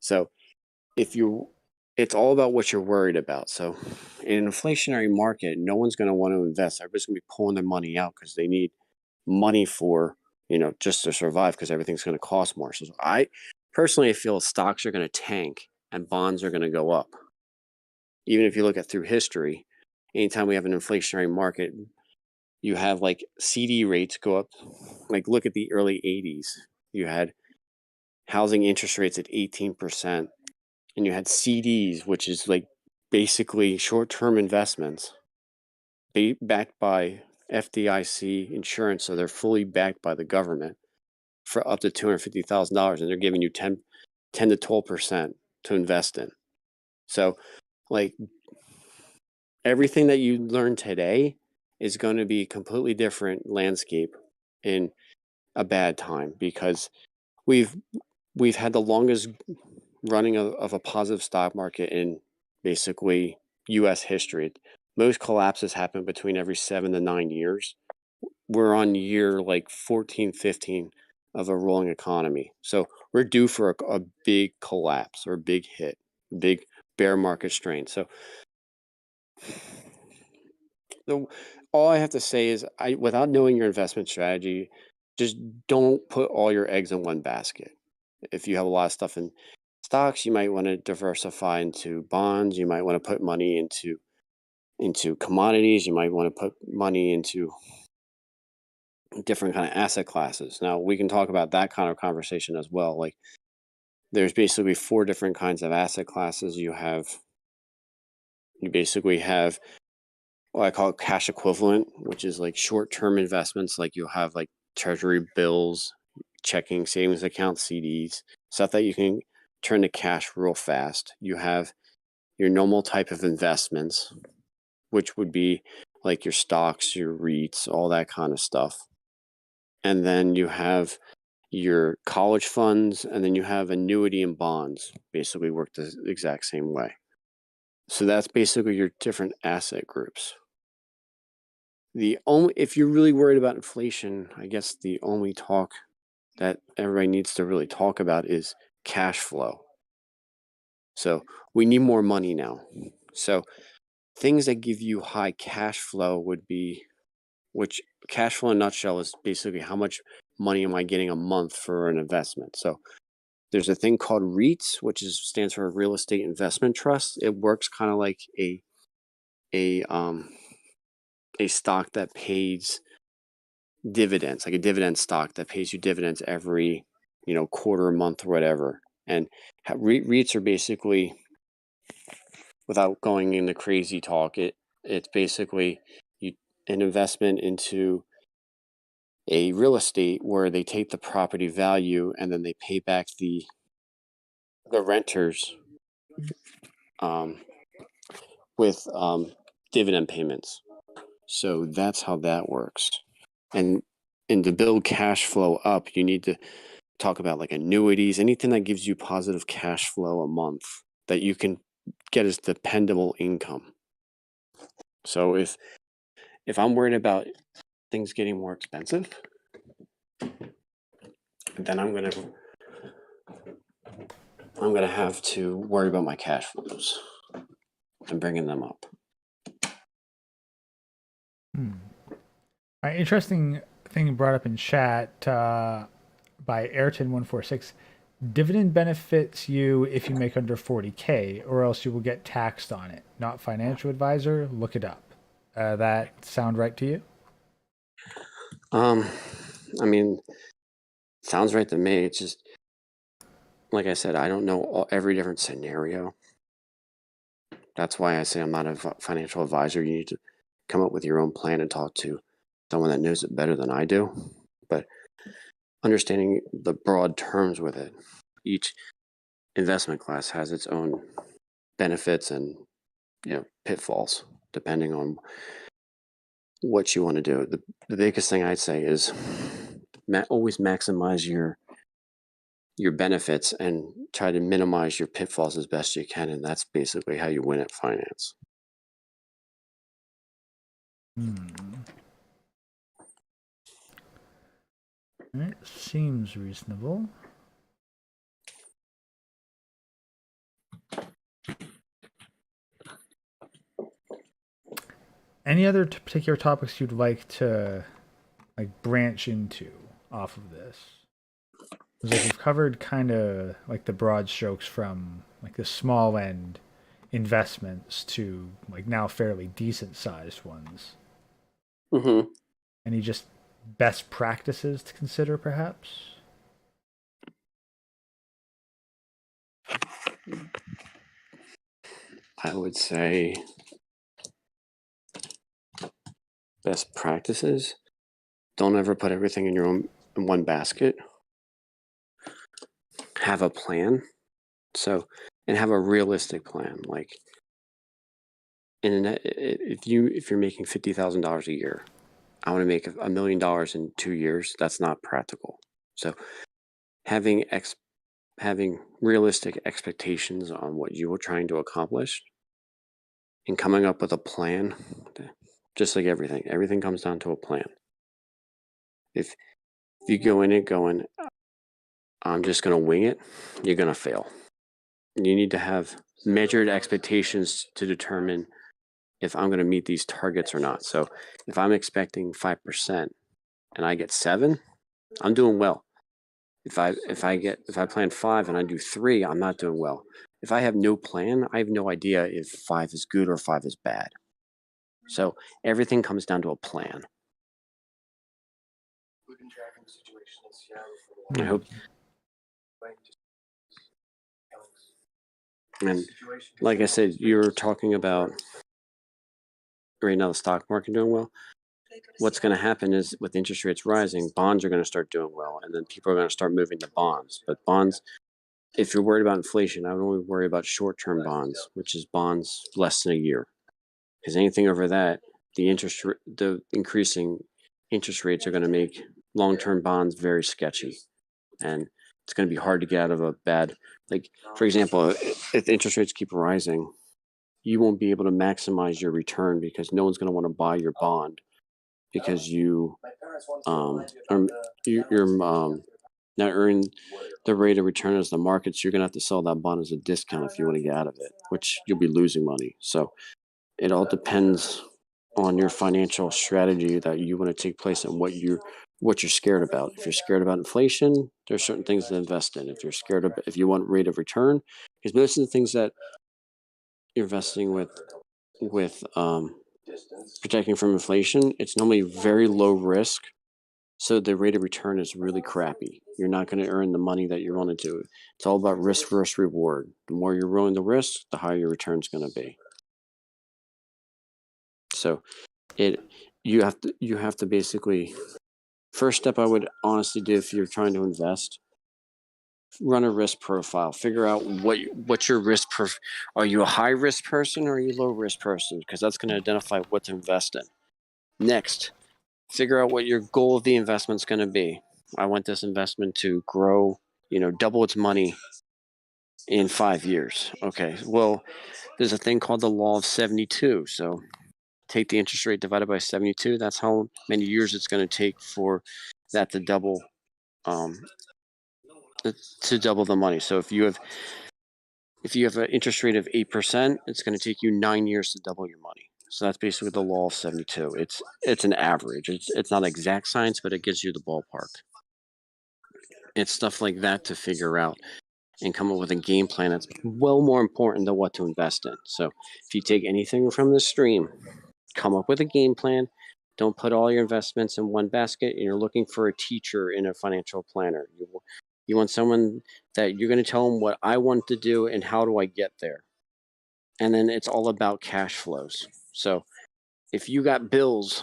So it's all about what you're worried about. So in an inflationary market, no one's going to want to invest. Everybody's going to be pulling their money out because they need money for, just to survive, because everything's going to cost more. So I personally feel stocks are going to tank and bonds are going to go up. Even if you look at through history, anytime we have an inflationary market, you have like CD rates go up. Like, look at the early 80s. You had housing interest rates at 18%, and you had CDs, which is like basically short-term investments backed by FDIC insurance, so they're fully backed by the government for up to $250,000, and they're giving you 10 to 12% to invest in. So, like, everything that you learn today is going to be a completely different landscape in a bad time, because we've had the longest running of a positive stock market in basically U.S. history. Most collapses happen between every 7 to 9 years. We're on year like 14, 15 of a rolling economy. So we're due for a big collapse or a big hit, big bear market strain. So all I have to say is, without knowing your investment strategy, just don't put all your eggs in one basket. If you have a lot of stuff in stocks, you might want to diversify into bonds. You might want to put money into commodities. You might want to put money into different kind of asset classes. Now we can talk about that kind of conversation as well. Like, there's basically 4 different kinds of asset classes. You basically have what I call cash equivalent, which is like short-term investments. Like, you'll have like treasury bills, checking, savings accounts, CDs, stuff that you can turn to cash real fast. You have your normal type of investments, which would be like your stocks, your REITs, all that kind of stuff. And then you have your college funds, and then you have annuity and bonds, basically work the exact same way. So that's basically your different asset groups. If you're really worried about inflation, I guess the only talk that everybody needs to really talk about is cash flow. So we need more money now. So things that give you high cash flow would be, which cash flow in a nutshell is basically how much money am I getting a month for an investment. So there's a thing called REITs, which stands for Real Estate Investment Trust. It works kind of like a stock that pays dividends, like a dividend stock that pays you dividends every quarter, month, or whatever. And REITs are basically, without going into crazy talk, it's basically an investment into a real estate where they take the property value and then they pay back the renters with dividend payments. So that's how that works. And to build cash flow up, you need to talk about like annuities, anything that gives you positive cash flow a month that you can get as dependable income. So if I'm worried about things getting more expensive, then I'm gonna have to worry about my cash flows and bringing them up. All right, interesting thing you brought up in chat by Ayrton146. Dividend benefits you if you make under 40K, or else you will get taxed on it. Not financial advisor. Look it up. That sound right to you? I mean, sounds right to me. It's just, like I said, I don't know every different scenario. That's why I say I'm not a financial advisor. You need to come up with your own plan and talk to someone that knows it better than I do. But understanding the broad terms with it, each investment class has its own benefits and pitfalls depending on what you want to do. The biggest thing I'd say is always maximize your benefits and try to minimize your pitfalls as best you can, and that's basically how you win at finance. It seems reasonable. Any other particular topics you'd like to branch into off of this? Because we've covered kind of like the broad strokes from like the small end investments to like now fairly decent sized ones. Mm-hmm. Any just best practices to consider, perhaps? I would say best practices. Don't ever put everything in one basket. Have a plan. And have a realistic plan. Like, if you're making $50,000 a year, I want to make $1 million in 2 years. That's not practical. So having realistic expectations on what you are trying to accomplish and coming up with a plan, just like everything comes down to a plan. If If you go in it going, I'm just going to wing it, you're going to fail. You need to have measured expectations to determine if I'm going to meet these targets or not. So if I'm expecting 5% and I get 7, I'm doing well. If I plan 5 and I do 3, I'm not doing well. If I have no plan, I have no idea if 5 is good or 5 is bad. So everything comes down to a plan. I hope. And like I said, you're talking about right now the stock market doing well. What's going to happen is with interest rates rising, bonds are going to start doing well, and then people are going to start moving to bonds. But bonds, if you're worried about inflation, I would only worry about short-term bonds, which is bonds less than a year. Because anything over that, the increasing interest rates are going to make long-term bonds very sketchy, and it's going to be hard to get out of a bad. Like, for example, if interest rates keep rising, you won't be able to maximize your return because no one's going to want to buy your bond because you're not earning the rate of return as the market. So you're going to have to sell that bond as a discount if you want to get out of it, which you'll be losing money. So it all depends on your financial strategy that you want to take place and what you're scared about. If you're scared about inflation, there's certain things to invest in. If you want rate of return, because most of the things that you're investing with protecting from inflation, it's normally very low risk. So the rate of return is really crappy. You're not going to earn the money that you want to do. It's all about risk versus reward. The more you're willing to risk, the higher your return is going to be. So you have to basically, first step I would honestly do if you're trying to invest, run a risk profile. Figure out what's your risk. Are you a high risk person or are you a low risk person? Because that's going to identify what to invest in. Next, figure out what your goal of the investment is going to be. I want this investment to grow, double its money in 5 years. Okay, well, there's a thing called the law of 72. So take the interest rate divided by 72. That's how many years it's going to take for that to double the money. So if you have an interest rate of 8%, it's going to take you 9 years to double your money. So that's basically the law of 72. It's an average. It's not exact science, but it gives you the ballpark. It's stuff like that to figure out and come up with a game plan that's well more important than what to invest in. So if you take anything from the stream, come up with a game plan. Don't put all your investments in one basket, and you're looking for a teacher in a financial planner. You want someone that you're going to tell them what I want to do and how do I get there. And then it's all about cash flows. So if you got bills,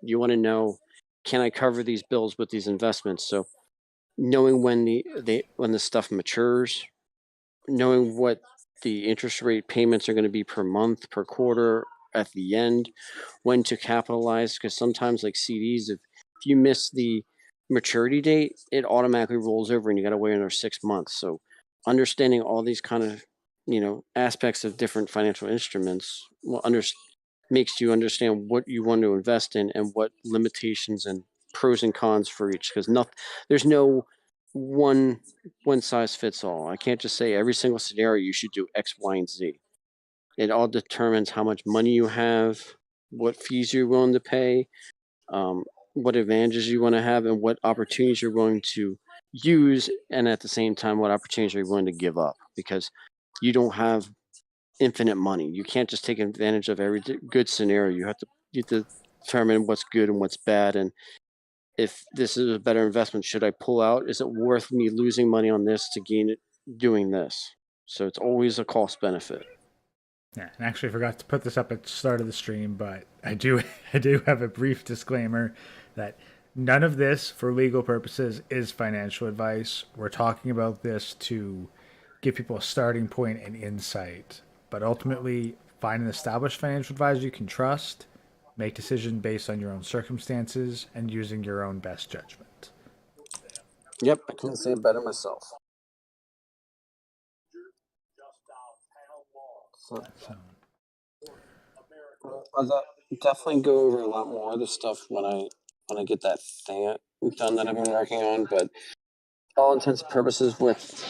you want to know, can I cover these bills with these investments? So knowing when the stuff matures, knowing what the interest rate payments are going to be per month, per quarter, at the end, when to capitalize, because sometimes like CDs, if you miss the maturity date, it automatically rolls over and you got to wait another 6 months. So understanding all these kind of aspects of different financial instruments makes you understand what you want to invest in and what limitations and pros and cons for each, because there's no one size fits all. I can't just say every single scenario you should do X, Y, and Z. It all determines how much money you have, what fees you're willing to pay, what advantages you want to have, and what opportunities you're willing to use, and at the same time, what opportunities you're willing to give up, because you don't have infinite money. You can't just take advantage of every good scenario. You have to determine what's good and what's bad, and if this is a better investment, should I pull out? Is it worth me losing money on this to gain it doing this? So it's always a cost benefit. Yeah, and actually I forgot to put this up at the start of the stream, but I do I do have a brief disclaimer that none of this for legal purposes is financial advice. We're talking about this to give people a starting point and insight. But ultimately, find an established financial advisor you can trust, make decisions based on your own circumstances, and using your own best judgment. Yep, I couldn't say it better myself. So I'll definitely go over a lot more of this stuff when I get that thing done that I've been working on, but all intents and purposes with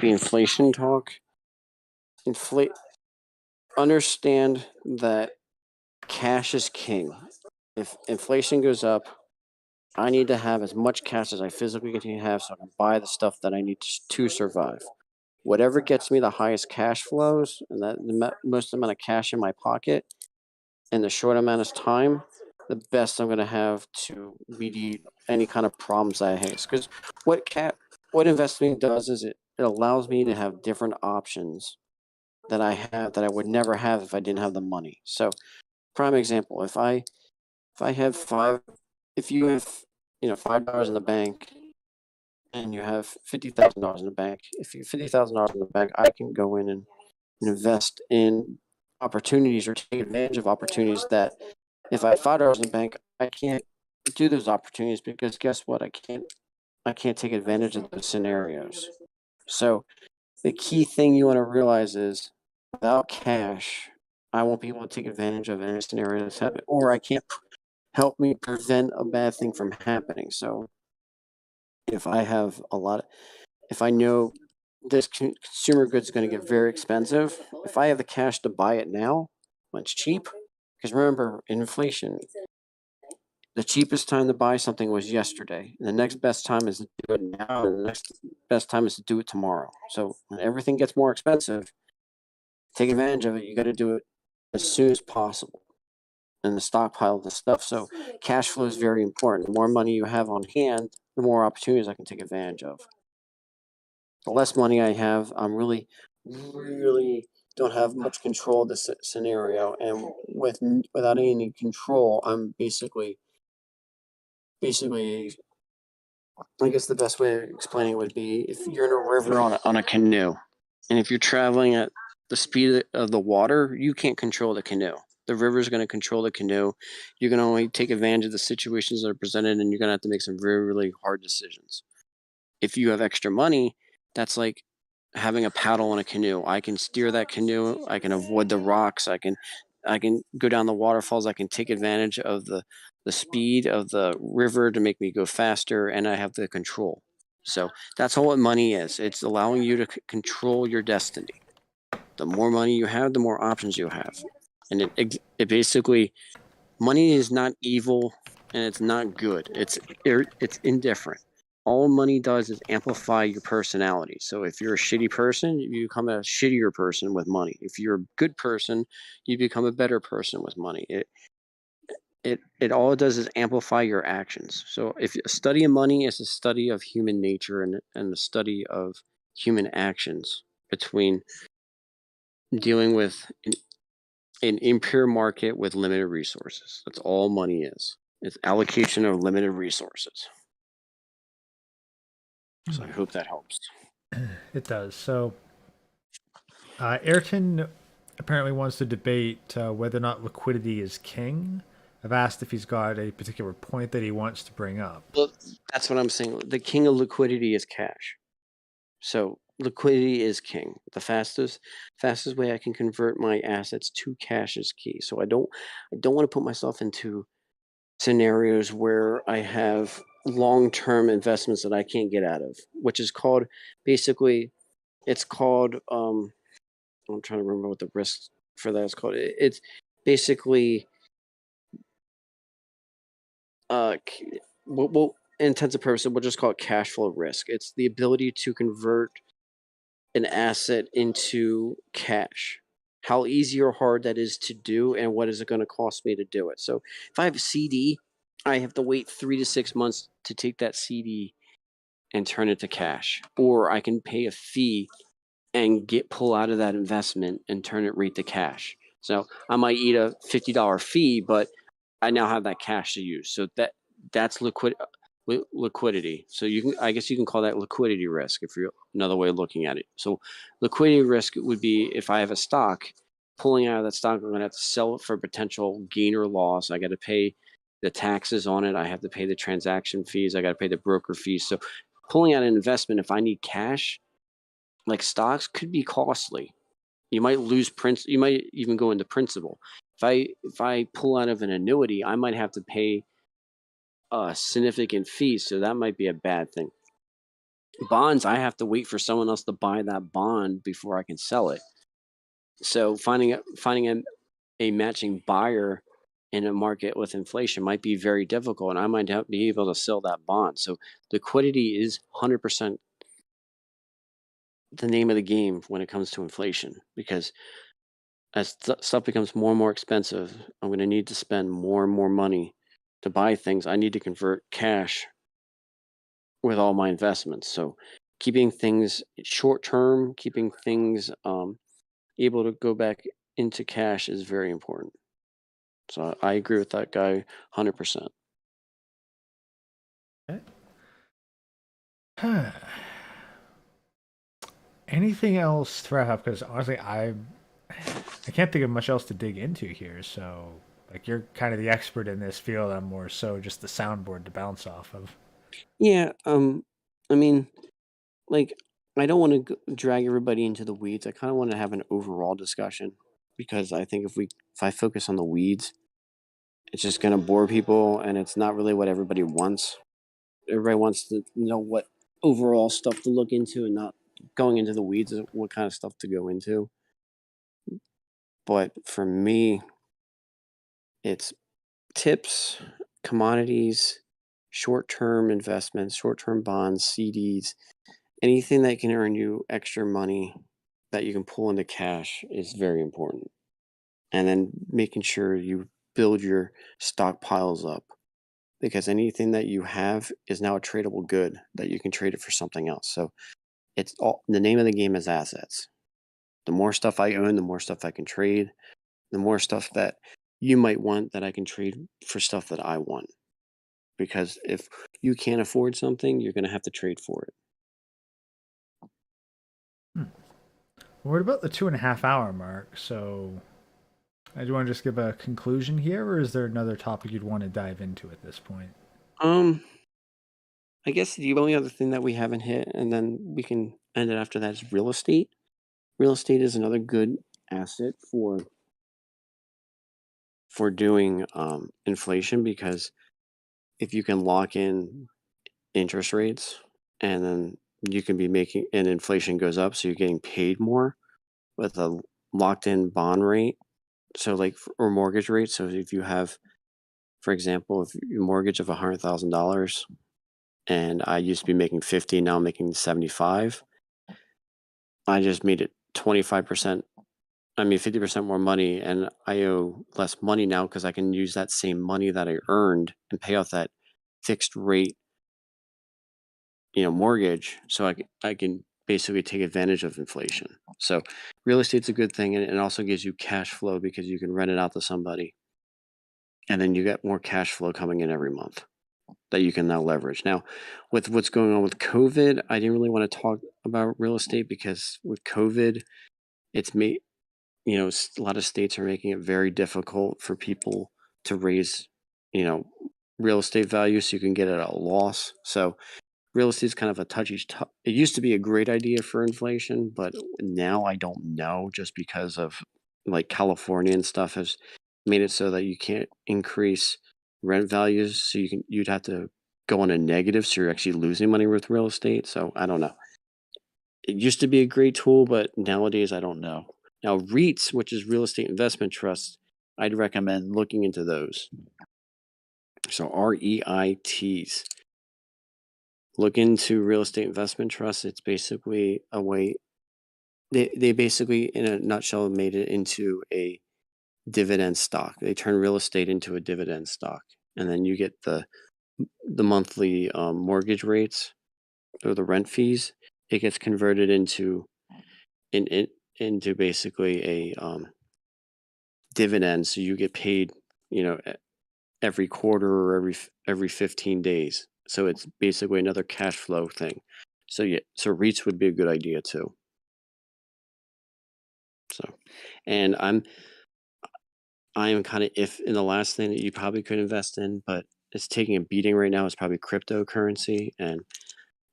the inflation talk, understand that cash is king. If inflation goes up, I need to have as much cash as I physically can have so I can buy the stuff that I need to survive. Whatever gets me the highest cash flows and the most amount of cash in my pocket in the short amount of time, the best I'm going to have to mediate any kind of problems I face. Because what investing does is it allows me to have different options that I have that I would never have if I didn't have the money. So, prime example, if I have if you have $5 in the bank and you have $50,000 in the bank, if you have $50,000 in the bank, I can go in and invest in opportunities or take advantage of opportunities that if I have $5 in the bank, I can't do those opportunities because guess what? I can't take advantage of those scenarios. So the key thing you want to realize is without cash, I won't be able to take advantage of any scenario that's happening, or I can't help me prevent a bad thing from happening. So if I have if I know this consumer good is going to get very expensive, if I have the cash to buy it now when it's cheap, because remember, inflation, the cheapest time to buy something was yesterday. And the next best time is to do it now, and the next best time is to do it tomorrow. So when everything gets more expensive, take advantage of it. You got to do it as soon as possible and the stockpile of the stuff. So cash flow is very important. The more money you have on hand, the more opportunities I can take advantage of. The less money I have, I'm really don't have much control of the scenario. And without any control, I'm basically, I guess the best way of explaining it would be if you're in a river on a canoe, and if you're traveling at the speed of the water, you can't control the canoe. The river is going to control the canoe. You're going to only take advantage of the situations that are presented, and you're going to have to make some really hard decisions. If you have extra money, that's like having a paddle in a canoe. I can steer that canoe. I can avoid the rocks. I can go down the waterfalls. I can take advantage of the speed of the river to make me go faster, and I have the control. So that's all what money is. It's allowing you to control your destiny. The more money you have, the more options you have. And it basically, money is not evil and it's not good. It's indifferent. All money does is amplify your personality. So if you're a shitty person, you become a shittier person with money. If you're a good person, you become a better person with money. It all does is amplify your actions. So if a study of money is a study of human nature and the study of human actions between dealing with an impure market with limited resources. That's all money is. It's allocation of limited resources. So I hope that helps. It does. So, Ayrton apparently wants to debate whether or not liquidity is king. I've asked if he's got a particular point that he wants to bring up. Well, that's what I'm saying. The king of liquidity is cash. So liquidity is king. The fastest way I can convert my assets to cash is key. So I don't want to put myself into scenarios where I have long-term investments that I can't get out of, which is called basically, it's called I'm trying to remember what the risk for that is called. It's basically well, intents and purposes, we'll just call it cash flow risk. It's the ability to convert an asset into cash. How easy or hard that is to do, and what is it going to cost me to do it? So if I have a CD, I have to wait 3 to 6 months to take that CD and turn it to cash, or I can pay a fee and pull out of that investment and turn it right to cash. So I might eat a $50 fee, but I now have that cash to use. So that's liquidity. So I guess you can call that liquidity risk if you're another way of looking at it. So liquidity risk would be if I have a stock, pulling out of that stock, I'm going to have to sell it for potential gain or loss. I got to pay the taxes on it. I have to pay the transaction fees. I got to pay the broker fees. So pulling out an investment, if I need cash, like stocks, could be costly. You might lose you might even go into principal. If I pull out of an annuity, I might have to pay a significant fee, so that might be a bad thing. Bonds, I have to wait for someone else to buy that bond before I can sell it. So finding a matching buyer in a market with inflation might be very difficult, and I might not be able to sell that bond. So liquidity is 100% the name of the game when it comes to inflation, because as stuff becomes more and more expensive, I'm going to need to spend more and more money to buy things. I need to convert cash with all my investments. So keeping things short term, keeping things able to go back into cash is very important. So I agree with that guy 100%. Okay. Anything else to wrap up? Because honestly, I can't think of much else to dig into here. So, like, you're kind of the expert in this field. I'm more so just the soundboard to bounce off of. Yeah, I mean, like, I don't want to drag everybody into the weeds. I kind of want to have an overall discussion, because I think if I focus on the weeds, it's just going to bore people, and it's not really what everybody wants. Everybody wants to know what overall stuff to look into, and not going into the weeds is what kind of stuff to go into. But for me, it's tips, commodities, short-term investments, short-term bonds, CDs, anything that can earn you extra money that you can pull into cash is very important. And then making sure you build your stockpiles up, because anything that you have is now a tradable good that you can trade it for something else. So it's all, the name of the game is assets. The more stuff I own, the more stuff I can trade, the more stuff that you might want that I can trade for stuff that I want. Because if you can't afford something, you're going to have to trade for it. Hmm. What about the 2.5 hour mark? So, do you want to just give a conclusion here, or is there another topic you'd want to dive into at this point? Um, I guess the only other thing that we haven't hit, and then we can end it after that, is real estate. Real estate is another good asset for doing inflation, because if you can lock in interest rates, and then you can be making, and inflation goes up, so you're getting paid more with a locked in bond rate. So like, or mortgage rate. So if you have, for example, if your mortgage of $100,000, and I used to be making 50, now I'm making 75, I just made it 25%. I mean, 50% more money, and I owe less money now because I can use that same money that I earned and pay off that fixed rate, mortgage. So I can basically take advantage of inflation. So real estate's a good thing, and it also gives you cash flow because you can rent it out to somebody, and then you get more cash flow coming in every month that you can now leverage. Now, with what's going on with COVID, I didn't really want to talk about real estate, because with COVID, it's made, a lot of states are making it very difficult for people to raise, you know, real estate value, so you can get it at a loss. So real estate is kind of a touchy. It used to be a great idea for inflation, but now I don't know, just because of, like, California and stuff has made it so that you can't increase rent values. So you'd have to go on a negative, so you're actually losing money with real estate. So I don't know. It used to be a great tool, but nowadays I don't know. Now, REITs, which is real estate investment trusts, I'd recommend looking into those. So REITs. Look into real estate investment trusts. It's basically a way, they basically, in a nutshell, made it into a dividend stock. They turn real estate into a dividend stock, and then you get the monthly mortgage rates, or the rent fees. It gets converted in into basically a dividend, so you get paid, every quarter, or every 15 days. So it's basically another cash flow thing. So yeah, so REITs would be a good idea too. So, and I am kind of, if in the last thing that you probably could invest in, but it's taking a beating right now, is probably cryptocurrency. And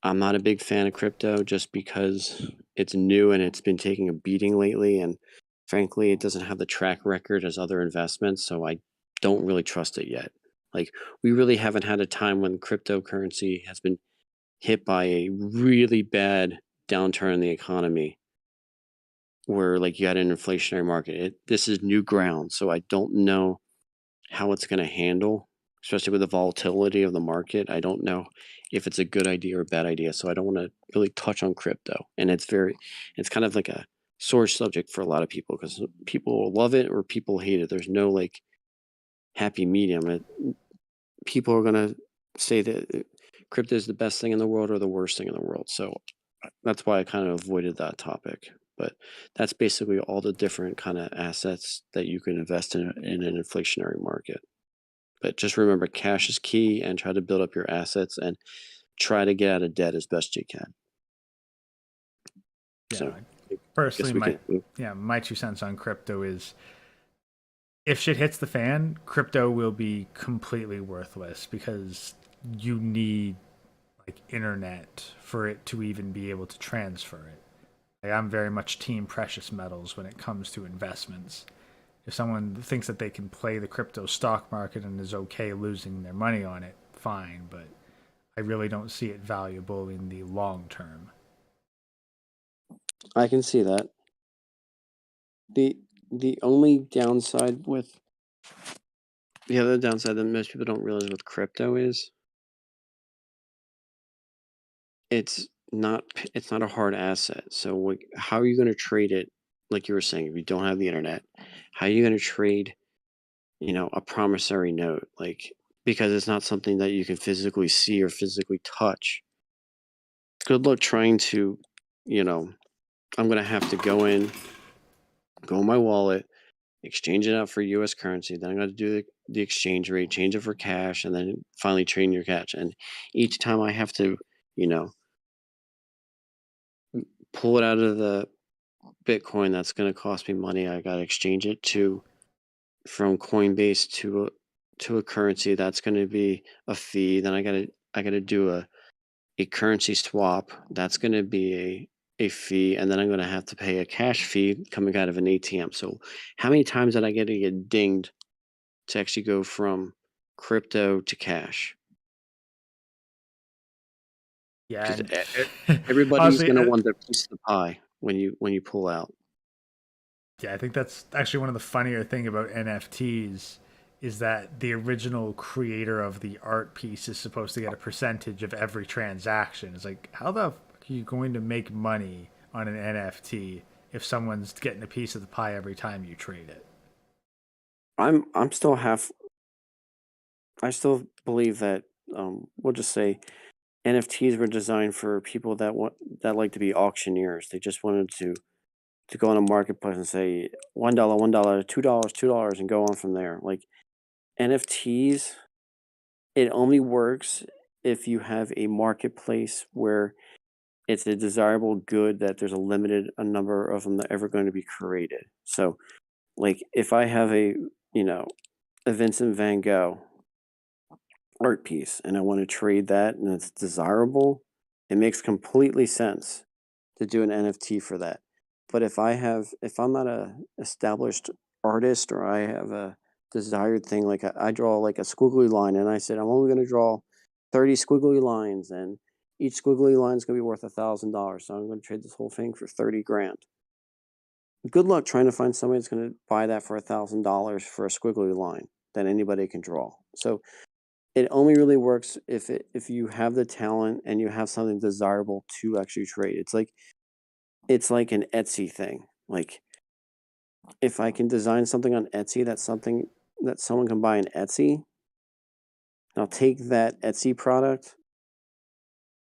I'm not a big fan of crypto, just because it's new and it's been taking a beating lately. And frankly, it doesn't have the track record as other investments. So I don't really trust it yet. Like, we really haven't had a time when cryptocurrency has been hit by a really bad downturn in the economy where like you had an inflationary market. This is new ground, so I don't know how it's going to handle, especially with the volatility of the market. I don't know if it's a good idea or a bad idea, so I don't want to really touch on crypto. And it's kind of like a sore subject for a lot of people because people love it or people hate it. There's no like happy medium. People are going to say that crypto is the best thing in the world or the worst thing in the world. So that's why I kind of avoided that topic. But that's basically all the different kind of assets that you can invest in an inflationary market. But just remember, cash is key, and try to build up your assets and try to get out of debt as best you can. Yeah, So, personally, guess we can. my 2 cents on crypto is if shit hits the fan, crypto will be completely worthless because you need like internet for it to even be able to transfer it. Like, I'm very much team precious metals when it comes to investments. If someone thinks that they can play the crypto stock market and is okay losing their money on it, fine, but I really don't see it valuable in the long term. I can see that. The only downside with the other downside that most people don't realize with crypto is it's not it's not a hard asset. So how are you going to trade it? Like you were saying, if you don't have the internet, how are you going to trade, a promissory note? Like, because it's not something that you can physically see or physically touch. Good luck trying to, you know, I'm going to have to go in my wallet, exchange it out for US currency. Then I'm going to do the exchange rate, change it for cash, and then finally trade your cash. And each time I have to, you know, pull it out of the Bitcoin, that's going to cost me money. I got to exchange it from Coinbase to a currency. That's going to be a fee. Then I got to do a currency swap. That's going to be a fee, and then I'm going to have to pay a cash fee coming out of an ATM. So how many times did I get dinged to actually go from crypto to cash? Yeah, Because and everybody's honestly, going to want their piece of the pie when you pull out. yeah, I think that's actually one of the funnier thing about NFTs is that the original creator of the art piece is supposed to get a percentage of every transaction. It's like, how the fuck are you going to make money on an NFT if someone's getting a piece of the pie every time you trade it? I'm still half. I still believe that we'll just say NFTs were designed for people that like to be auctioneers. They just wanted to go on a marketplace and say $1, $1, $2, $2, and go on from there. Like NFTs, it only works if you have a marketplace where it's a desirable good that there's a number of them that are ever going to be created. So, like if I have you know a Vincent Van Gogh art piece and I want to trade that and it's desirable, it makes completely sense to do an NFT for that. But if I'm not a established artist or I have a desired thing, like I draw like a squiggly line and I said I'm only going to draw 30 squiggly lines and each squiggly line is going to be worth $1,000. So I'm going to trade this whole thing for 30 grand. Good luck trying to find somebody that's going to buy that for $1,000 for a squiggly line that anybody can draw. So it only really works if you have the talent and you have something desirable to actually trade. It's like an Etsy thing. Like if I can design something on Etsy that's something that someone can buy on Etsy, I'll take that Etsy product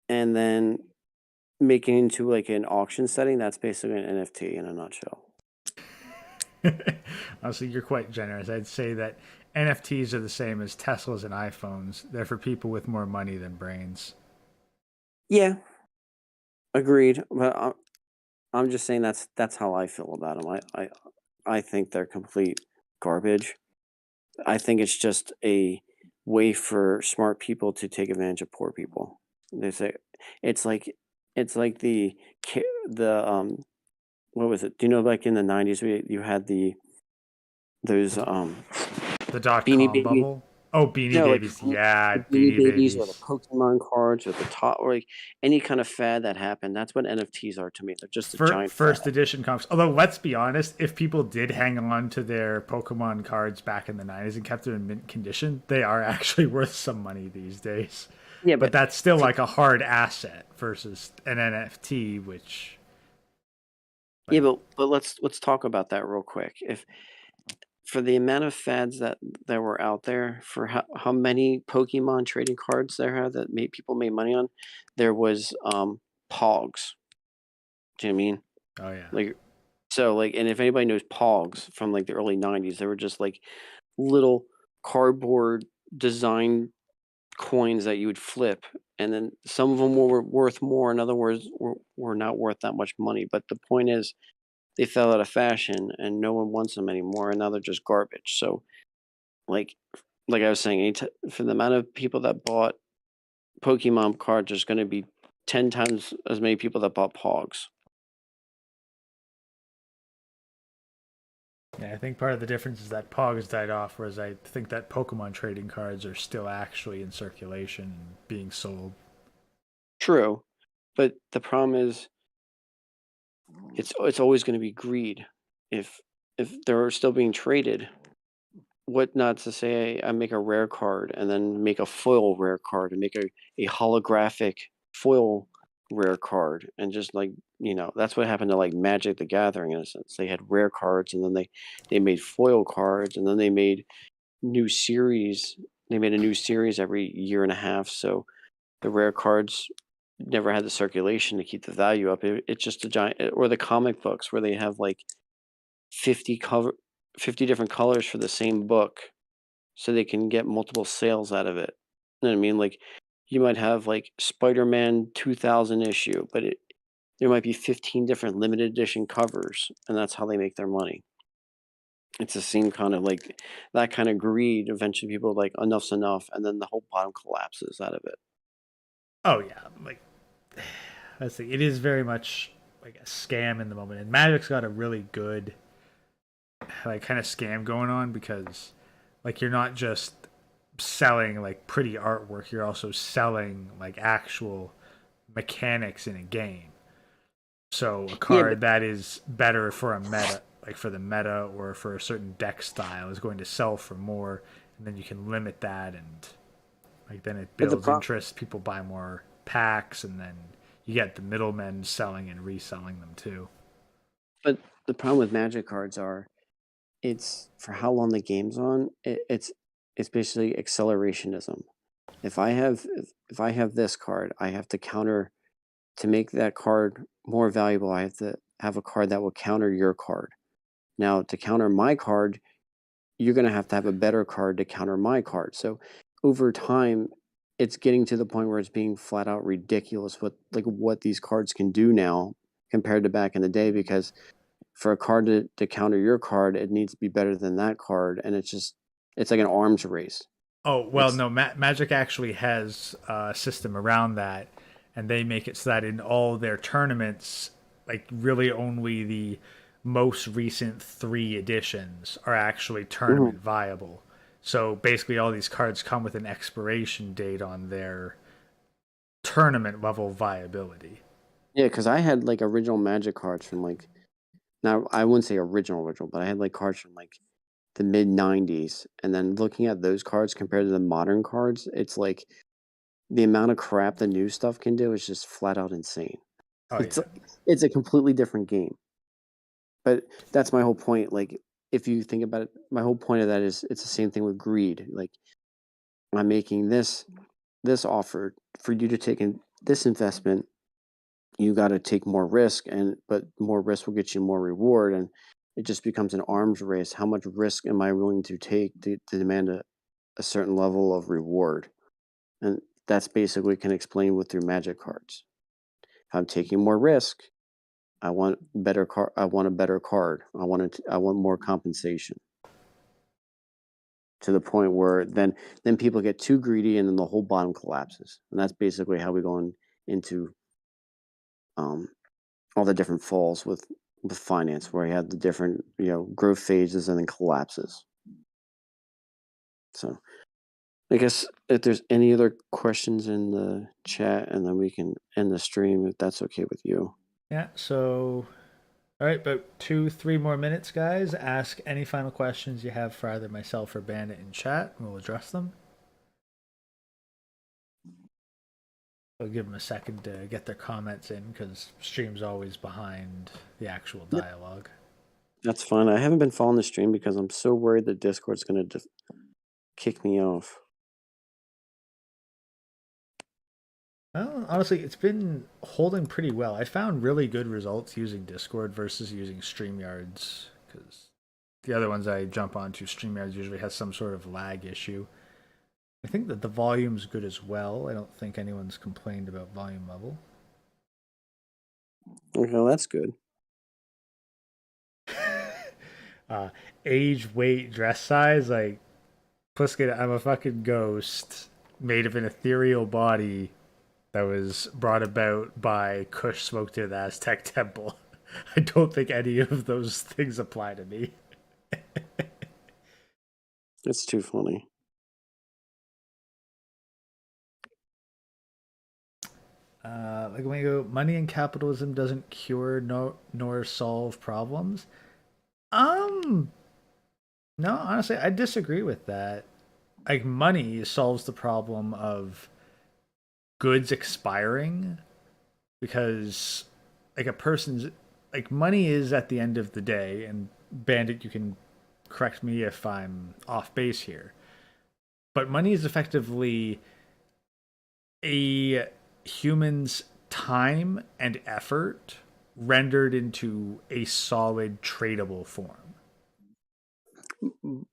and then make it into like an auction setting. That's basically an NFT in a nutshell. Honestly, you're quite generous. I'd say that NFTs are the same as Teslas and iPhones. They're for people with more money than brains. Yeah, agreed. But I'm just saying that's how I feel about them. I think they're complete garbage. I think it's just a way for smart people to take advantage of poor people. They say it's like the what was it? Do you know like in the 90s you had those The dot Beanie com Baby bubble. Oh, Beanie Like Babies. Yeah, the Beanie Beanie Babies or the Babies. Pokemon cards or the top, or like any kind of fad that happened. That's what NFTs are to me. They're just a giant fad. First edition comics. Although, let's be honest, if people did hang on to their Pokemon cards back in the 90s and kept them in mint condition, they are actually worth some money these days. Yeah, But but that's still for, like a hard asset versus an NFT, which, yeah, like, but let's talk about that real quick. If for the amount of fads that were out there, for how many Pokemon trading cards there are that made people made money on, there was Pogs. Do you know what I mean? oh yeah. Like so like, and if anybody knows Pogs from like the early '90s, they were just like little cardboard design coins that you would flip, and then some of them were worth more. In other words, were not worth that much money. But the point is, they fell out of fashion, and no one wants them anymore, and now they're just garbage. So, like, like I was saying, for the amount of people that bought Pokemon cards, there's going to be 10 times as many people that bought Pogs. Yeah, I think part of the difference is that Pogs died off, whereas I think that Pokemon trading cards are still actually in circulation and being sold. True, but the problem is, it's always going to be greed. If they're still being traded, what not to say I make a rare card and then make a foil rare card and make a holographic foil rare card, and just like, that's what happened to like Magic the Gathering in a sense. They had rare cards, and then they made foil cards, and then new series they made a new series every year and a half, so the rare cards never had the circulation to keep the value up. It's just a giant, or the comic books where they have like 50 cover 50 different colors for the same book, so they can get multiple sales out of it. You know what I mean? Like, you might have like Spider-Man 2000 issue, but there might be 15 different limited edition covers, and that's how they make their money. It's the same kind of like that kind of greed. Eventually, people are like, enough's enough, and then the whole bottom collapses out of it. Oh yeah, like let's see, it is very much like a scam in the moment, and Magic's got a really good like kind of scam going on because like you're not just selling like pretty artwork, you're also selling like actual mechanics in a game. So a Yeah, but card that is better for a meta, like for the meta or for a certain deck style, is going to sell for more, and then you can limit that, and like then it but the builds problem, interest. People buy more packs, and then you get the middlemen selling and reselling them too. but the problem with Magic cards are, it's for how long the game's on. It's basically accelerationism. If I have this card, I have to counter to make that card more valuable. I have to have a card that will counter your card. Now, to counter my card, you're going to have a better card to counter my card. So, over time, it's getting to the point where it's being flat out ridiculous what these cards can do now compared to back in the day. Because for a card to counter your card, it needs to be better than that card, and it's like an arms race. Oh well, It's no, Magic actually has a system around that, and they make it so that in all their tournaments, like really only the most recent three editions are actually Mhm. tournament viable. So basically, all these cards come with an expiration date on their tournament level viability. Yeah, because I had like original Magic cards from like, now I wouldn't say original, but I had like cards from like the mid '90s, and then looking at those cards compared to the modern cards, it's like the amount of crap the new stuff can do is just flat out insane. Oh It's yeah. it's a completely different game. But that's my whole point. Like, if you think about it, my whole point of that is it's the same thing with greed. Like, I'm making this offer for you to take in this investment. You got to take more risk, but more risk will get you more reward, and it just becomes an arms race. How much risk am I willing to take to demand a certain level of reward? And that's basically can explain with your Magic cards. If I'm taking more risk, I want a better card. I want more compensation, to the point where then people get too greedy, and then the whole bottom collapses. And that's basically how we go into um, all the different falls with finance, where you have the different growth phases and then collapses. So I guess if there's any other questions in the chat, and then we can end the stream if that's okay with you. Yeah, so all right, about 2, 3 more minutes, guys. Ask any final questions you have for either myself or Bandit in chat, and we'll address them. I'll give them a second to get their comments in because stream's always behind the actual Yep, dialogue. that's fine. I haven't been following the stream because I'm so worried that Discord's gonna kick me off. Well, honestly, it's been holding pretty well. I found really good results using Discord versus using StreamYards because the other ones I jump onto, StreamYards usually has some sort of lag issue. I think that the volume's good as well. I don't think anyone's complained about volume level. Okay, well, that's good. uh, Age, weight, dress size, like Plisket, I'm a fucking ghost made of an ethereal body that was brought about by Kush smoked in the Aztec temple. I don't think any of those things apply to me. It's too funny. Like when you go, money and capitalism doesn't cure nor solve problems. Um, no, honestly, I disagree with that. Like money solves the problem of goods expiring because like a person's like money is at the end of the day, and Bandit, you can correct me if I'm off base here, but money is effectively a human's time and effort rendered into a solid tradable form.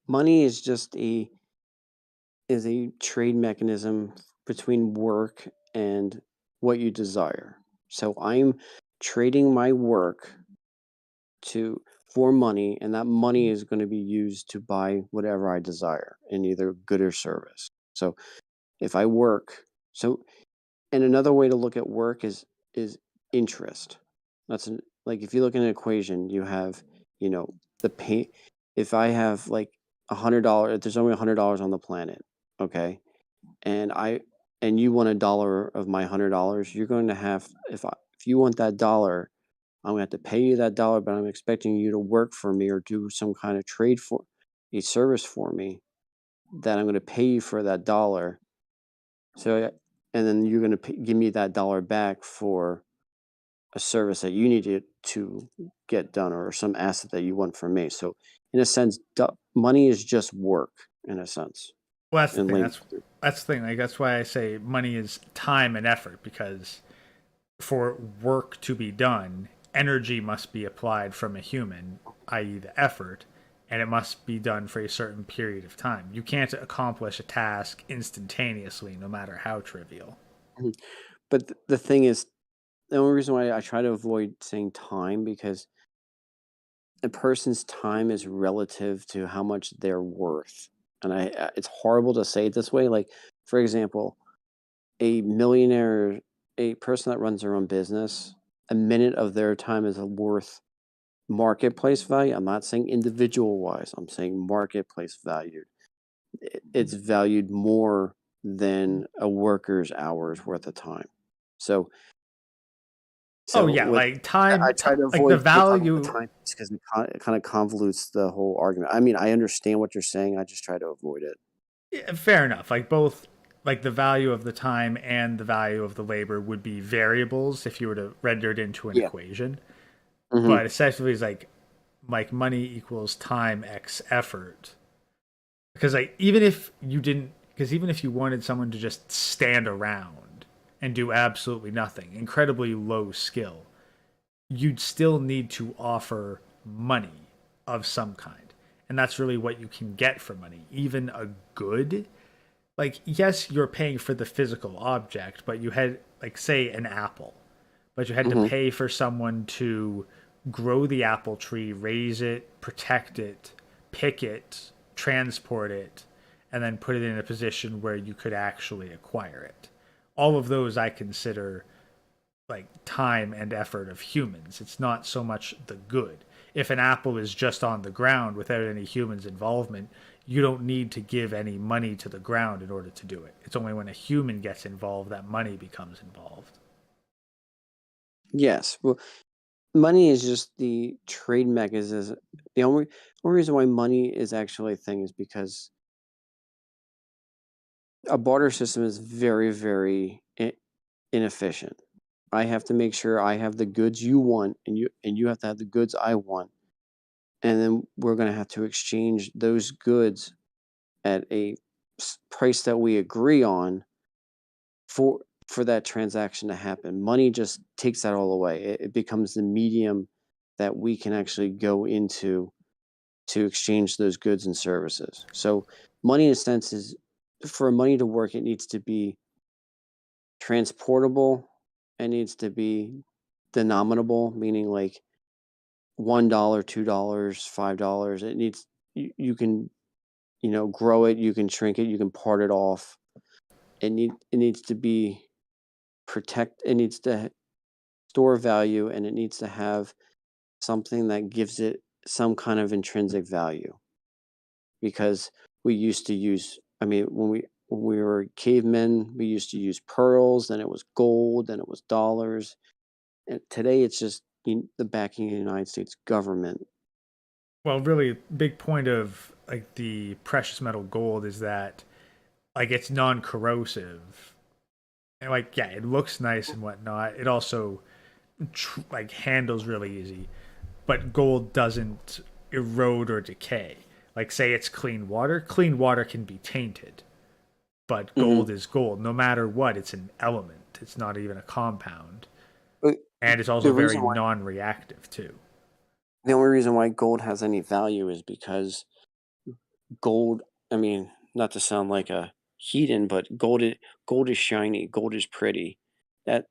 Money is just a trade mechanism between work and what you desire. So I'm trading my work for money, and that money is going to be used to buy whatever I desire in either good or service. So if I work, and another way to look at work is interest. Like if you look at an equation, you have, the pay. If I have like $100, there's only $100 on the planet, okay, and you want $1 of my $100, you're going to have if you want that dollar, I'm gonna have to pay you that dollar, but I'm expecting you to work for me or do some kind of trade for a service for me that I'm gonna pay you for that dollar. So, and then you're gonna give me that dollar back for a service that you need to get done or some asset that you want from me. So, in a sense, money is just work in a sense. Well, that's the And thing. like, That's the thing. Like that's why I say money is time and effort because for work to be done, energy must be applied from a human, i.e., the effort, and it must be done for a certain period of time. You can't accomplish a task instantaneously, no matter how trivial. but the thing is, the only reason why I try to avoid saying time because a person's time is relative to how much they're worth. And it's horrible to say it this way. Like, for example, a millionaire, a person that runs their own business, a minute of their time is worth marketplace value. I'm not saying individual wise, I'm saying marketplace value. It's valued more than a worker's hours worth of time. So, Oh so yeah, with like I time, try to like the avoid talking about the value. time because it kind of convolutes the whole argument. I mean, I understand what you're saying. I just try to avoid it. Yeah, fair enough. Like both, like the value of the time and the value of the labor would be variables if you were to render it into an Yeah. equation. Hmm. But essentially, it's like money equals time x effort. Because like even if you didn't, because even if you wanted someone to just stand around and do absolutely nothing, incredibly low skill, you'd still need to offer money of some kind. And that's really what you can get for money. Even a good, like, yes, you're paying for the physical object, but you had, like, say, an apple, but you had to Hmm. pay for someone to grow the apple tree, raise it, protect it, pick it, transport it, and then put it in a position where you could actually acquire it. All of those I consider like time and effort of humans. It's not so much the good. If an apple is just on the ground without any humans' involvement, you don't need to give any money to the ground in order to do it. It's only when a human gets involved that money becomes involved. Yes. Well, money is just the trade mechanism. The only reason why money is actually a thing is because a barter system is very, very inefficient. I have to make sure I have the goods you want, and you have to have the goods I want, and then we're going to have to exchange those goods at a price that we agree on for that transaction to happen. Money just takes that all away. It becomes the medium that we can actually go into to exchange those goods and services. So money, in a sense, is for money to work, it needs to be transportable. It needs to be denominable, meaning like $1, $2, $5. It needs you can grow it, you can shrink it, you can part it off. It needs to be it needs to store value, and it needs to have something that gives it some kind of intrinsic value. Because we used to use, I mean, when we were cavemen, we used to use pearls, then it was gold, then it was dollars. And today it's just the backing of the United States government. Well, really, big point of like the precious metal gold is that like it's non-corrosive, and like yeah, it looks nice and whatnot. It also like handles really easy, but gold doesn't erode or decay. Like say it's clean water can be tainted, but hmm gold is gold no matter what. It's an element. It's not even a compound, But and it's also the very reason why, non-reactive too. the only reason why gold has any value is because gold, I mean, not to sound like a heathen, but gold is shiny, gold is pretty. That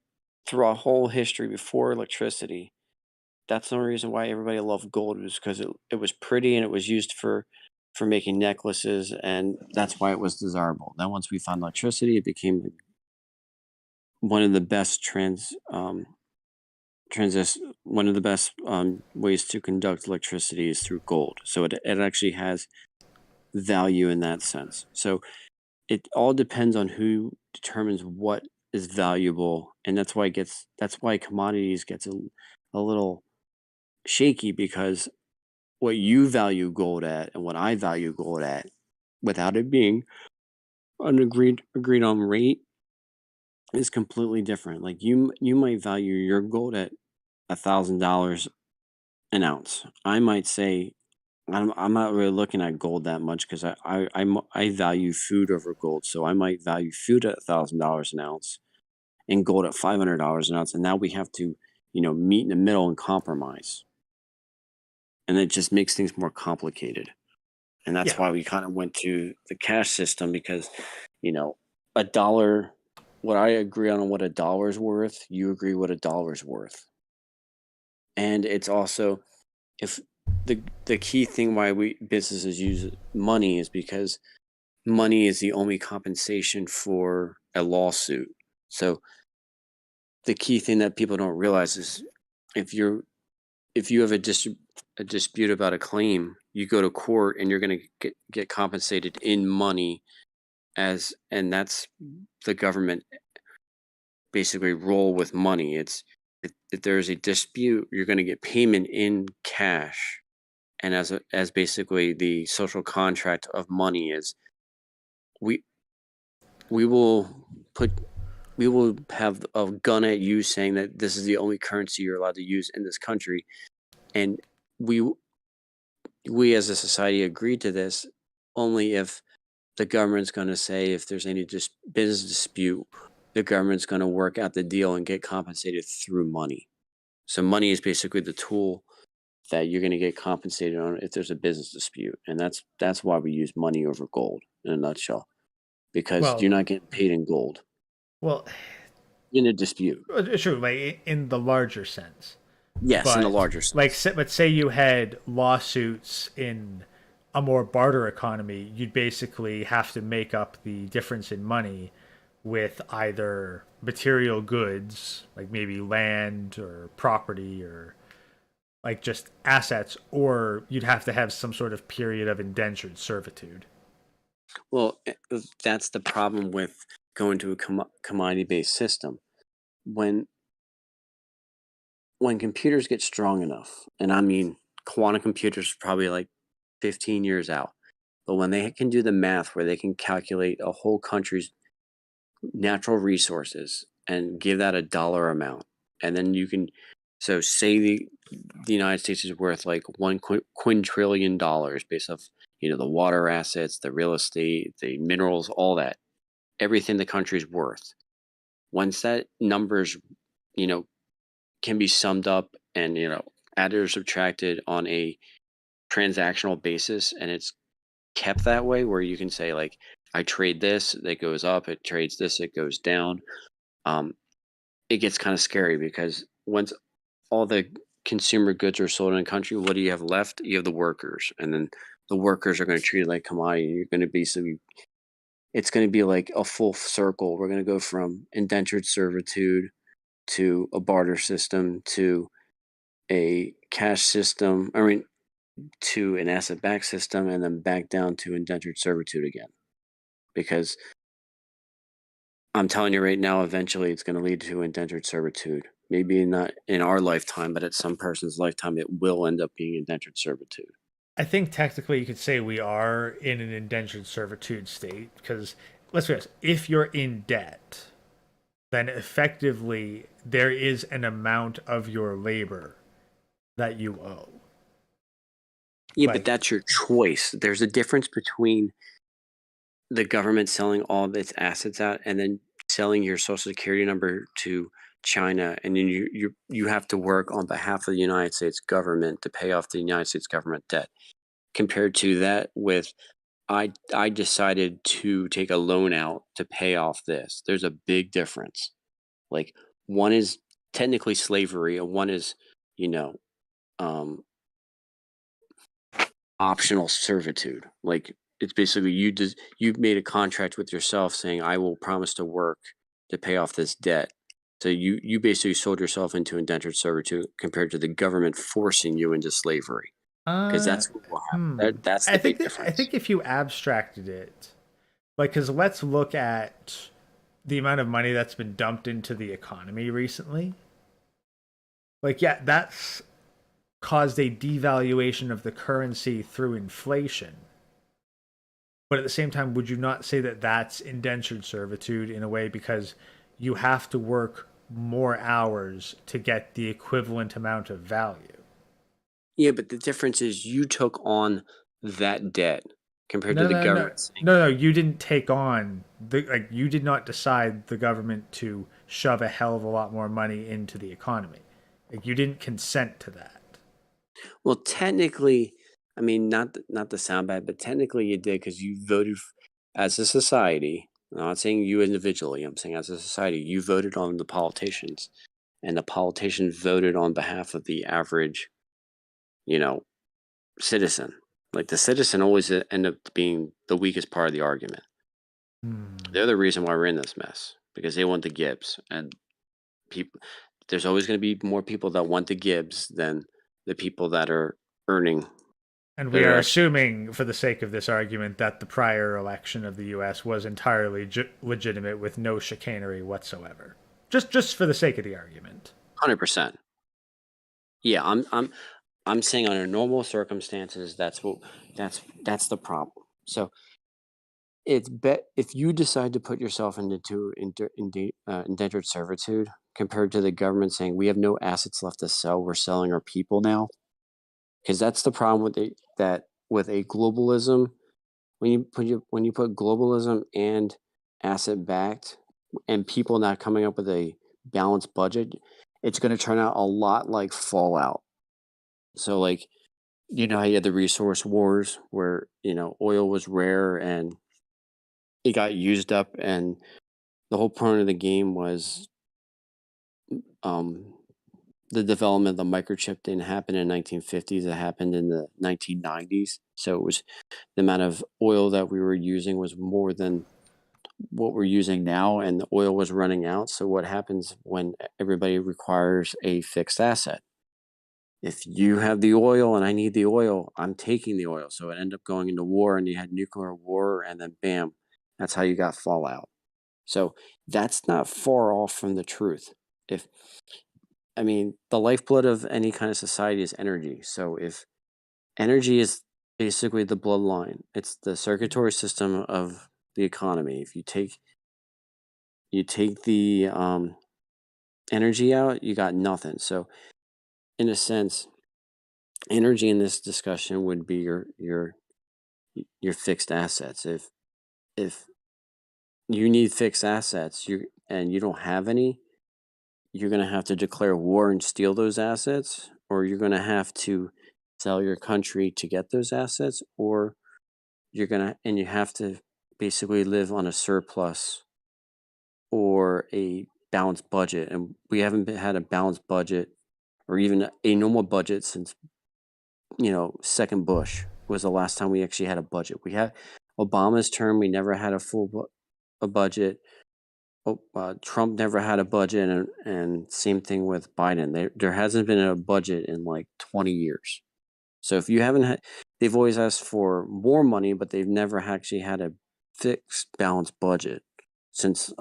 through our whole history before electricity, that's the only reason why everybody loved gold was because it was pretty and it was used for making necklaces, and that's why it was desirable. Then once we found electricity, it became one of the best one of the best ways to conduct electricity is through gold. So it actually has value in that sense. So it all depends on who determines what is valuable, and that's why commodities gets a little shaky, because what you value gold at and what I value gold at, without it being an agreed on rate, is completely different. Like you might value your gold at $1,000 an ounce. I might say I'm not really looking at gold that much because I value food over gold. So I might value food at $1,000 an ounce and gold at $500 an ounce. And now we have to, meet in the middle and compromise. And it just makes things more complicated. And that's Yeah. why we kind of went to the cash system because, you know, a dollar, what I agree on what a dollar's worth, you agree what a dollar's worth. And it's also, if the key thing why we businesses use money is because money is the only compensation for a lawsuit. So the key thing that people don't realize is if you're if you have a dispute about a claim, you go to court and you're going to get compensated in money, and that's the government basically roll with money. If there's a dispute, you're going to get payment in cash, and as basically the social contract of money is, we we will put we will have a gun at you saying that this is the only currency you're allowed to use in this country, and we we as a society agreed to this only if the government's going to say if there's any business dispute, the government's going to work out the deal and get compensated through money. So money is basically the tool that you're going to get compensated on if there's a business dispute, and that's why we use money over gold in a nutshell, because you're Well, not getting paid in gold well, in a dispute. sure, like in the larger sense. Yes, in a But larger like, sense. let's say you had lawsuits in a more barter economy, you'd basically have to make up the difference in money with either material goods, like maybe land or property or like just assets, or you'd have to have some sort of period of indentured servitude. Well, that's the problem with going to a commodity-based system. When when computers get strong enough, and I mean quantum computers are probably like 15 years out, but when they can do the math where they can calculate a whole country's natural resources and give that a dollar amount, and then you can, so say the United States is worth like one quintillion dollars based off, the water assets, the real estate, the minerals, all that, everything the country's worth. Once that numbers, you know, can be summed up and, added or subtracted on a transactional basis, and it's kept that way where you can say like, I trade this, it goes up, it trades this, it goes down. Um, it gets kind of scary because once all the consumer goods are sold in a country, what do you have left? You have the workers, and then the workers are going to treat it like commodity. You're going to be it's going to be like a full circle. We're going to go from indentured servitude to a barter system to a cash system. I mean, to an asset-backed system, and then back down to indentured servitude again. Because I'm telling you right now, eventually it's going to lead to indentured servitude. Maybe not in our lifetime, but at some person's lifetime, it will end up being indentured servitude. I think technically you could say we are in an indentured servitude state because let's be honest, if you're in debt, then effectively there is an amount of your labor that you owe. Yeah, but Like, that's your choice. There's a difference between the government selling all of its assets out and then selling your social security number to China, and then you have to work on behalf of the United States government to pay off the United States government debt. Compared to that with I decided to take a loan out to pay off this. There's a big difference. Like one is technically slavery and one is, you know, um optional servitude. Like it's basically you've made a contract with yourself saying I will promise to work to pay off this debt. So you basically sold yourself into indentured servitude compared to the government forcing you into slavery, because uh, that's what will happen. That's I the think big that I difference. think if you abstracted it, like, because let's look at the amount of money that's been dumped into the economy recently. Like, yeah, that's caused a devaluation of the currency through inflation. But at the same time, would you not say that that's indentured servitude in a way because you have to work more hours to get the equivalent amount of value? Yeah, but the difference is you took on that debt compared to No, the no, no, government saying, no, no. You didn't take on the like. You did not decide the government to shove a hell of a lot more money into the economy. Like, you didn't consent to that. well, technically, I mean, not to sound bad, but technically you did because you voted as a society. I'm not saying you individually. I'm saying as a society, you voted on the politicians, and the politicians voted on behalf of the average, you know, citizen. Like the citizen always end up being the weakest part of the argument. Hmm. They're the reason why we're in this mess because they want the Gibbs, and people. There's always going to be more people that want the Gibbs than the people that are earning And that we are are actually. assuming, for the sake of this argument, that the prior election of the U.S. was entirely legitimate with no chicanery whatsoever. Just for the sake of the argument. 100%. Yeah, I'm saying under normal circumstances, that's the problem. So it's if you decide to put yourself into indentured servitude compared to the government saying we have no assets left to sell, we're selling our people now, because that's the problem with with a globalism. When you put globalism and asset backed and people not coming up with a balanced budget, it's going to turn out a lot like Fallout. So like, how you had the resource wars where, oil was rare and it got used up, and the whole point of the game was um the development of the microchip didn't happen in the 1950s, it happened in the 1990s. So it was the amount of oil that we were using was more than what we're using now, and the oil was running out. So what happens when everybody requires a fixed asset? if you have the oil and I need the oil, I'm taking the oil. So it ended up going into war, and you had nuclear war, and then bam, that's how you got fallout. So that's not far off from the truth. If I mean, the lifeblood of any kind of society is energy. So if energy is basically the bloodline, it's the circulatory system of the economy. If you take the energy out, you got nothing. So in a sense, energy in this discussion would be your fixed assets. If you need fixed assets, and you don't have any, you're going to have to declare war and steal those assets, or you're going to have to sell your country to get those assets, or you have to basically live on a surplus or a balanced budget. And we haven't had a balanced budget or even a normal budget since, second Bush was the last time we actually had a budget. We had Obama's term, we never had a budget. Trump never had a budget, and same thing with Biden. There hasn't been a budget in like 20 years. So if you haven't had, they've always asked for more money, but they've never actually had a fixed balanced budget since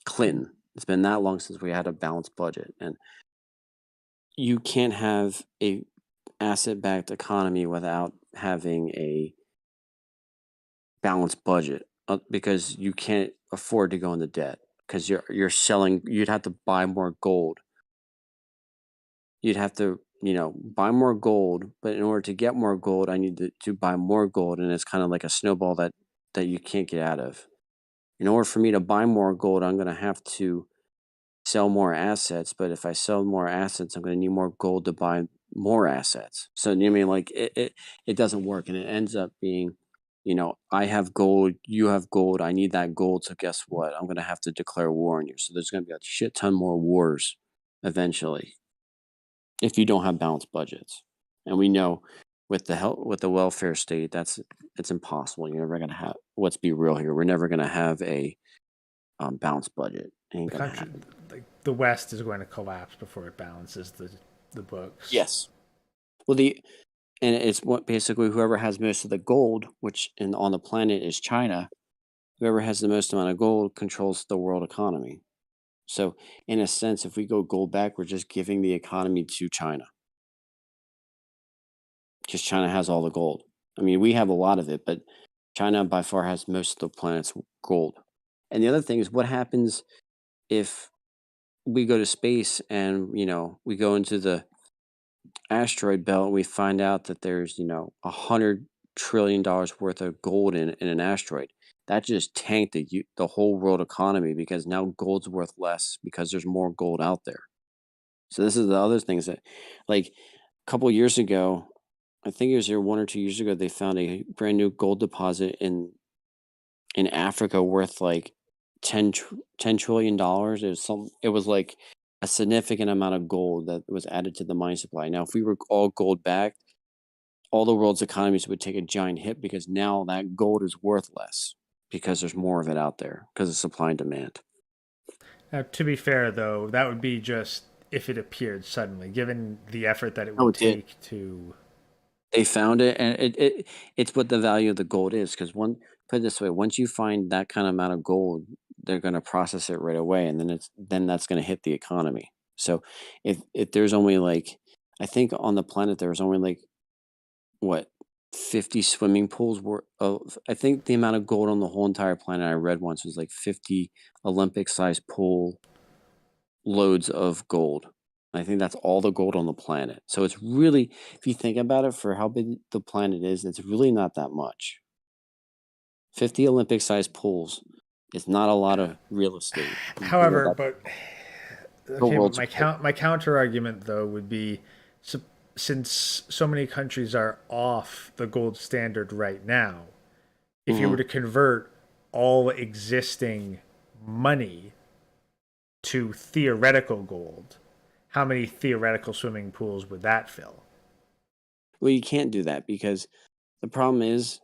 Clinton. It's been that long since we had a balanced budget, and you can't have a asset-backed economy without having a balanced budget, because you can't afford to go into debt, because you're selling. You'd have to buy more gold. You'd have to, buy more gold, but in order to get more gold, I need to buy more gold, and it's kind of like a snowball that you can't get out of. In order for me to buy more gold, I'm going to have to sell more assets, but if I sell more assets, I'm going to need more gold to buy more assets. So, I mean, like it doesn't work, and it ends up being, I have gold, you have gold, I need that gold. So guess what? I'm going to have to declare war on you. So there's going to be a shit ton more wars eventually if you don't have balanced budgets. And we know with the welfare state, it's impossible. You're never going to have. Let's be real here. We're never going to have a balanced budget. Ain't The going to country, happen. like the West, is going to collapse before it balances the books. Yes. Well, and it's what basically whoever has most of the gold, which on the planet is China. Whoever has the most amount of gold controls the world economy. So, in a sense, if we go gold back, we're just giving the economy to China because China has all the gold. I mean, we have a lot of it, but China by far has most of the planet's gold. And the other thing is, what happens if we go to space and we go into the asteroid belt and we find out that there's $100 trillion worth of gold in an asteroid? That just tanked the whole world economy, because now gold's worth less because there's more gold out there. So this is the other things that, like, a couple years ago, I think it was here 1 or 2 years ago, they found a brand new gold deposit in Africa worth like $10 trillion. It was like a significant amount of gold that was added to the mine supply. Now, if we were all gold backed, all the world's economies would take a giant hit, because now that gold is worth less because there's more of it out there because of supply and demand. Now, to be fair, though, that would be just if it appeared suddenly, given the effort that it Oh, would it did. take to. They found it, and it's what the value of the gold is. Because put it this way, once you find that kind of amount of gold, they're going to process it right away, and then that's going to hit the economy. So if there's only like, I think on the planet there was only like, what, 50 swimming pools were of, I think the amount of gold on the whole entire planet I read once was like 50 Olympic sized pool loads of gold. I think that's all the gold on the planet. So it's really, if you think about it, for how big the planet is, it's really not that much. 50 Olympic sized pools is not a lot of real estate. You think However, about but the okay, but world's my counter argument though would be, so, since so many countries are off the gold standard right now, if you were Mhm. to convert all existing money to theoretical gold, how many theoretical swimming pools would that fill? Well, you can't do that, because the problem is,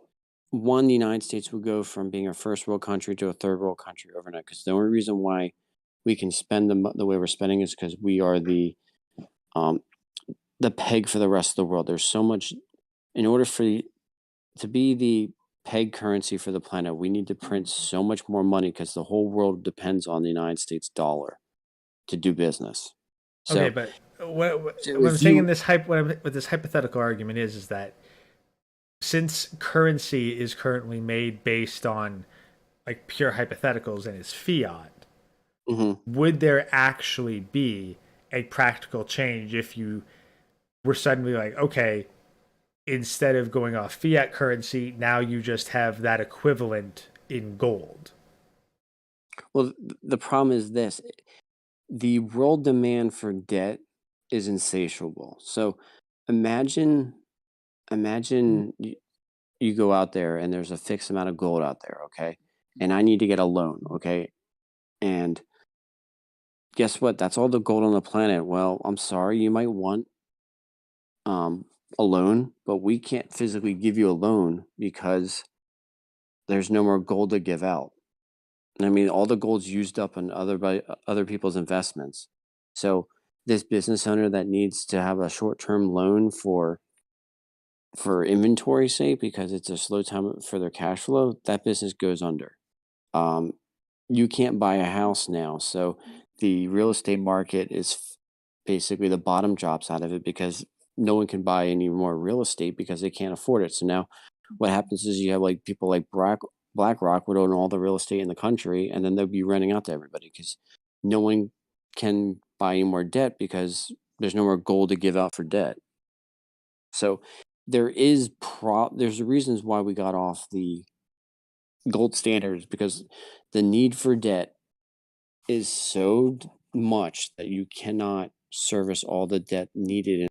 one, the United States would go from being a first world country to a third world country overnight. Because the only reason why we can spend the way we're spending is because we are the um, the peg for the rest of the world. There's so much in order for to be the peg currency for the planet, we need to print so much more money because the whole world depends on the United States dollar to do business. Okay, So, but what I'm if saying in you, this what this hypothetical argument is that since currency is currently made based on like pure hypotheticals and is fiat, mhm. would there actually be a practical change if you were suddenly like, okay, instead of going off fiat currency, now you just have that equivalent in gold? Well, the problem is this: the world demand for debt is insatiable. So, imagine, you go out there and there's a fixed amount of gold out there, okay, and I need to get a loan, okay, and guess what? That's all the gold on the planet. Well, I'm sorry, you might want um, a loan, but we can't physically give you a loan because there's no more gold to give out. I mean, all the gold's used up on other people's investments. So this business owner that needs to have a short-term loan for inventory sake because it's a slow time for their cash flow, that business goes under. Um, you can't buy a house now, so the real estate market is basically the bottom drops out of it because no one can buy any more real estate because they can't afford it. So now what happens is you have like people like BlackRock would own all the real estate in the country, and then they'll be renting out to everybody because no one can buy any more debt because there's no more gold to give out for debt. So there's reasons why we got off the gold standards because the need for debt is so much that you cannot service all the debt needed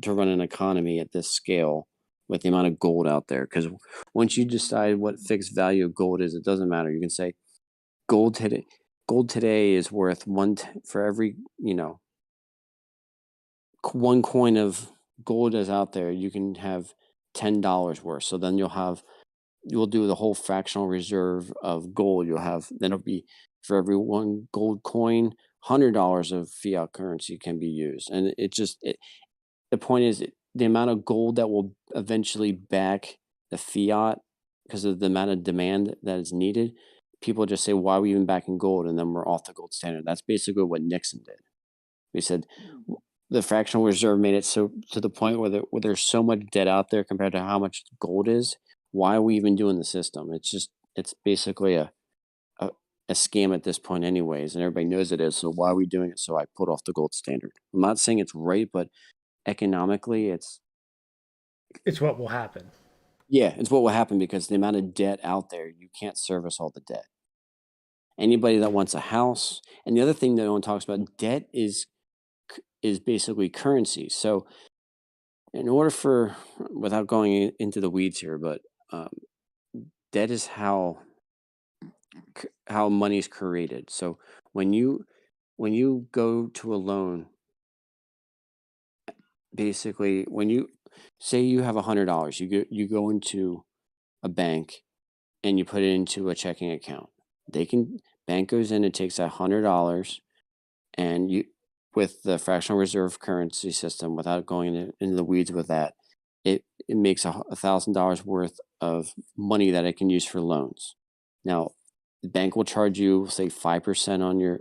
to run an economy at this scale with the amount of gold out there. Because once you decide what fixed value of gold is, it doesn't matter. You can say gold today, gold today is worth for every one coin of gold is out there. You can have $10 worth. So then you'll do the whole fractional reserve of gold. Then it'll be for every one gold coin, $100 of fiat currency can be used. And the point is the amount of gold that will eventually back the fiat because of the amount of demand that is needed. People just say, why are we even backing gold? And then we're off the gold standard. That's basically what Nixon did. He said the fractional reserve made it so to the point where there's so much debt out there compared to how much gold is. Why are we even doing the system? It's basically a, a scam at this point, anyways, and everybody knows it is. So why are we doing it? So I put off the gold standard. I'm not saying it's right, but economically, It's what will happen. it's what will happen because the amount of debt out there, you can't service all the debt. Anybody that wants a house, and the other thing that no one talks about, debt is basically currency. So in order for, without going into the weeds here, but um, debt is how money is created. So when you go to a loan, basically when you say you have $100, you go into a bank and you put it into a checking account. Bank goes in and takes that $100 and you with the fractional reserve currency system without going into the weeds with that, it makes $1,000 worth of money that it can use for loans. Now, the bank will charge you say 5% on your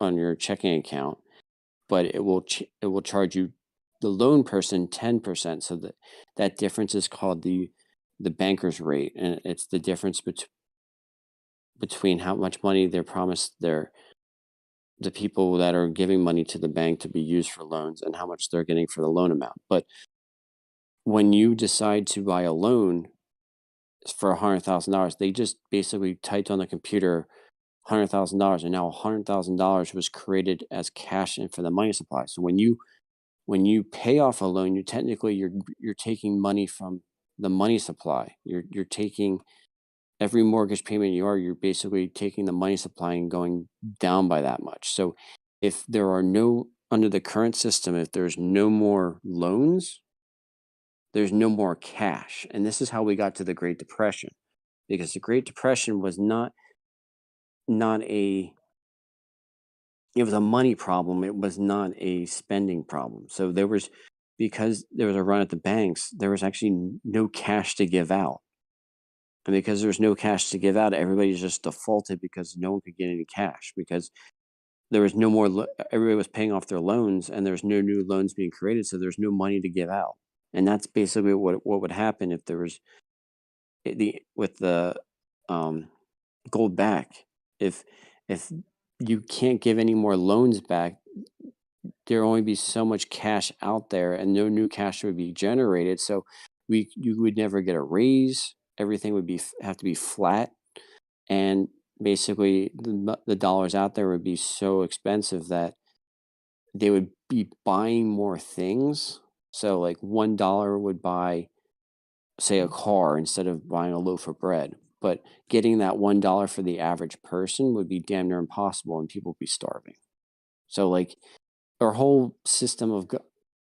on your checking account, but it will charge you the loan person 10%. So that difference is called the banker's rate, and it's the difference between how much money they're promised the people that are giving money to the bank to be used for loans and how much they're getting for the loan amount. But when you decide to buy a loan for $100,000, they just basically typed on the computer $100,000, and now $100,000 was created as cash in for the money supply. So when you pay off a loan, you're taking money from the money supply. You're taking every mortgage payment you're basically taking the money supply and going down by that much. So if there are no under the current system, if there's no more loans, there's no more cash. And this is how we got to the Great Depression. Because the Great Depression was not a it was a money problem. It was not a spending problem. So because there was a run at the banks, there was actually no cash to give out. And because there's no cash to give out, everybody's just defaulted because no one could get any cash because there was no more, everybody was paying off their loans and there's no new loans being created. So there's no money to give out. And that's basically what would happen if there was with the um, gold back. If you can't give any more loans back, there only be so much cash out there and no new cash would be generated. So you would never get a raise. Everything would have to be flat. And basically the dollars out there would be so expensive that they would be buying more things. So like $1 would buy, say, a car instead of buying a loaf of bread. But getting that $1 for the average person would be damn near impossible and people would be starving. So like our whole system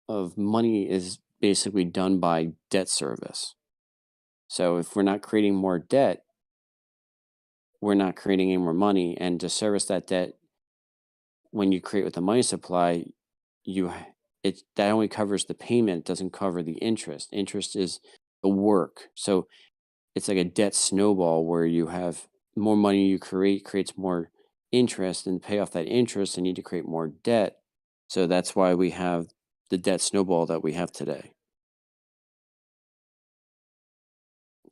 of money is basically done by debt service. So if we're not creating more debt, we're not creating any more money. And to service that debt, when you create with the money supply, that only covers the payment, it doesn't cover the interest. Interest is the work. So it's like a debt snowball where you have more money you creates more interest, and pay off that interest and need to create more debt. So that's why we have the debt snowball that we have today.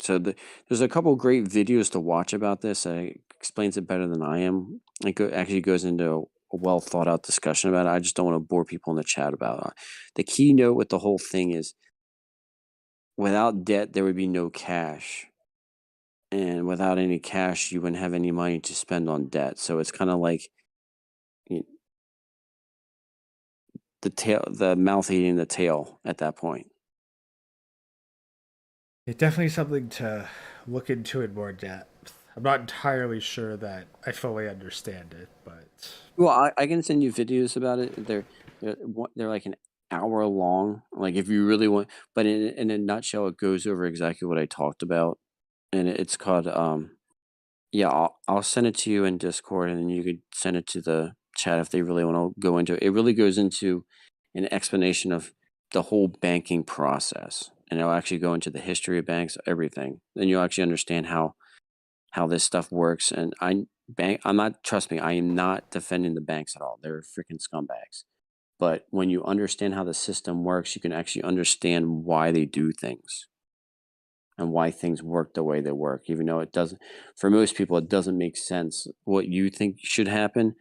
So there's a couple great videos to watch about this. It explains it better than I am. Actually goes into a well thought out discussion about it. I just don't want to bore people in the chat about it. The keynote with the whole thing is without debt, there would be no cash. And without any cash, you wouldn't have any money to spend on debt. So it's kind of like the mouth eating the tail at that point. It's definitely something to look into in more depth. I'm not entirely sure that I fully understand it, but Well, I can send you videos about it. They're like an hour long. Like if you really want, but in a nutshell, it goes over exactly what I talked about, and it's called yeah. I'll send it to you in Discord, and then you could send it to the chat if they really want to go into it. It really goes into an explanation of the whole banking process, and it'll actually go into the history of banks, everything. Then you'll actually understand how this stuff works. And I'm not, trust me, I am not defending the banks at all. They're freaking scumbags. But when you understand how the system works, you can actually understand why they do things and why things work the way they work, even though it doesn't, for most people, it doesn't make sense. What you think should happen,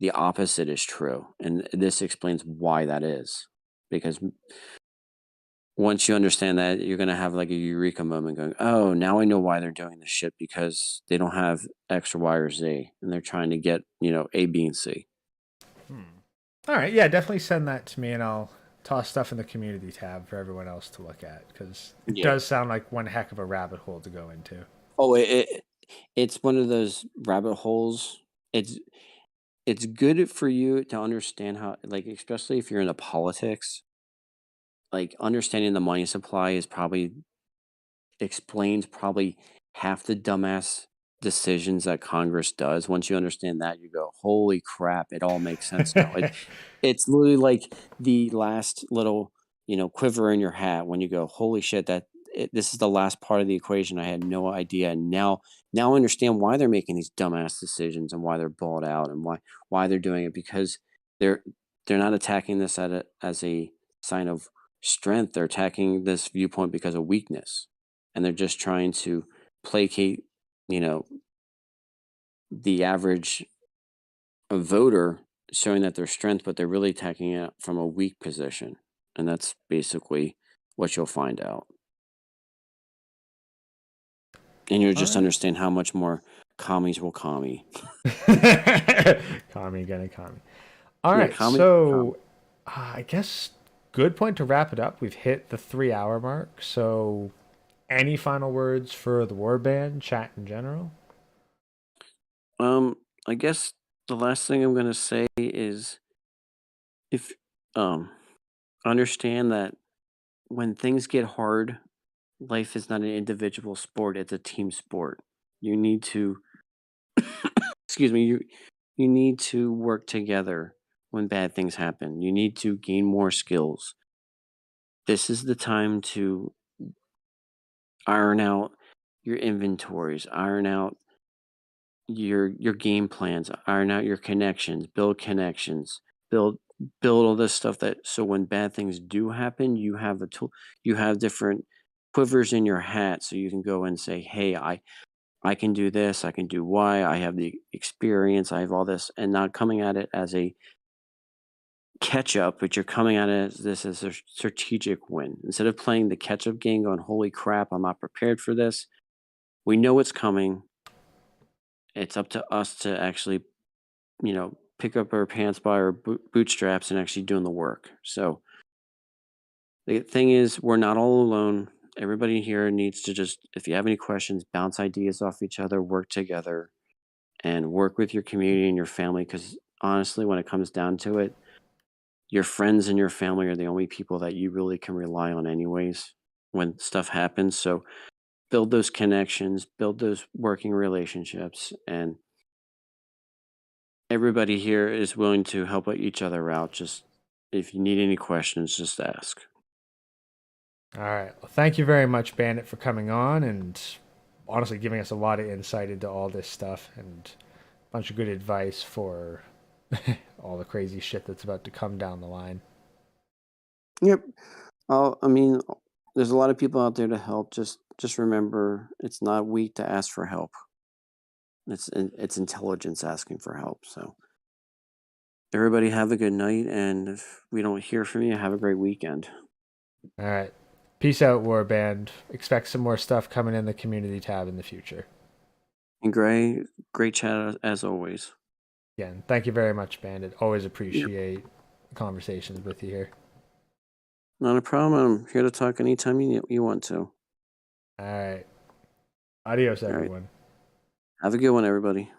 the opposite is true. And this explains why that is. Because once you understand that, you're going to have like a eureka moment going, oh, now I know why they're doing this shit, because they don't have X or Y or Z and they're trying to get, A, B, and C. all right, yeah, definitely send that to me, and I'll toss stuff in the community tab for everyone else to look at because it Yeah. does sound like one heck of a rabbit hole to go into. Oh, it's one of those rabbit holes. It's good for you to understand how, like, especially if you're into politics, like understanding the money supply is probably explains probably half the dumbass decisions that Congress does. Once you understand that, you go, "Holy crap, it all makes sense now." It's literally like the last little, quiver in your hat when you go, "Holy shit, this is the last part of the equation. I had no idea." And now I understand why they're making these dumbass decisions and why they're bought out and why they're doing it, because they're they're not attacking this as a sign of strength. They're attacking this viewpoint because of weakness, and they're just trying to placate, you know, the average voter, showing that they're strength, but they're really attacking it from a weak position, and that's basically what you'll find out. And you'll All just right. understand how much more commies will commie. Commie gonna commie. All Yeah, right, commies will commie. so I guess good point to wrap it up. We've hit the 3 hour mark. So, any final words for the warband chat in general? Um, I guess the last thing I'm gonna say is, if um understand that when things get hard, life is not an individual sport, it's a team sport. You need to excuse me, You need to work together when bad things happen. You need to gain more skills. This is the time to iron out your inventories, iron out your game plans, iron out your connections, build all this stuff that so when bad things do happen, you have a tool, you have different quivers in your hat so you can go and say, "Hey, I can do this, I can do Y, I have the experience, I have all this," and not coming at it as a catch up, but you're coming at it as this as a strategic win. Instead of playing the catch up game going, "Holy crap, I'm not prepared for this." We know it's coming. It's up to us to actually, pick up our pants by our bootstraps and actually doing the work. So the thing is, we're not all alone. Everybody here needs to just, if you have any questions, bounce ideas off each other, work together, and work with your community and your family. Because honestly, when it comes down to it, your friends and your family are the only people that you really can rely on, anyways, when stuff happens. So build those connections, build those working relationships, and everybody here is willing to help each other out. Just if you need any questions, just ask. All right. Well, thank you very much, Bandit, for coming on and honestly giving us a lot of insight into all this stuff and a bunch of good advice for all the crazy shit that's about to come down the line. Yep. There's a lot of people out there to help. Just remember, it's not weak to ask for help. It's intelligence asking for help. So everybody have a good night, and if we don't hear from you, have a great weekend. All right. Peace out, Warband. Expect some more stuff coming in the community tab in the future. And great chat as always. Again, thank you very much, Bandit. Always Yep. appreciate conversations with you here. Not a problem. I'm here to talk anytime you want to. All right. Adios, All right. everyone. Have a good one, everybody.